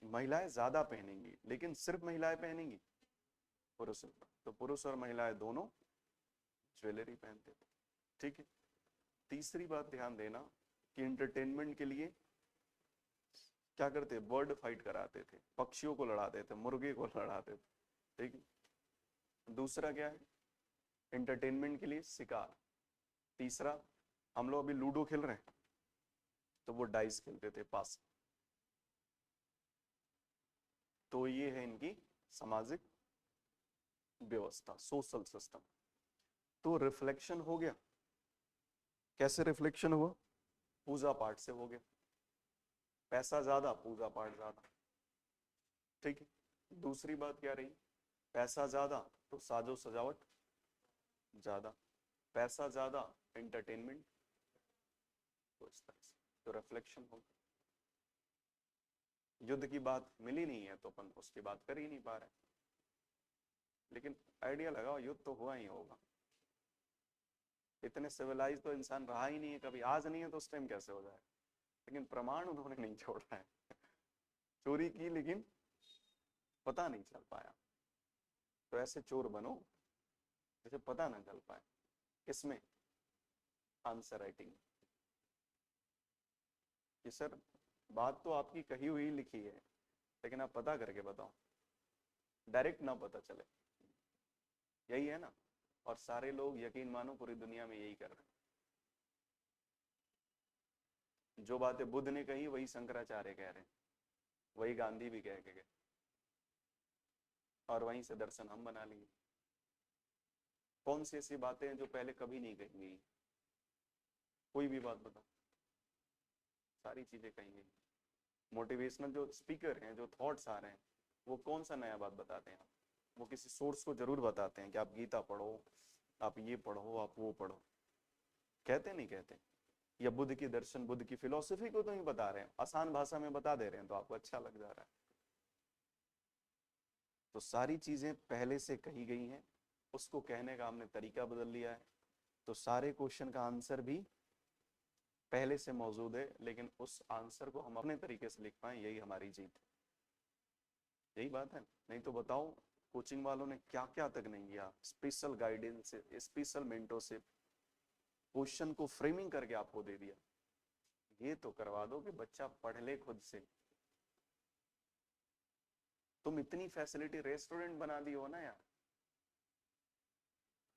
महिलाएं ज्यादा पहनेंगी, लेकिन सिर्फ महिलाएं पहनेंगी, पुरुष, तो पुरुष और महिलाएं दोनों ज्वेलरी पहनते थे। ठीक है, तीसरी बात ध्यान देना कि इंटरटेनमेंट के लिए क्या करते, बर्ड फाइट कराते थे, पक्षियों को लड़ाते थे, मुर्गे को लड़ाते थे। ठीक है, दूसरा क्या है, एंटरटेनमेंट के लिए शिकार। तीसरा, हम लोग अभी लूडो खेल रहे हैं तो वो डाइस खेलते थे पास। तो ये है इनकी सामाजिक व्यवस्था, सोशल सिस्टम। तो रिफ्लेक्शन हो गया। कैसे रिफ्लेक्शन हुआ? पूजा पाठ से हो गया। पैसा ज्यादा, पूजा पाठ ज्यादा। ठीक है। दूसरी बात क्या रही? पैसा ज्यादा तो साजो सजावट ज्यादा, पैसा ज्यादा एंटरटेनमेंट, तो इस तरह से तो रिफ्लेक्शन हो। युद्ध की बात मिली नहीं है तो अपन उसकी बात कर ही नहीं पा रहे, लेकिन आइडिया लगाओ युद्ध तो हुआ ही होगा। इतने सिविलाइज तो इंसान रहा ही नहीं है कभी, आज नहीं है तो उस टाइम कैसे हो जाए। लेकिन प्रमाण उन्होंने नहीं छोड़ा है। चोरी की लेकिन पता नहीं चल पाया। तो ऐसे चोर बनो जैसे पता ना चल पाए। किसमें? Answer writing. कि सर बात तो आपकी कही हुई लिखी है, लेकिन आप पता करके बताओ, डायरेक्ट ना पता चले। यही है ना। और सारे लोग यकीन मानो पूरी दुनिया में यही कर रहे हैं। जो बातें बुद्ध ने कही वही शंकराचार्य कह रहे हैं, वही गांधी भी कह के गए, और वहीं से दर्शन हम बना लिए। कौन सी ऐसी बातें हैं जो पहले कभी नहीं कही गई? कोई भी बात बताओ, सारी चीजें कही गई। मोटिवेशनल जो स्पीकर हैं, जो थॉट्स आ रहे हैं, वो कौन सा नया बात बताते हैं? वो किसी सोर्स को जरूर बताते हैं कि आप गीता पढ़ो, आप ये पढ़ो, आप वो पढ़ो। कहते नहीं कहते? या बुद्ध की दर्शन, बुद्ध की फिलोसफी को तो नहीं बता रहे हैं, आसान भाषा में बता दे रहे हैं, तो आपको अच्छा लग जा रहा है। तो सारी चीजें पहले से कही गई हैं, उसको कहने का हमने तरीका बदल लिया है। तो सारे क्वेश्चन का आंसर भी पहले से मौजूद है, लेकिन उस आंसर को हम अपने तरीके से लिख पाए, यही हमारी जीत है। यही बात है। नहीं तो बताओ कोचिंग वालों ने क्या क्या तक नहीं किया, special guidance, special mentorship, question को फ्रेमिंग करके आपको दे दिया। ये तो करवा दो कि बच्चा पढ़ ले खुद से। तुम इतनी फैसिलिटी रेस्टोरेंट बना दी हो ना यार।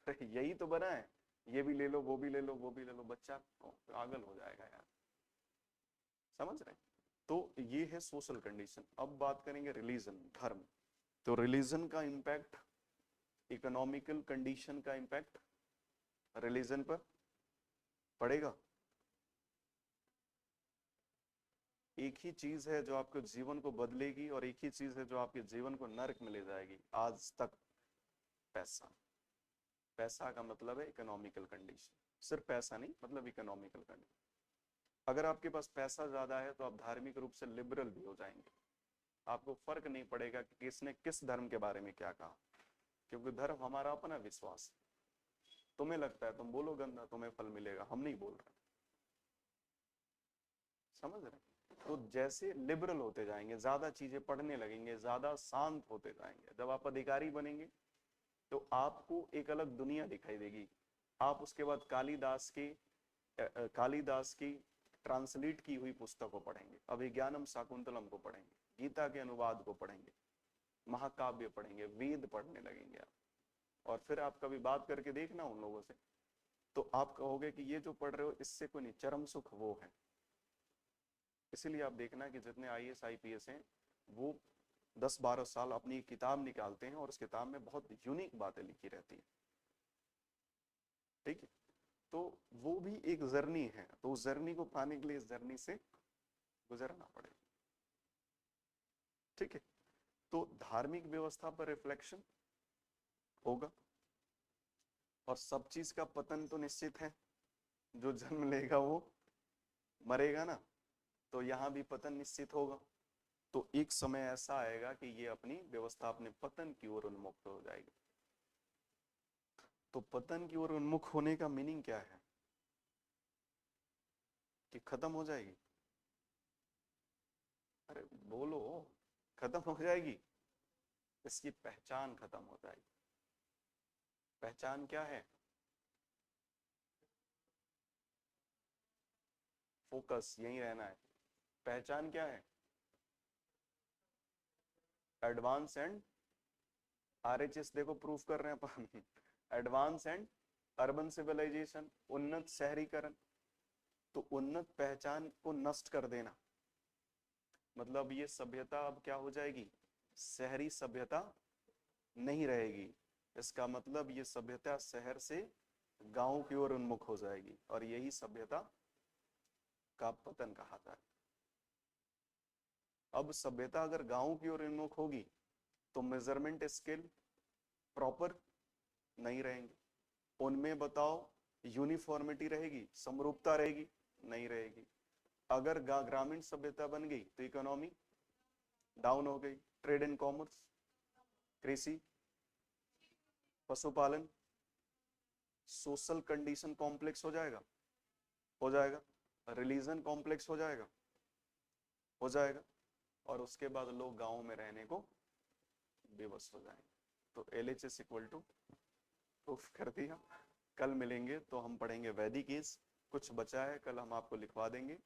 यही तो बना है, ये भी ले लो, वो भी ले लो, वो भी ले लो, बच्चा पागल हो जाएगा यार। समझ रहे? तो ये है सोशल कंडीशन। अब बात करेंगे रिलीजन, धर्म। तो रिलीजन का इम्पैक्ट, इकोनॉमिकल कंडीशन का इम्पैक्ट रिलीजन पर पड़ेगा। एक ही चीज है जो आपके जीवन को बदलेगी, और एक ही चीज है जो आपके जीवन को नर्क में ले जाएगी आज तक। पैसा। पैसा का मतलब है इकोनॉमिकल कंडीशन। सिर्फ पैसा नहीं, मतलब इकोनॉमिकल कंडीशन। अगर आपके पास पैसा ज्यादा है तो आप धार्मिक रूप से लिबरल भी हो जाएंगे। आपको फर्क नहीं पड़ेगा कि किसने किस धर्म के बारे में क्या कहा, क्योंकि धर्म हमारा अपना विश्वास है। तुम्हें लगता है तुम बोलो गंदा, तुम्हें फल मिलेगा, हम नहीं बोल रहे। समझ रहे? तो जैसे लिबरल होते जाएंगे, ज्यादा चीजें पढ़ने लगेंगे, ज्यादा शांत होते जाएंगे, जब आप अधिकारी बनेंगे तो आपको एक अलग दुनिया दिखाई देगी। आप उसके बाद कालिदास की ट्रांसलेट की हुई पुस्तक को पढ़ेंगे, अभिज्ञानम शाकुंतलम को पढ़ेंगे, गीता के अनुवाद को पढ़ेंगे, महाकाव्य पढ़ेंगे, वेद पढ़ने लगेंगे आप। और फिर आप कभी बात करके देखना उन लोगों से, तो आप कहोगे कि ये जो पढ़ रहे हो इससे कोई नहीं, चरम सुख वो है। इसीलिए आप देखना कि जितने IAS IPS हैं वो 10-12 साल अपनी किताब निकालते हैं, और उस किताब में बहुत यूनिक बातें लिखी रहती हैं। ठीक है? तो वो भी एक जर्नी है, तो उस जर्नी को पाने के लिए इस जर्नी से गुजरना पड़ेगा। ठीक है? तो धार्मिक व्यवस्था पर रिफ्लेक्शन होगा, और सब चीज का पतन तो निश्चित है। जो जन्म लेगा वो मरेगा ना, तो यहां भी पतन निश्चित होगा। तो एक समय ऐसा आएगा कि ये अपनी व्यवस्था अपने पतन की ओर उन्मुख हो जाएगी। तो पतन की ओर उन्मुख होने का मीनिंग क्या है? कि खत्म हो जाएगी। अरे बोलो, खत्म हो जाएगी। इसकी पहचान खत्म हो जाएगी। पहचान क्या है? फोकस यहीं रहना है। पहचान क्या है? एडवांस एंड RHS देखो प्रूफ कर रहे हैं अपन। एडवांस एंड अर्बन सिविलाइजेशन, उन्नत शहरीकरण। तो उन्नत पहचान को नष्ट कर देना, मतलब ये सभ्यता अब क्या हो जाएगी? शहरी सभ्यता नहीं रहेगी। इसका मतलब ये सभ्यता शहर से गांव की ओर उन्मुख हो जाएगी और यही सभ्यता का पतन कहलाता है। अब सभ्यता अगर गांव की ओर उन्मुख होगी तो मेजरमेंट स्केल प्रॉपर नहीं रहेंगे, उनमें बताओ यूनिफॉर्मिटी रहेगी, समरूपता रहेगी, नहीं रहेगी। अगर ग्रामीण सभ्यता बन गई तो इकोनॉमी डाउन हो गई, ट्रेड एंड कॉमर्स, कृषि, पशुपालन, सोशल कंडीशन कॉम्प्लेक्स हो जाएगा, रिलीजन कॉम्प्लेक्स हो जाएगा, और उसके बाद लोग गांव में रहने को बेबस हो जाएंगे। तो LHS इक्वल टू प्रूफ कर दिया। कल मिलेंगे तो हम पढ़ेंगे वैदिक एज, कुछ बचा है कल हम आपको लिखवा देंगे,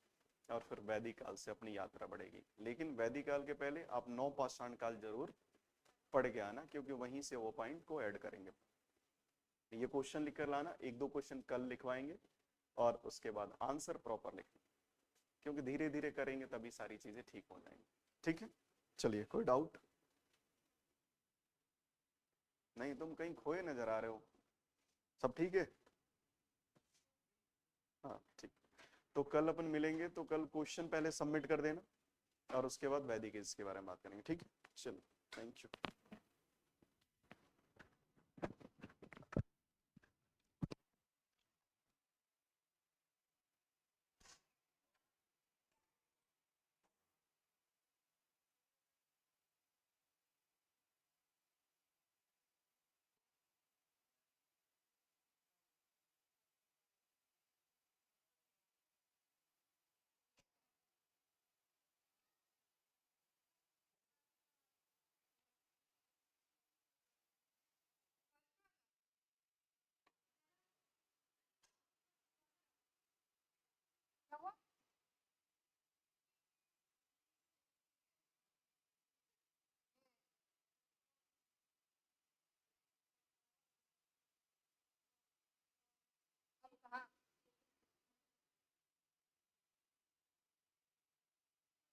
और फिर वैदिक काल से अपनी यात्रा बढ़ेगी। लेकिन वैदिक काल के पहले आप नौ पाषाण काल जरूर पढ़ के आना, क्योंकि वहीं से वो पॉइंट को ऐड करेंगे। ये क्वेश्चन लिख कर लाना, एक दो क्वेश्चन कल लिखवाएंगे और उसके बाद आंसर प्रॉपर लिखना, क्योंकि धीरे धीरे करेंगे तभी सारी चीजें ठीक हो जाएंगी। ठीक है, चलिए, कोई डाउट? नहीं, तुम कहीं खोए नजर आ रहे हो। सब ठीक है? हाँ ठीक। तो कल अपन मिलेंगे, तो कल क्वेश्चन पहले सबमिट कर देना और उसके बाद वैदिक एज के बारे में बात करेंगे। ठीक है, चलो, थैंक यू।